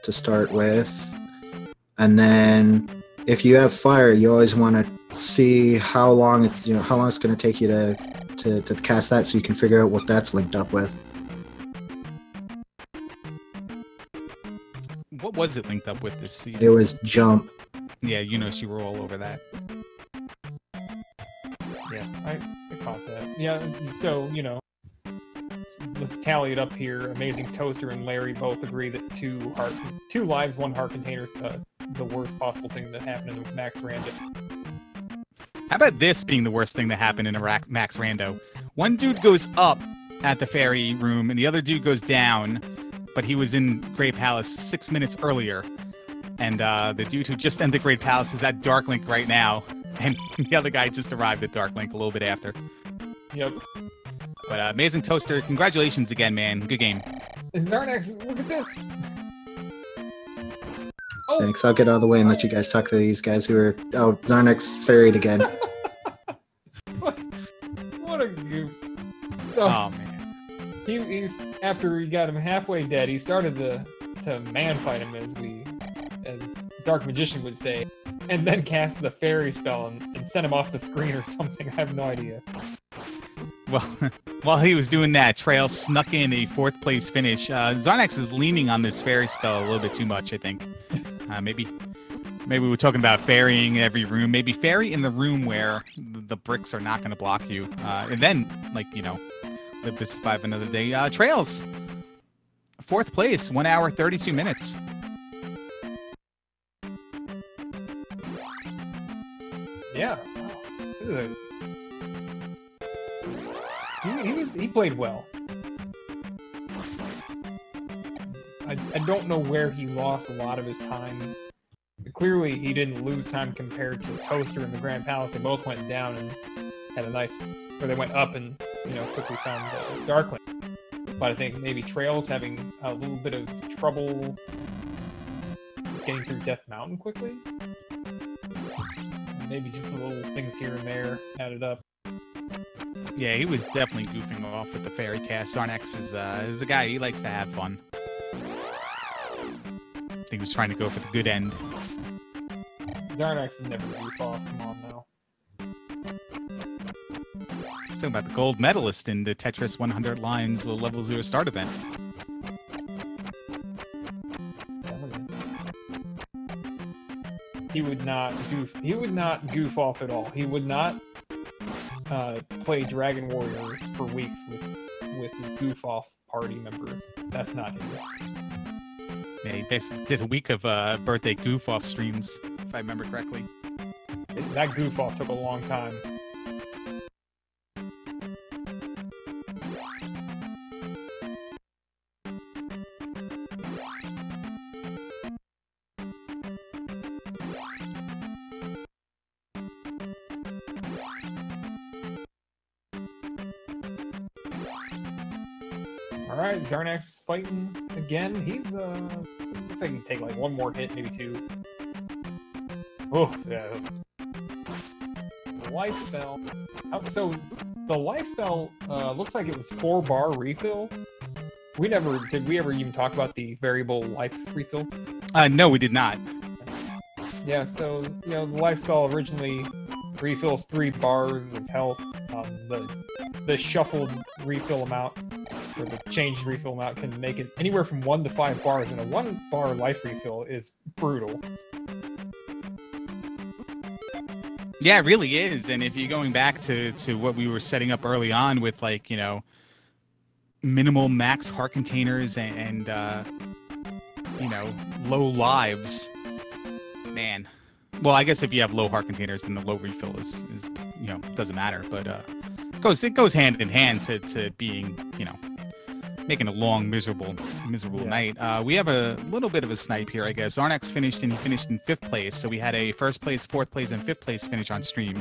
to start with, and then if you have fire, you always want to see how long it's going to take you to cast that, so you can figure out what that's linked up with. What was it linked up with this season? It was jump. Yeah, you were all over that. Yeah, I caught that. Yeah, so, let's tally it up here. Amazing Toaster and Larry both agree that 2 lives, 1 heart container is the worst possible thing that happened in Max Rando. How about this being the worst thing that happened in a Max Rando? One dude goes up at the fairy room, and the other dude goes down, but he was in Great Palace 6 minutes earlier. And the dude who just entered Great Palace is at Darklink right now, and the other guy just arrived at Darklink a little bit after. Yep. But Amazing Toaster, congratulations again, man. Good game. And Zarnax, look at this! Oh. Thanks, I'll get out of the way and let you guys talk to these guys who are... Oh, Zarnax ferried again. What a goof. So, oh, man. He's after he got him halfway dead, he started to man fight him, as Dark Magician would say, and then cast the fairy spell and sent him off the screen or something. I have no idea. Well, while he was doing that, Trail snuck in a 4th place finish. Zarnax is leaning on this fairy spell a little bit too much, I think. Maybe we're talking about fairying in every room. Maybe fairy in the room where the bricks are not going to block you. And then, like, you know, live to survive another day. Trails, 4th place, 1 hour, 32 minutes. Yeah. Wow. He played well. I don't know where he lost a lot of his time. Clearly, he didn't lose time compared to Toaster and the Grand Palace. They both went down and had a nice, or they went up and, you know, quickly found Darkling. But I think maybe Trail's having a little bit of trouble getting through Death Mountain quickly. Maybe just the little things here and there added up. Yeah, he was definitely goofing off with the fairy cast. Zarnax is a guy, he likes to have fun. I think he was trying to go for the good end. Zarnax would never goof off. Come on now. Talking about the gold medalist in the Tetris 100 Lines Level 0 Start event. He would not goof off at all. He would not play Dragon Warrior for weeks with goof off party members. That's not him. Yeah, he basically did a week of birthday goof off streams, if I remember correctly. That goof off took a long time. Alright, Zarnax fighting again. He's looks like he can take like one more hit, maybe two. Oh, yeah. Life spell. So the life spell looks like it was 4-bar refill. Did we ever even talk about the variable life refill? No, we did not. Yeah, so you know the life spell originally refills 3 bars of health. The shuffled refill amount, or the changed refill amount, can make it anywhere from 1 to 5 bars, and a 1-bar life refill is brutal. Yeah, it really is. And if you're going back to what we were setting up early on with, like, you know, minimal max heart containers and you know, low lives, man. Well, I guess if you have low heart containers, then the low refill is you know, doesn't matter. But it goes hand in hand to being, you know, making a long, miserable night. We have a little bit of a snipe here, I guess. Zarnax finished in 5th place, so we had a 1st place, 4th place, and 5th place finish on stream.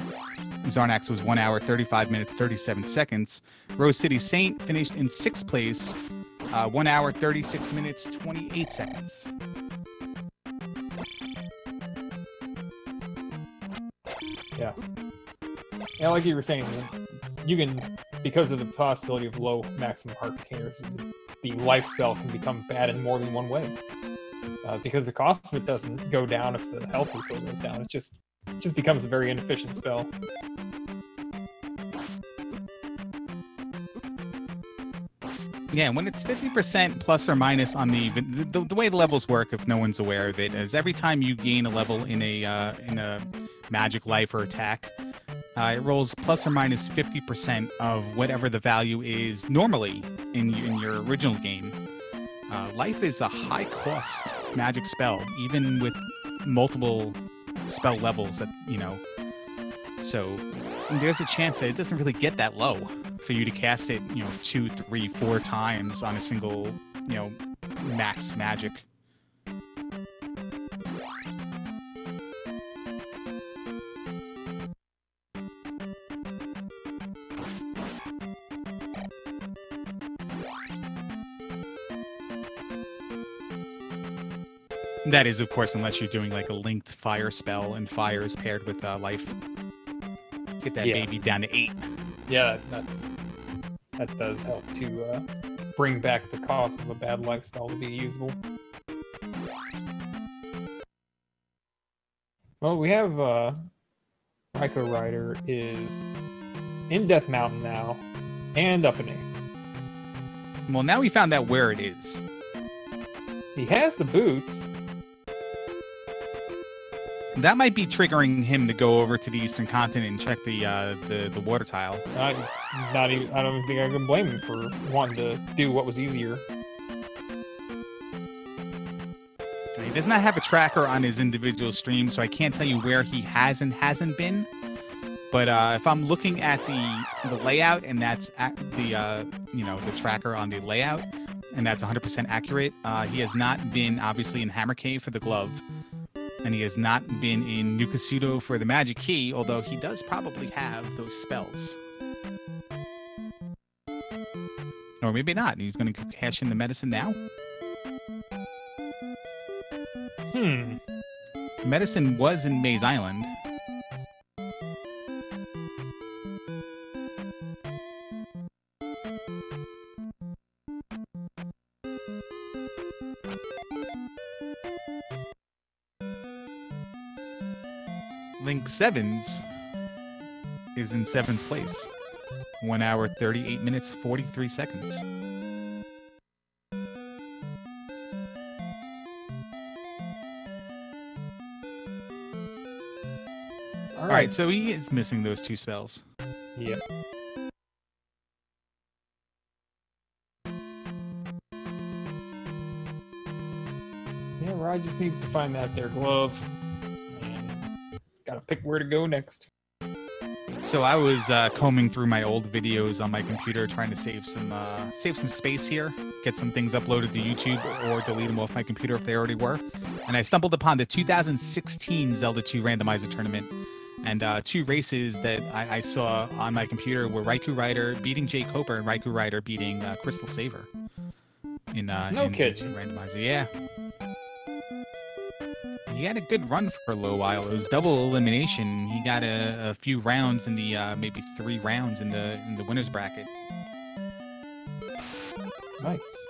Zarnax was 1 hour, 35 minutes, 37 seconds. Rose City Saint finished in 6th place, 1 hour, 36 minutes, 28 seconds. Yeah. Yeah, like you were saying, you can, because of the possibility of low maximum heart containers, the life spell can become bad in more than one way. Because the cost of it doesn't go down if the health refill goes down. It just becomes a very inefficient spell. Yeah, when it's 50% plus or minus on the way the levels work, if no one's aware of it, is every time you gain a level in a magic life or attack, it rolls plus or minus 50% of whatever the value is normally in your original game. Life is a high-cost magic spell, even with multiple spell levels that, you know. So there's a chance that it doesn't really get that low for you to cast it, you know, 2, 3, 4 times on a single, you know, max magic. That is, of course, unless you're doing like a linked fire spell and fire is paired with life. Get that baby down to 8. Yeah, that does help to bring back the cost of a bad life spell to be usable. Well, we have Ryko Rider is in Death Mountain now. And up an A. Well, now we found out where it is. He has the boots. That might be triggering him to go over to the Eastern Continent and check the water tile. I don't think I can blame him for wanting to do what was easier. He does not have a tracker on his individual stream, so I can't tell you where he has and hasn't been. But if I'm looking at the layout, and that's at the the tracker on the layout, and that's 100% accurate, he has not been obviously in Hammer Cave for the glove, and he has not been in Nukasudo for the magic key, although he does probably have those spells. Or maybe not. He's going to cash in the medicine now. Medicine was in Maze Island. Link 7's is in 7th place. 1 hour, 38 minutes, 43 seconds. All right, so he is missing those 2 spells. Yep. Yeah, Rod just needs to find that there glove. Got to pick where to go next. So I was combing through my old videos on my computer, trying to save some space here, get some things uploaded to YouTube, or delete them off my computer if they already were. And I stumbled upon the 2016 Zelda 2 Randomizer tournament, and 2 races that I saw on my computer were Raikou Rider beating Jay Coper and Raikou Rider beating Crystal Saver. In kidding. Randomizer, yeah. He had a good run for a little while. It was double elimination. He got a few rounds in the maybe 3 rounds in the winners bracket. Nice.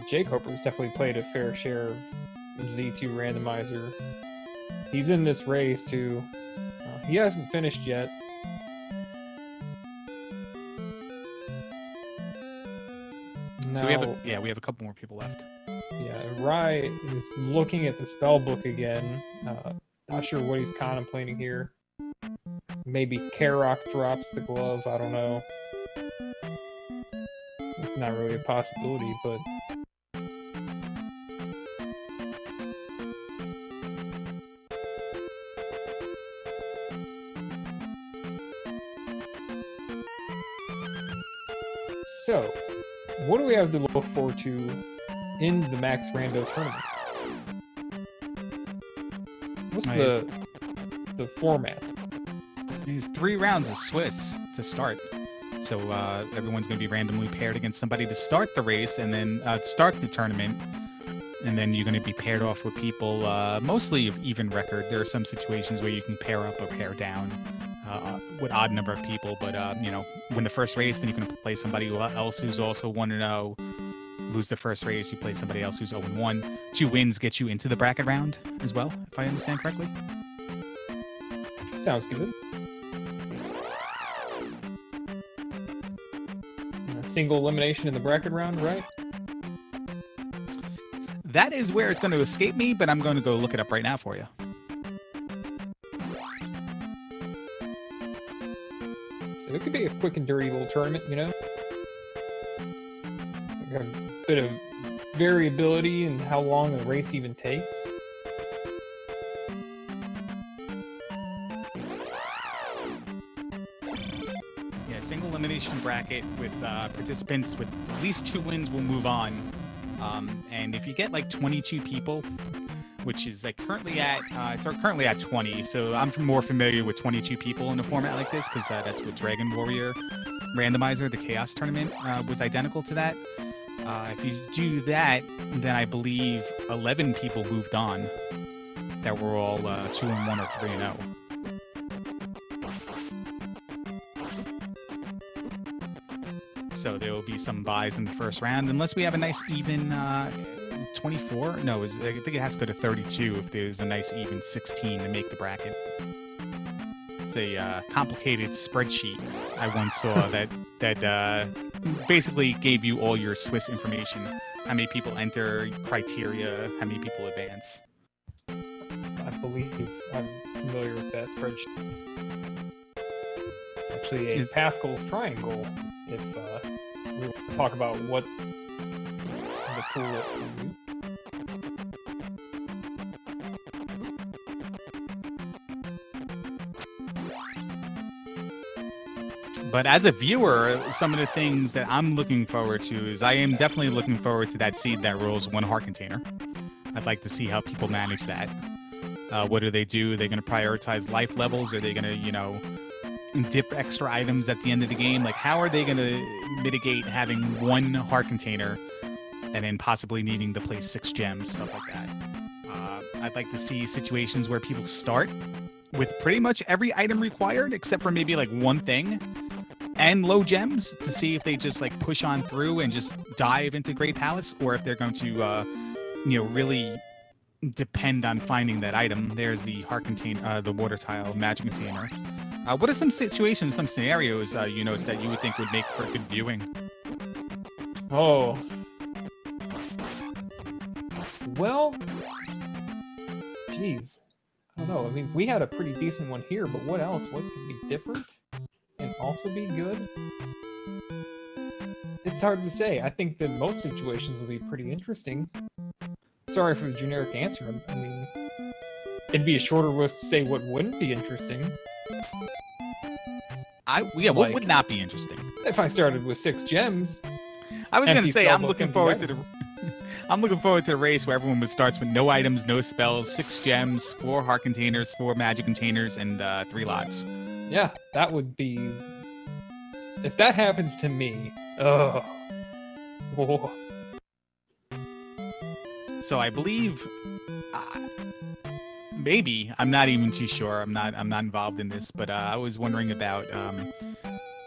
Jake Hopper's definitely played a fair share of Z2 Randomizer. He's in this race too. He hasn't finished yet. So we have a couple more people left. Yeah, Rai is looking at the spell book again. Not sure what he's contemplating here. Maybe Karok drops the glove, I don't know. It's not really a possibility, but... So, what do we have to look forward to in the Max Rando tournament? What's the format? There's 3 rounds of Swiss to start. So everyone's going to be randomly paired against somebody to start the race, and then start the tournament. And then you're going to be paired off with people, mostly of even record. There are some situations where you can pair up or pair down with odd number of people. But, win the first race, then you can play somebody else who's also 1-0. Lose the first race, you play somebody else who's 0-1. 2 wins get you into the bracket round as well, if I understand correctly. Sounds good. Single elimination in the bracket round, right? That is where it's going to escape me, but I'm going to go look it up right now for you. So it could be a quick and dirty little tournament, you know? A bit of variability in how long the race even takes. Yeah, single elimination bracket with participants with at least 2 wins will move on. And if you get like 22 people, which is like currently at 20, so I'm more familiar with 22 people in a format like this because that's what Dragon Warrior Randomizer, the Chaos Tournament, was identical to that. If you do that, then I believe 11 people moved on that were all 2-1 or 3-0. So there will be some buys in the first round, unless we have a nice even 24? No, I think it has to go to 32 if there's a nice even 16 to make the bracket. It's a complicated spreadsheet I once saw that basically gave you all your Swiss information. How many people enter, criteria, how many people advance. I believe I'm familiar with that spreadsheet. Actually, Pascal's triangle, if we want to talk about what the tool it uses. But as a viewer, some of the things that I'm looking forward to is I am definitely looking forward to that seed that rolls one heart container. I'd like to see how people manage that. What do they do? Are they going to prioritize life levels? Are they going to, you know, dip extra items at the end of the game? Like, how are they going to mitigate having one heart container and then possibly needing to place 6 gems, stuff like that? I'd like to see situations where people start with pretty much every item required, except for maybe like one thing, and low gems, to see if they just like push on through and just dive into Great Palace, or if they're going to, you know, really depend on finding that item. There's the heart container, the water tile, magic container. What are some situations, some scenarios you notice that you would think would make for good viewing? Oh. Well, geez. I don't know. I mean, we had a pretty decent one here, but what else? What could be different and also be good? It's hard to say. I think that most situations will be pretty interesting. Sorry for the generic answer. I mean, it'd be a shorter list to say what wouldn't be interesting. What would not be interesting? If I started with 6 gems. I was going to say, I'm looking forward to the race where everyone starts with no items, no spells, 6 gems, 4 heart containers, 4 magic containers, and 3 lives. Yeah, that would be... If that happens to me, ugh. Oh. So I believe, maybe, I'm not even too sure. I'm not involved in this, but I was wondering about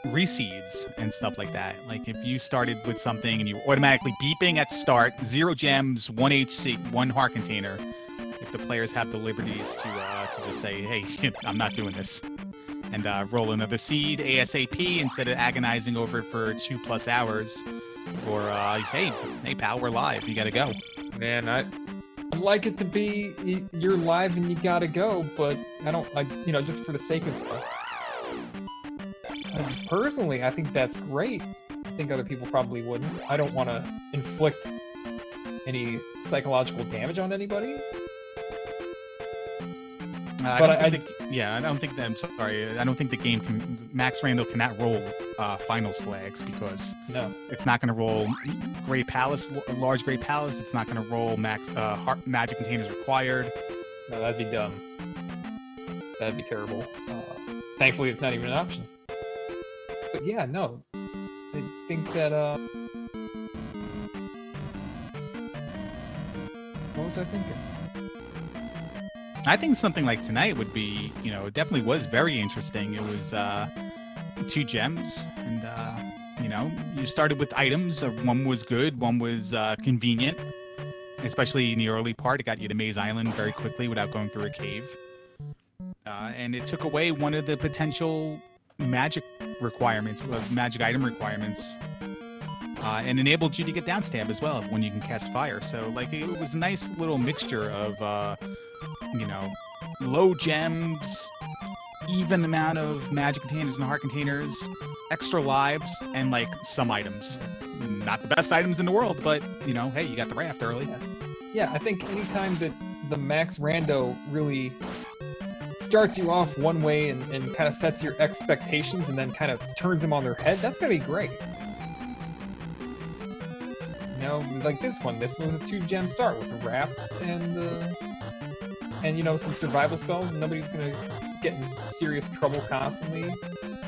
reseeds and stuff like that. Like if you started with something and you automatically beeping at start, 0 gems, 1 HC, 1 heart container. If the players have the liberties to just say, hey, I'm not doing this, and roll another seed ASAP instead of agonizing over it for 2+ hours, or hey pal, we're live, you gotta go. Man, I'd like it to be you're live and you gotta go, but I don't like, you know, just for the sake of personally, I think that's great. I think other people probably wouldn't. I don't want to inflict any psychological damage on anybody. I don't think the game can. Max Rando cannot roll finals flags because it's not going to roll Great Palace, large Great Palace. It's not going to roll magic containers required. No, that'd be dumb. That'd be terrible. Thankfully, it's not even an option. But yeah, no. I think that what was I thinking? I think something like tonight would be, you know, it definitely was very interesting. It was 2 gems, and you know, you started with items. One was good, one was convenient, especially in the early part. It got you to Maze Island very quickly without going through a cave, and it took away one of the potential magic requirements, magic item requirements, and enabled you to get downstab as well when you can cast fire. So like it was a nice little mixture of you know, low gems, even amount of magic containers and heart containers, extra lives, and like some items. Not the best items in the world, but you know, hey, you got the raft early. Yeah, I think anytime that the Max Rando really starts you off one way and kind of sets your expectations and then kind of turns them on their head, that's gonna be great. You know, like this one was a 2-gem start with a raft and you know, some survival spells, and nobody's gonna get in serious trouble constantly.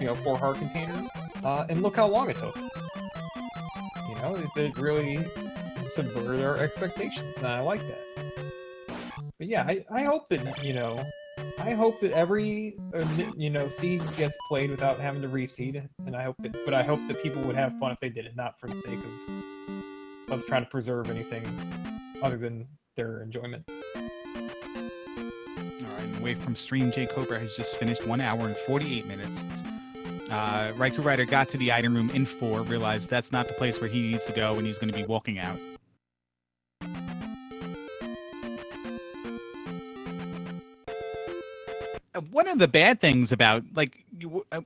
You know, 4 heart containers, and look how long it took. You know, it really subverted our expectations, and I like that. But yeah, I hope that, you know, I hope that every you know, seed gets played without having to reseed, and I hope that people would have fun if they did it, not for the sake of of trying to preserve anything other than their enjoyment. All right, away from stream, J Cobra has just finished 1 hour and 48 minutes. Raikou Rider got to the item room in 4, realized that's not the place where he needs to go, and he's going to be walking out. One of the bad things about, like, a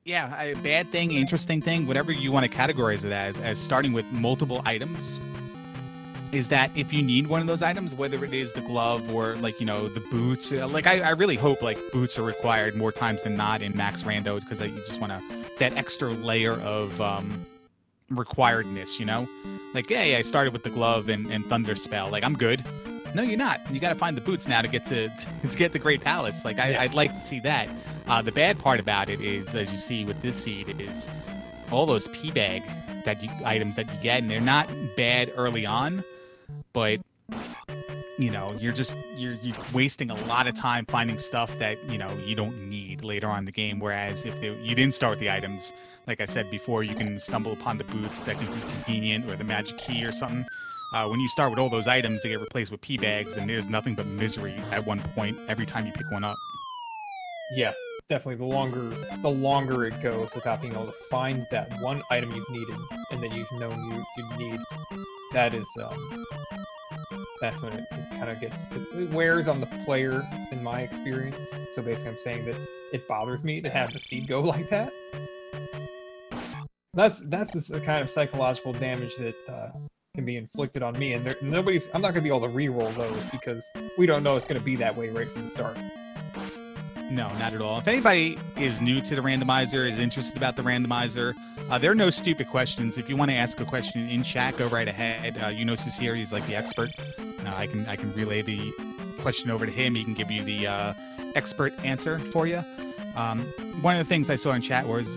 bad thing, interesting thing, whatever you want to categorize it as starting with multiple items, is that if you need one of those items, whether it is the glove or, like, you know, the boots, like, I really hope, like, boots are required more times than not in Max Rando, because you just want that extra layer of requiredness, you know? Like, hey, I started with the glove and Thunder Spell. Like, I'm good. No, you're not. You got to find the boots now to get to get the Great Palace. Like, I'd like to see that. The bad part about it is, as you see with this seed, is all those P-bag items that you get, and they're not bad early on, but you know, you're wasting a lot of time finding stuff that, you know, you don't need later on in the game. Whereas if you didn't start with the items, like I said before, you can stumble upon the boots that can be convenient, or the magic key or something. When you start with all those items, they get replaced with P-bags, and there's nothing but misery at one point every time you pick one up. Yeah, definitely. The longer it goes without being able to find that one item you've needed and that you've known you need, that is that's when it kind of it wears on the player, in my experience. So basically, I'm saying that it bothers me to have the seed go like that. That's the kind of psychological damage that can be inflicted on me, and I'm not going to be able to re-roll those because we don't know it's going to be that way right from the start. No, not at all. If anybody is new to the randomizer, is interested about the randomizer, there are no stupid questions. If you want to ask a question in chat, go right ahead. Eunice is here. He's like the expert. I can relay the question over to him. He can give you the expert answer for you. One of the things I saw in chat was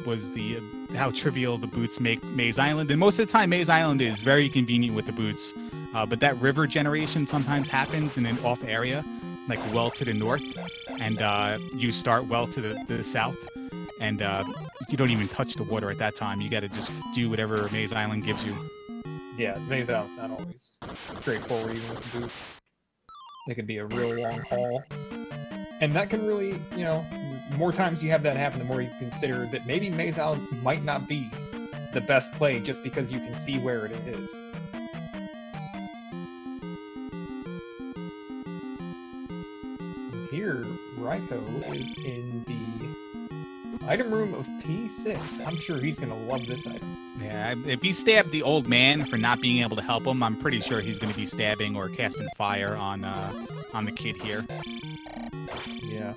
how trivial the boots make Maze Island, and most of the time Maze Island is very convenient with the boots, but that river generation sometimes happens in an off area, like well to the north, and you start well to the south, and you don't even touch the water at that time. You got to just do whatever Maze Island gives you. Yeah, Maze Island's not always straightforward even with the boots. It can be a real long haul. And that can really, you know, the more times you have that happen, the more you consider that maybe Maze Island might not be the best play just because you can see where it is. And here, Raikou is in the item room of P6. I'm sure he's going to love this item. Yeah, if he stabbed the old man for not being able to help him, I'm pretty sure he's going to be stabbing or casting fire on the kid here. Yeah.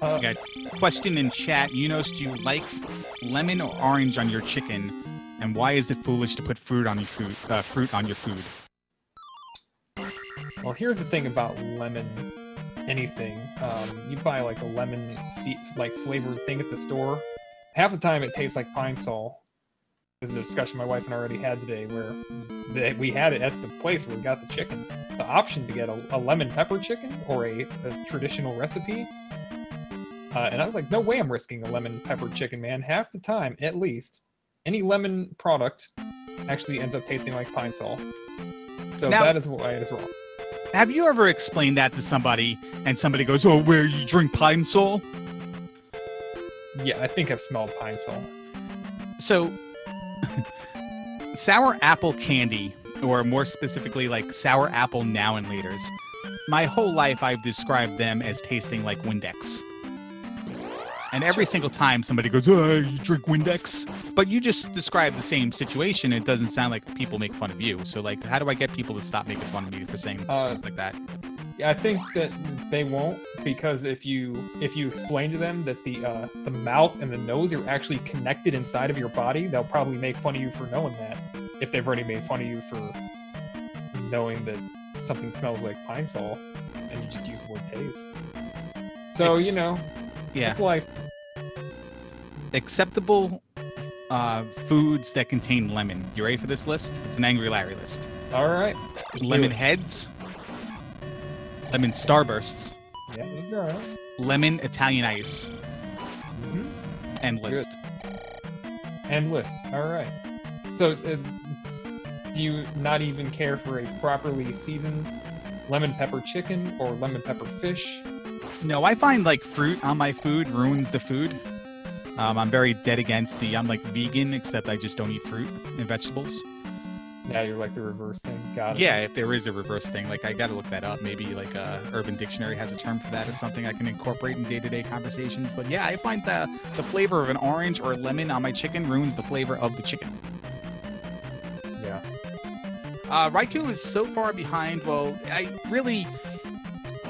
Got a question in chat. Eunice, do you like lemon or orange on your chicken? And why is it foolish to put fruit on your food? Well, here's the thing about lemon anything. You buy like a lemon like flavored thing at the store. Half the time it tastes like Pine Sol. This is a discussion my wife and I already had today, where we had it at the place where we got the chicken. The option to get a lemon pepper chicken or a traditional recipe. And I was like, no way I'm risking a lemon pepper chicken, man. Half the time, at least, any lemon product actually ends up tasting like Pine Sol. So now, that is why it is wrong. Have you ever explained that to somebody, and somebody goes, oh, where you drink Pine Sol? Yeah, I think I've smelled Pine Sol. So, sour apple candy, or more specifically, like sour apple now and laters. My whole life, I've described them as tasting like Windex. And every single time somebody goes, oh, you drink Windex? But you just described the same situation. It doesn't sound like people make fun of you. So, like, how do I get people to stop making fun of me for saying stuff like that? Yeah, I think that they won't, because if you explain to them that the mouth and the nose are actually connected inside of your body, they'll probably make fun of you for knowing that. If they've already made fun of you for knowing that something smells like Pine Sol, and you just use the word taste. So, you know, yeah, it's life. Acceptable foods that contain lemon. You ready for this list? It's an Angry Larry list. All right. Lemon heads. Lemon starbursts. Yeah, you're all right. Lemon Italian ice. Mm-hmm. End list. Good. End list. All right. So Do you not even care for a properly seasoned lemon pepper chicken or lemon pepper fish? No, I find like fruit on my food ruins the food. I'm very dead against I'm like vegan, except I just don't eat fruit and vegetables. Yeah, you're like the reverse thing. Got it. Yeah, if there is a reverse thing, like I gotta look that up. Maybe like Urban Dictionary has a term for that or something I can incorporate in day-to-day conversations. But yeah, I find the flavor of an orange or a lemon on my chicken ruins the flavor of the chicken. Yeah. Raikou is so far behind. Well,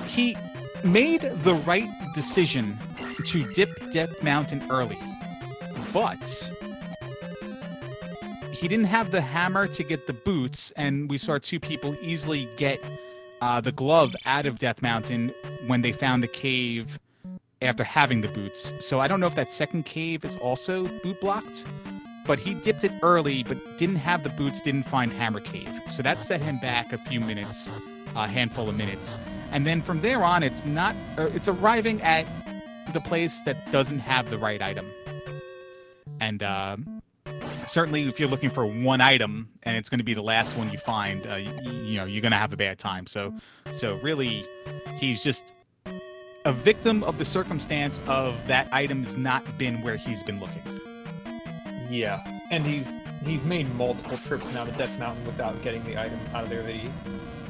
he made the right decision to dip Death Mountain early, but he didn't have the hammer to get the boots, and we saw two people easily get the glove out of Death Mountain when they found the cave after having the boots. So I don't know if that second cave is also boot blocked, but he dipped it early, but didn't have the boots, didn't find Hammer Cave. So that set him back a few minutes, a handful of minutes. And then from there on, it's arriving at the place that doesn't have the right item. And certainly if you're looking for one item and it's going to be the last one you find, you're going to have a bad time. So really, he's just a victim of the circumstance of that item's not been where he's been looking. Yeah, and he's made multiple trips now to Death Mountain without getting the item out of there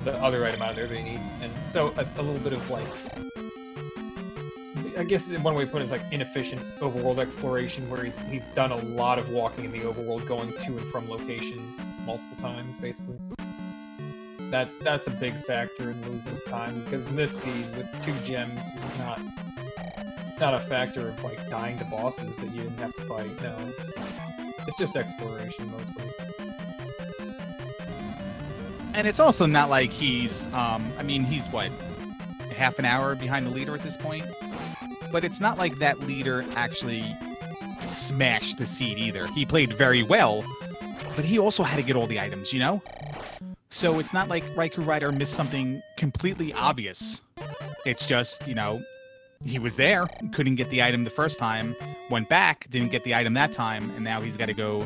the other item out of there that he needs, and so a little bit of like, I guess one way to put it is like inefficient overworld exploration, where he's done a lot of walking in the overworld, going to and from locations multiple times, basically. That's a big factor in losing time, because in this seed with 2 gems, it's not a factor of like dying to bosses that you didn't have to fight. No, it's just exploration mostly. And it's also not like he's he's what, half an hour behind the leader at this point? But it's not like that leader actually smashed the seed either. He played very well, but he also had to get all the items, you know? So it's not like Raikou Rider missed something completely obvious. It's just, he was there, couldn't get the item the first time, went back, didn't get the item that time, and now he's got to go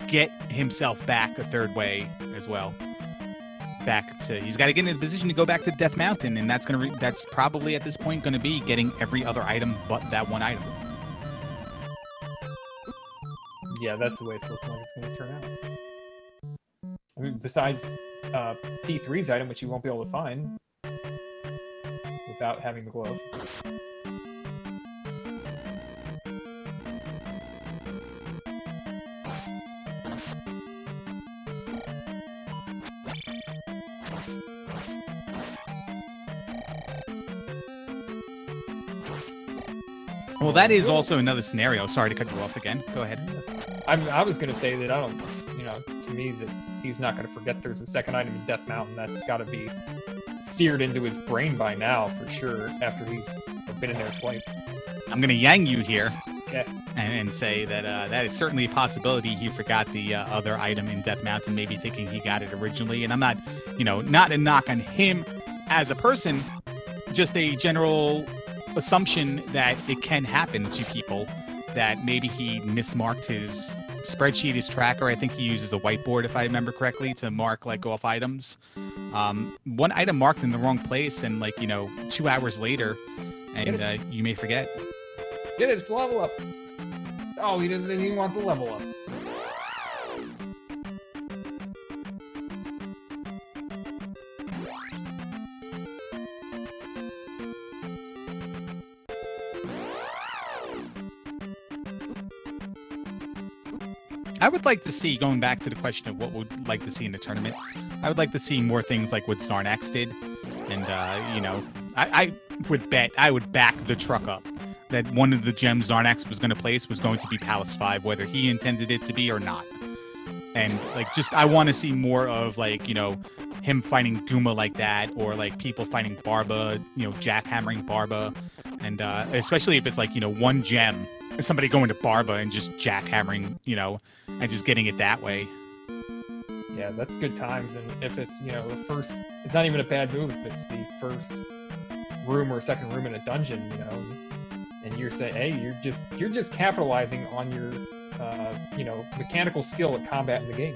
get himself back a third way as well. He's got to get in a position to go back to Death Mountain, and that's probably at this point going to be getting every other item but that one item. Yeah, that's the way it's looking like it's going to turn out. I mean, besides P3's item, which you won't be able to find without having the glove. Well, that is also another scenario. Sorry to cut you off again. Go ahead. I was going to say that to me, that he's not going to forget there's a second item in Death Mountain. That's got to be seared into his brain by now, for sure, after he's been in there twice. I'm going to yang you here. Okay. And say that that is certainly a possibility he forgot the other item in Death Mountain, maybe thinking he got it originally. And I'm not, not a knock on him as a person, just a general assumption that it can happen to people, that maybe he mismarked his spreadsheet, his tracker. I think he uses a whiteboard, if I remember correctly, to mark off items. One item marked in the wrong place, and 2 hours later, and you may forget. Get it, it's level up. Oh, he didn't even want the level up. I would like to see, going back to the question of what we'd like to see in the tournament, I would like to see more things like what Zarnax did. And, I would back the truck up that one of the gems Zarnax was going to place was going to be Palace 5, whether he intended it to be or not. And, I want to see more of, him fighting Guma like that, or, people fighting Barba, jackhammering Barba. And, especially if it's, one gem, somebody going to Barba and just jackhammering, and just getting it that way. Yeah, that's good times. And if it's, the first, it's not even a bad move if it's the first room or second room in a dungeon, and you're saying, hey, you're just capitalizing on your, mechanical skill at combat in the game.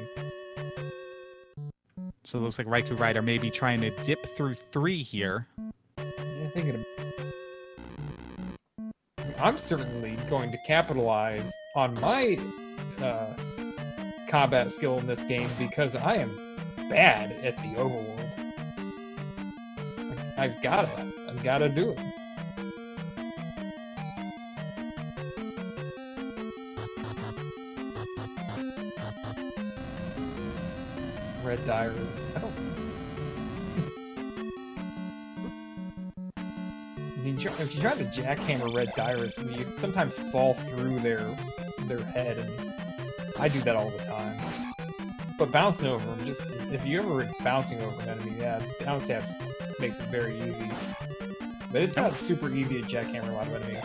So it looks like Raikou Rider may be trying to dip through 3 here. Yeah, I'm certainly going to capitalize on my combat skill in this game because I am bad at the overworld. I've gotta do it. Red Diaries. I don't. If you try to jackhammer Red Diaries, you sometimes fall through their head, and I do that all the time. But bouncing over them, just if you ever bouncing over an enemy, yeah, down stabs makes it very easy. But it's not super easy to jackhammer a lot of enemies.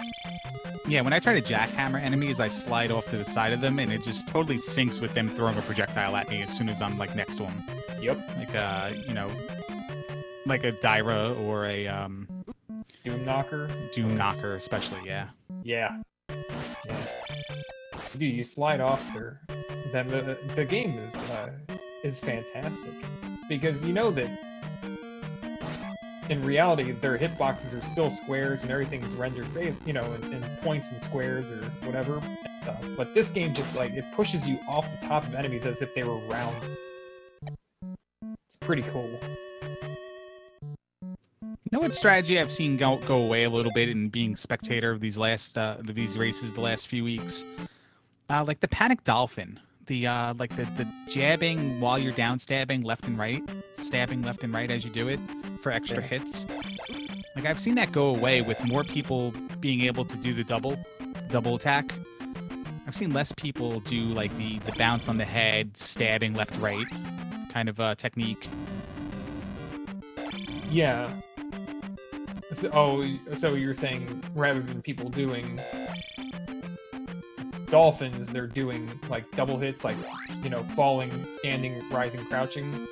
Yeah, when I try to jackhammer enemies, I slide off to the side of them, and it just totally syncs with them throwing a projectile at me as soon as I'm like next to them. Yep. Like you know, like a Dyra or a Doom Knocker. Doom Knocker, especially, yeah. Yeah. Dude, you slide off there, then the game is fantastic because you know that in reality their hitboxes are still squares and everything is rendered based, you know, in points and squares or whatever. But this game just like it pushes you off the top of enemies as if they were round. It's pretty cool. You know what strategy I've seen go away a little bit in being spectator of these these races the last few weeks? Like the Panic Dolphin, the jabbing while you're down stabbing left and right as you do it for extra hits. Like I've seen that go away with more people being able to do the double attack. I've seen less people do like the bounce on the head, stabbing left right kind of technique. Yeah. So you're saying rather than people doing dolphins, they're doing like double hits, like, you know, falling, standing, rising, crouching?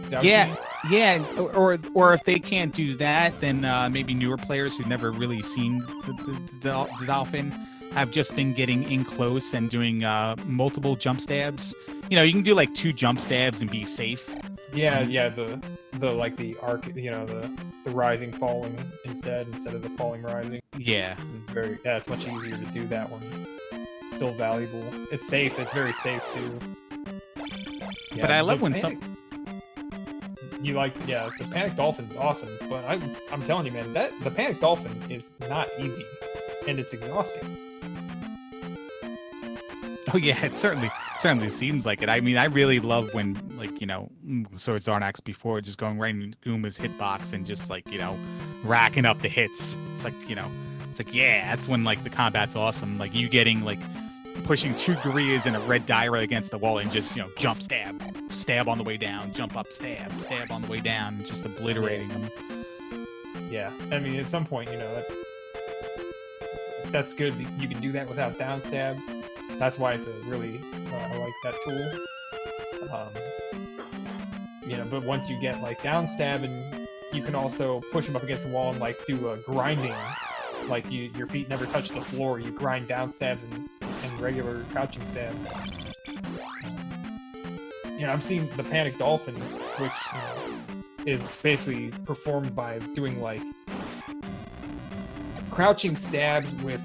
Is that yeah. Or if they can't do that, then maybe newer players who've never really seen the dolphin have just been getting in close and doing multiple jump stabs. You know, you can do like 2 jump stabs and be safe. Yeah, the like the arc, you know, the rising falling instead of the falling rising. Yeah. It's much easier to do that one. Still valuable. It's safe. It's very safe too. Yeah, but I love when you like, yeah, the Panic Dolphin's awesome, but I'm telling you, man, the Panic Dolphin is not easy, and it's exhausting. Oh yeah, it certainly seems like it. I mean, I really love when, like, you know, Swords Zarnax before just going right in Gooma's hitbox and just like, you know, racking up the hits. It's like, you know, yeah, that's when like the combat's awesome. Like you getting like pushing 2 Gurias and a red Dyra against the wall and just, you know, jump stab on the way down, jump up, stab on the way down, just obliterating them. Yeah, I mean, at some point, you know, that's good. You can do that without down stab. That's why it's a really, I like that tool. You know, but once you get like down stab, and you can also push them up against the wall and like do a grinding, like your feet never touch the floor. You grind down stabs and regular crouching stabs. You know, I'm seeing the Panic Dolphin, which, you know, is basically performed by doing like crouching stabs with,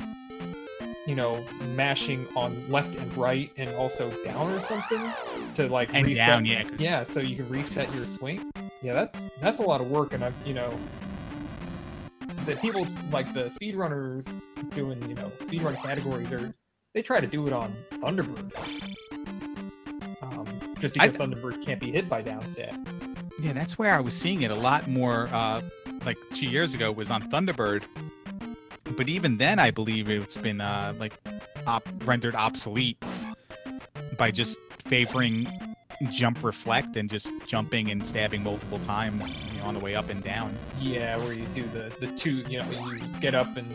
you know, mashing on left and right and also down or something to like and reset. Down, yeah. Yeah, so you can reset your swing. Yeah, that's a lot of work, and I've, you know, the people like the speedrunners doing, you know, speedrun categories they try to do it on Thunderbird. Just because Thunderbird can't be hit by down stab. Yeah, that's where I was seeing it a lot more like 2 years ago was on Thunderbird. But even then, I believe it's been rendered obsolete by just favoring jump reflect and just jumping and stabbing multiple times, you know, on the way up and down. Yeah, where you do the 2, you know, you get up and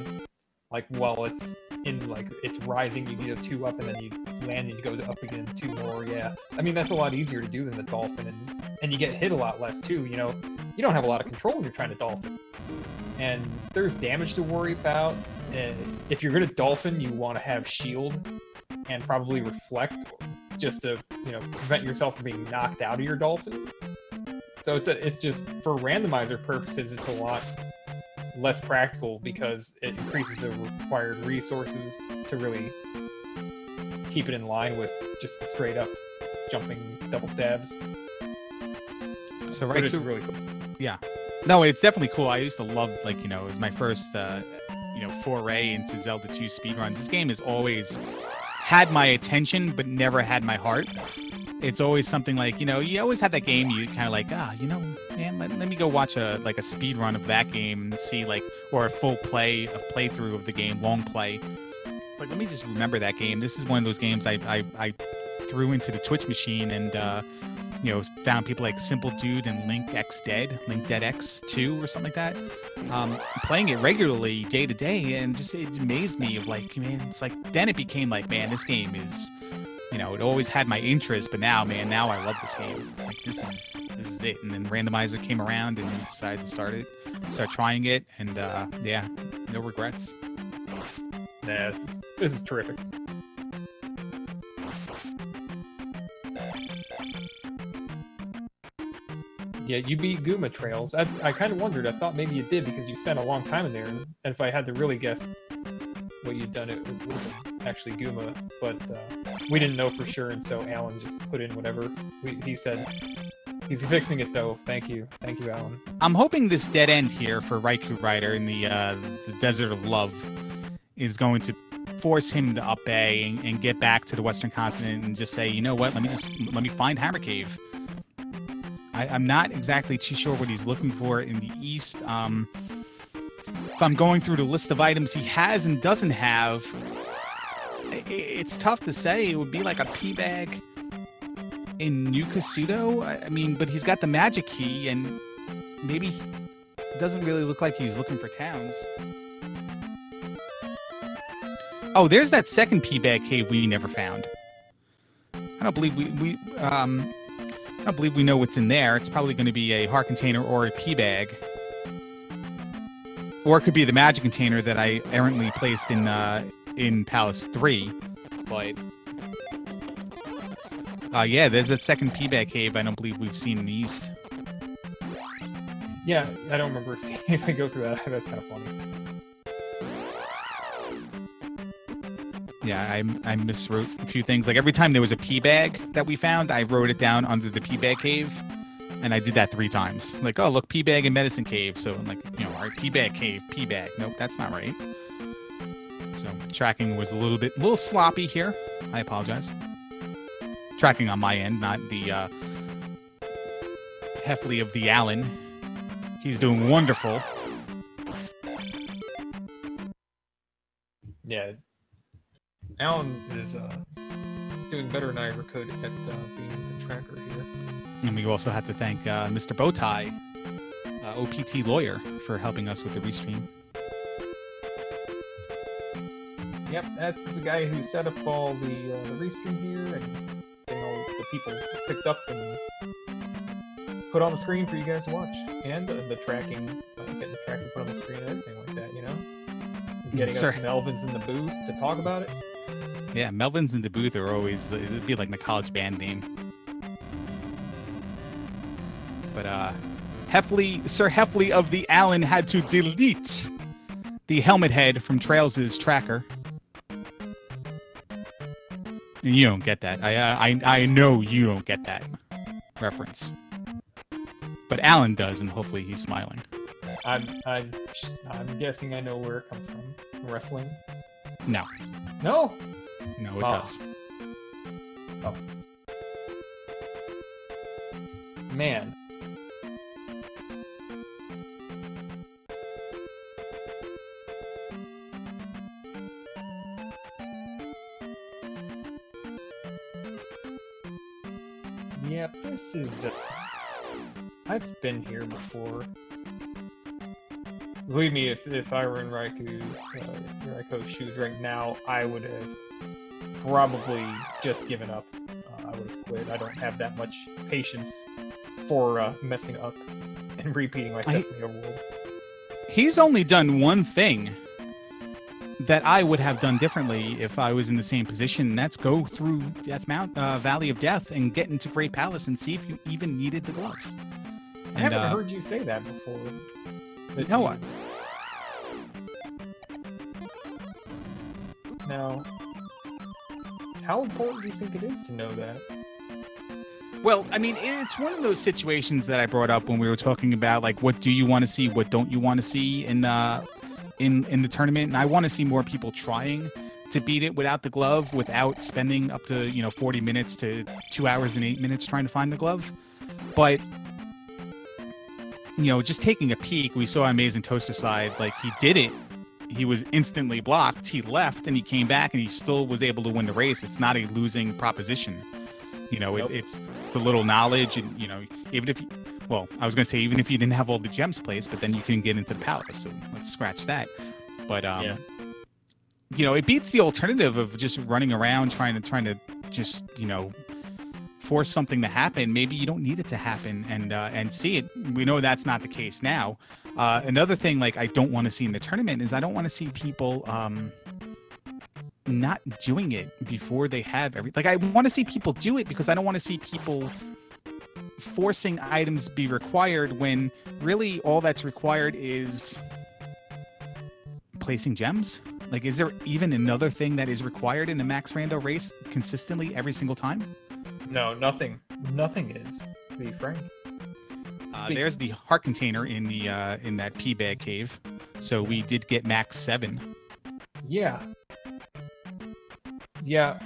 like while it's in like it's rising, you do 2 up and then you land and you go up again 2 more. Yeah, I mean that's a lot easier to do than the dolphin, and you get hit a lot less too. You know, you don't have a lot of control when you're trying to dolphin. And there's damage to worry about. If you're gonna dolphin, you want to have shield and probably reflect, just to, you know, prevent yourself from being knocked out of your dolphin. So it's just for randomizer purposes, it's a lot less practical because it increases the required resources to really keep it in line with just the straight up jumping double stabs. So but it's really cool. Yeah. No, it's definitely cool. I used to love, like, you know, it was my first, foray into Zelda 2 speedruns. This game has always had my attention, but never had my heart. It's always something like, you know, you always have that game you kind of like, man, let me go watch a speed run of that game and see, like, or a playthrough of the game, long play. It's like, let me just remember that game. This is one of those games I threw into the Twitch machine and, found people like Simple Dude and Link Dead X 2 or something like that. Playing it regularly day to day, and just it amazed me of like, man, it's like, then it became like, man, this game is, you know, it always had my interest, but now, man, now I love this game. Like, this is it. And then Randomizer came around and decided to start trying it, and yeah, no regrets. Yeah, this is terrific. Yeah, you beat Guma Trails. I kind of wondered. I thought maybe you did because you spent a long time in there. And if I had to really guess what you'd done, it would have been actually Guma. But we didn't know for sure, and so Alan just put in whatever he said. He's fixing it though. Thank you, Alan. I'm hoping this dead end here for Raikou Rider in the Desert of Love is going to force him to up A and get back to the Western continent and just say, you know what? Let me find Hammer Cave. I'm not exactly too sure what he's looking for in the east. If I'm going through the list of items he has and doesn't have, it's tough to say. It would be like a P bag in New Kasuto. I mean, but he's got the magic key, and maybe it doesn't really look like he's looking for towns. Oh, there's that second P bag cave we never found. I don't believe I don't believe we know what's in there. It's probably going to be a heart container or a P bag. Or it could be the magic container that I errantly placed in Palace 3. But yeah, there's that second P bag cave I don't believe we've seen in the east. Yeah, I don't remember seeing if I go through that. That's kind of funny. Yeah, I miswrote a few things. Like, every time there was a P bag that we found, I wrote it down under the P bag cave, and I did that 3 times. Like, oh, look, P bag and medicine cave. So I'm like, you know, all right, P bag cave, P bag. Nope, that's not right. So tracking was a little sloppy here. I apologize. Tracking on my end, not the Heffley of the Allen. He's doing wonderful. Yeah. Alan is doing better than I ever could at being the tracker here. And we also have to thank Mr. Bowtie, OPT lawyer, for helping us with the restream. Yep, that's the guy who set up all the restream here and getting all the people picked up and put on the screen for you guys to watch. And the tracking, getting the tracking put on the screen and everything like that, you know? Getting us Melvins in the booth to talk about it. Yeah, Melvins in the booth are always, it'd be like my college band name. But Sir Heffley of the Allen had to delete the helmet head from Trails' tracker. And you don't get that. I know you don't get that reference. But Alan does, and hopefully he's smiling. I'm guessing I know where it comes from. Wrestling? No. No? No, it does. Oh. Man. Yep, this is... I've been here before. Believe me, if I were in Raikou's shoes right now, I would have probably just given up. I would have quit. I don't have that much patience for messing up and repeating myself in the overworld. He's only done one thing that I would have done differently if I was in the same position, and that's go through Valley of Death and get into Great Palace and see if you even needed the glove. I haven't heard you say that before. No, what? Now, how important do you think it is to know that? Well, I mean, it's one of those situations that I brought up when we were talking about, like, what do you want to see, what don't you want to see in the tournament, and I want to see more people trying to beat it without the glove, without spending up to 40 minutes to 2 hours and 8 minutes trying to find the glove. But just taking a peek, we saw Amazing Toaster side, like, he did it. He was instantly blocked. He left and he came back and he still was able to win the race. It's not a losing proposition. Nope. It's a little knowledge, and even if I was going to say even if you didn't have all the gems placed, but then you can get into the palace. So let's scratch that. But it beats the alternative of just running around trying to just force something to happen. Maybe you don't need it to happen and see it. We know that's not the case now. Another thing, like, I don't want to see in the tournament is I don't want to see people not doing it before they have everything. Like, I want to see people do it because I don't want to see people forcing items be required when really all that's required is placing gems. Like, is there even another thing that is required in the Max Rando race consistently every single time? No, nothing. Nothing is, to be frank. There's the heart container in that pea bag cave. So we did get max 7. Yeah. Yeah.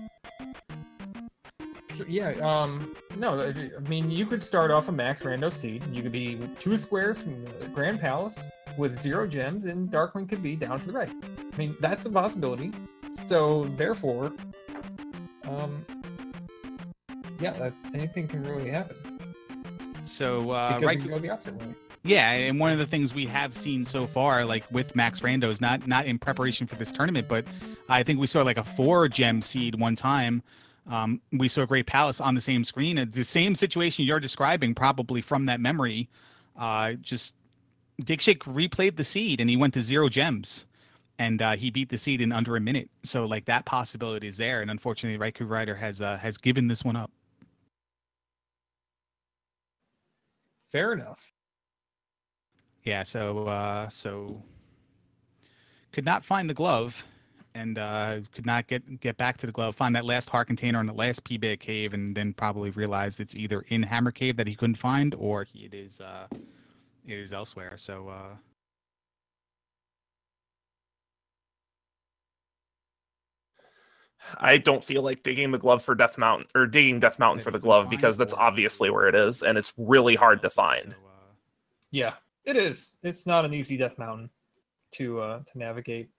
No, I mean, you could start off a Max Rando seed. You could be 2 squares from the Grand Palace with 0 gems, and Darkling could be down to the right. I mean, that's a possibility. So, therefore, anything can really happen. So, because you go the opposite way. Yeah, and one of the things we have seen so far, like with Max Rando, is not in preparation for this tournament, but I think we saw like a 4 gem seed one time. We saw Great Palace on the same screen. The same situation you're describing, probably from that memory. Just Dig Shake replayed the seed and he went to 0 gems, and he beat the seed in under a minute. So like that possibility is there, and unfortunately, Raikou Rider has given this one up. Fair enough. Yeah, so could not find the glove, and could not get back to the glove. Find that last heart container in the last P-Bag cave, and then probably realized it's either in Hammer Cave that he couldn't find, or it is elsewhere. So. I don't feel like digging the glove for Death Mountain, or digging Death Mountain for the glove, because that's obviously where it is, and it's really hard to find. Yeah, it is. It's not an easy Death Mountain to navigate.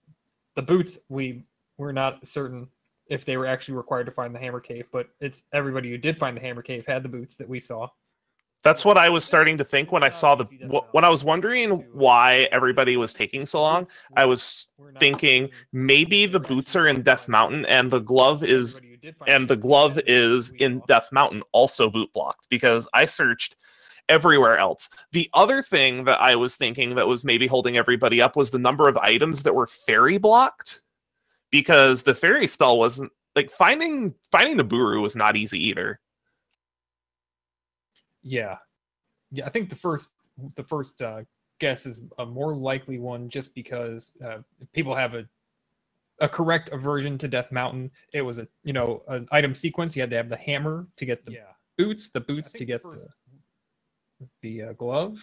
The boots, we're not certain if they were actually required to find the Hammer Cave, but it's everybody who did find the Hammer Cave had the boots that we saw. That's what I was starting to think when I saw when I was wondering why everybody was taking so long. I was thinking maybe the boots are in Death Mountain and the glove is in Death Mountain also boot blocked, because I searched everywhere else. The other thing that I was thinking that was maybe holding everybody up was the number of items that were fairy blocked, because the fairy spell wasn't like finding the Buru was not easy either. Yeah, I think the first guess is a more likely one, just because people have a correct aversion to Death Mountain. It was an item sequence. You had to have the hammer to get the boots to get the glove.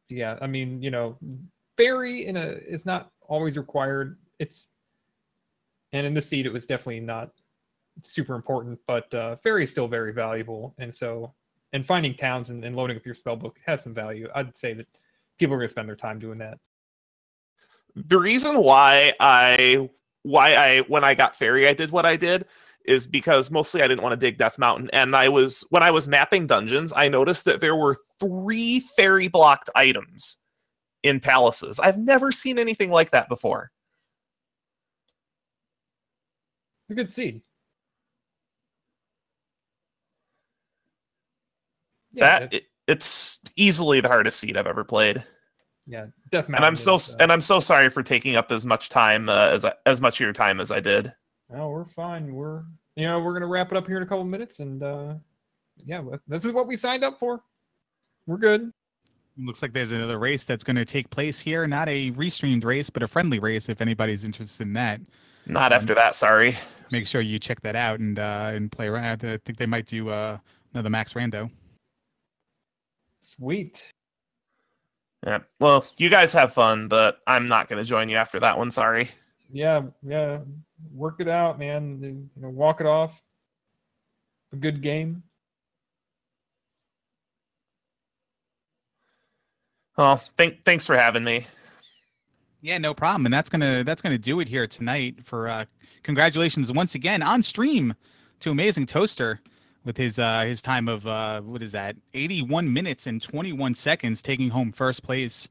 Yeah, I mean, fairy is not always required. And in the seed it was definitely not super important, but fairy is still very valuable, and finding towns and loading up your spellbook has some value. I'd say that people are going to spend their time doing that. The reason why when I got fairy I did what I did is because mostly I didn't want to dig Death Mountain, and when I was mapping dungeons, I noticed that there were 3 fairy blocked items in palaces. I've never seen anything like that before. It's a good seed. Yeah, it's easily the hardest seed I've ever played. Yeah, Death Mountain. And I'm so sorry for taking up as much time as much of your time as I did. No, we're fine. We're gonna wrap it up here in a couple minutes, and this is what we signed up for. we're good. Looks like there's another race that's going to take place here. Not a restreamed race, but a friendly race. If anybody's interested in that, Not after that, sorry. make sure you check that out and play around. I think they might do another Max Rando. Sweet. Yeah. Well, you guys have fun, but I'm not going to join you after that one. Sorry. Yeah. Work it out, man. You know, walk it off. A good game. Well, thanks for having me. Yeah, no problem. And that's gonna do it here tonight. For congratulations once again on stream to Amazing Toaster with his time of what is that, 81 minutes and 21 seconds, taking home first place,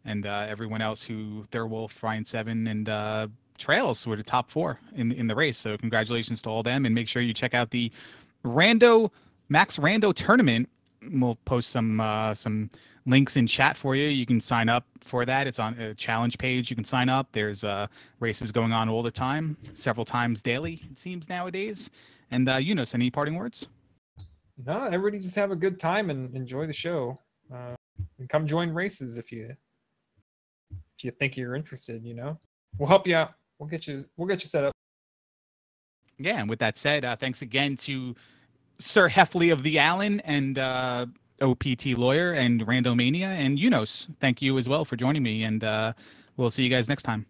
and everyone else who Thurwolf, Ryan Seven, and Trails were the top 4 in the race. So congratulations to all them, and make sure you check out the Max Rando tournament. We'll post some links in chat for you. You can sign up for that. It's on a challenge page. You can sign up. There's races going on all the time, several times daily, it seems nowadays. And any parting words? No, everybody just have a good time and enjoy the show. And come join races if you think you're interested. You know, we'll help you out. We'll get you set up. Yeah, and with that said, thanks again to Sir Heffley of the Allen and OPT Lawyer and Randomania and Unos. Thank you as well for joining me, and we'll see you guys next time.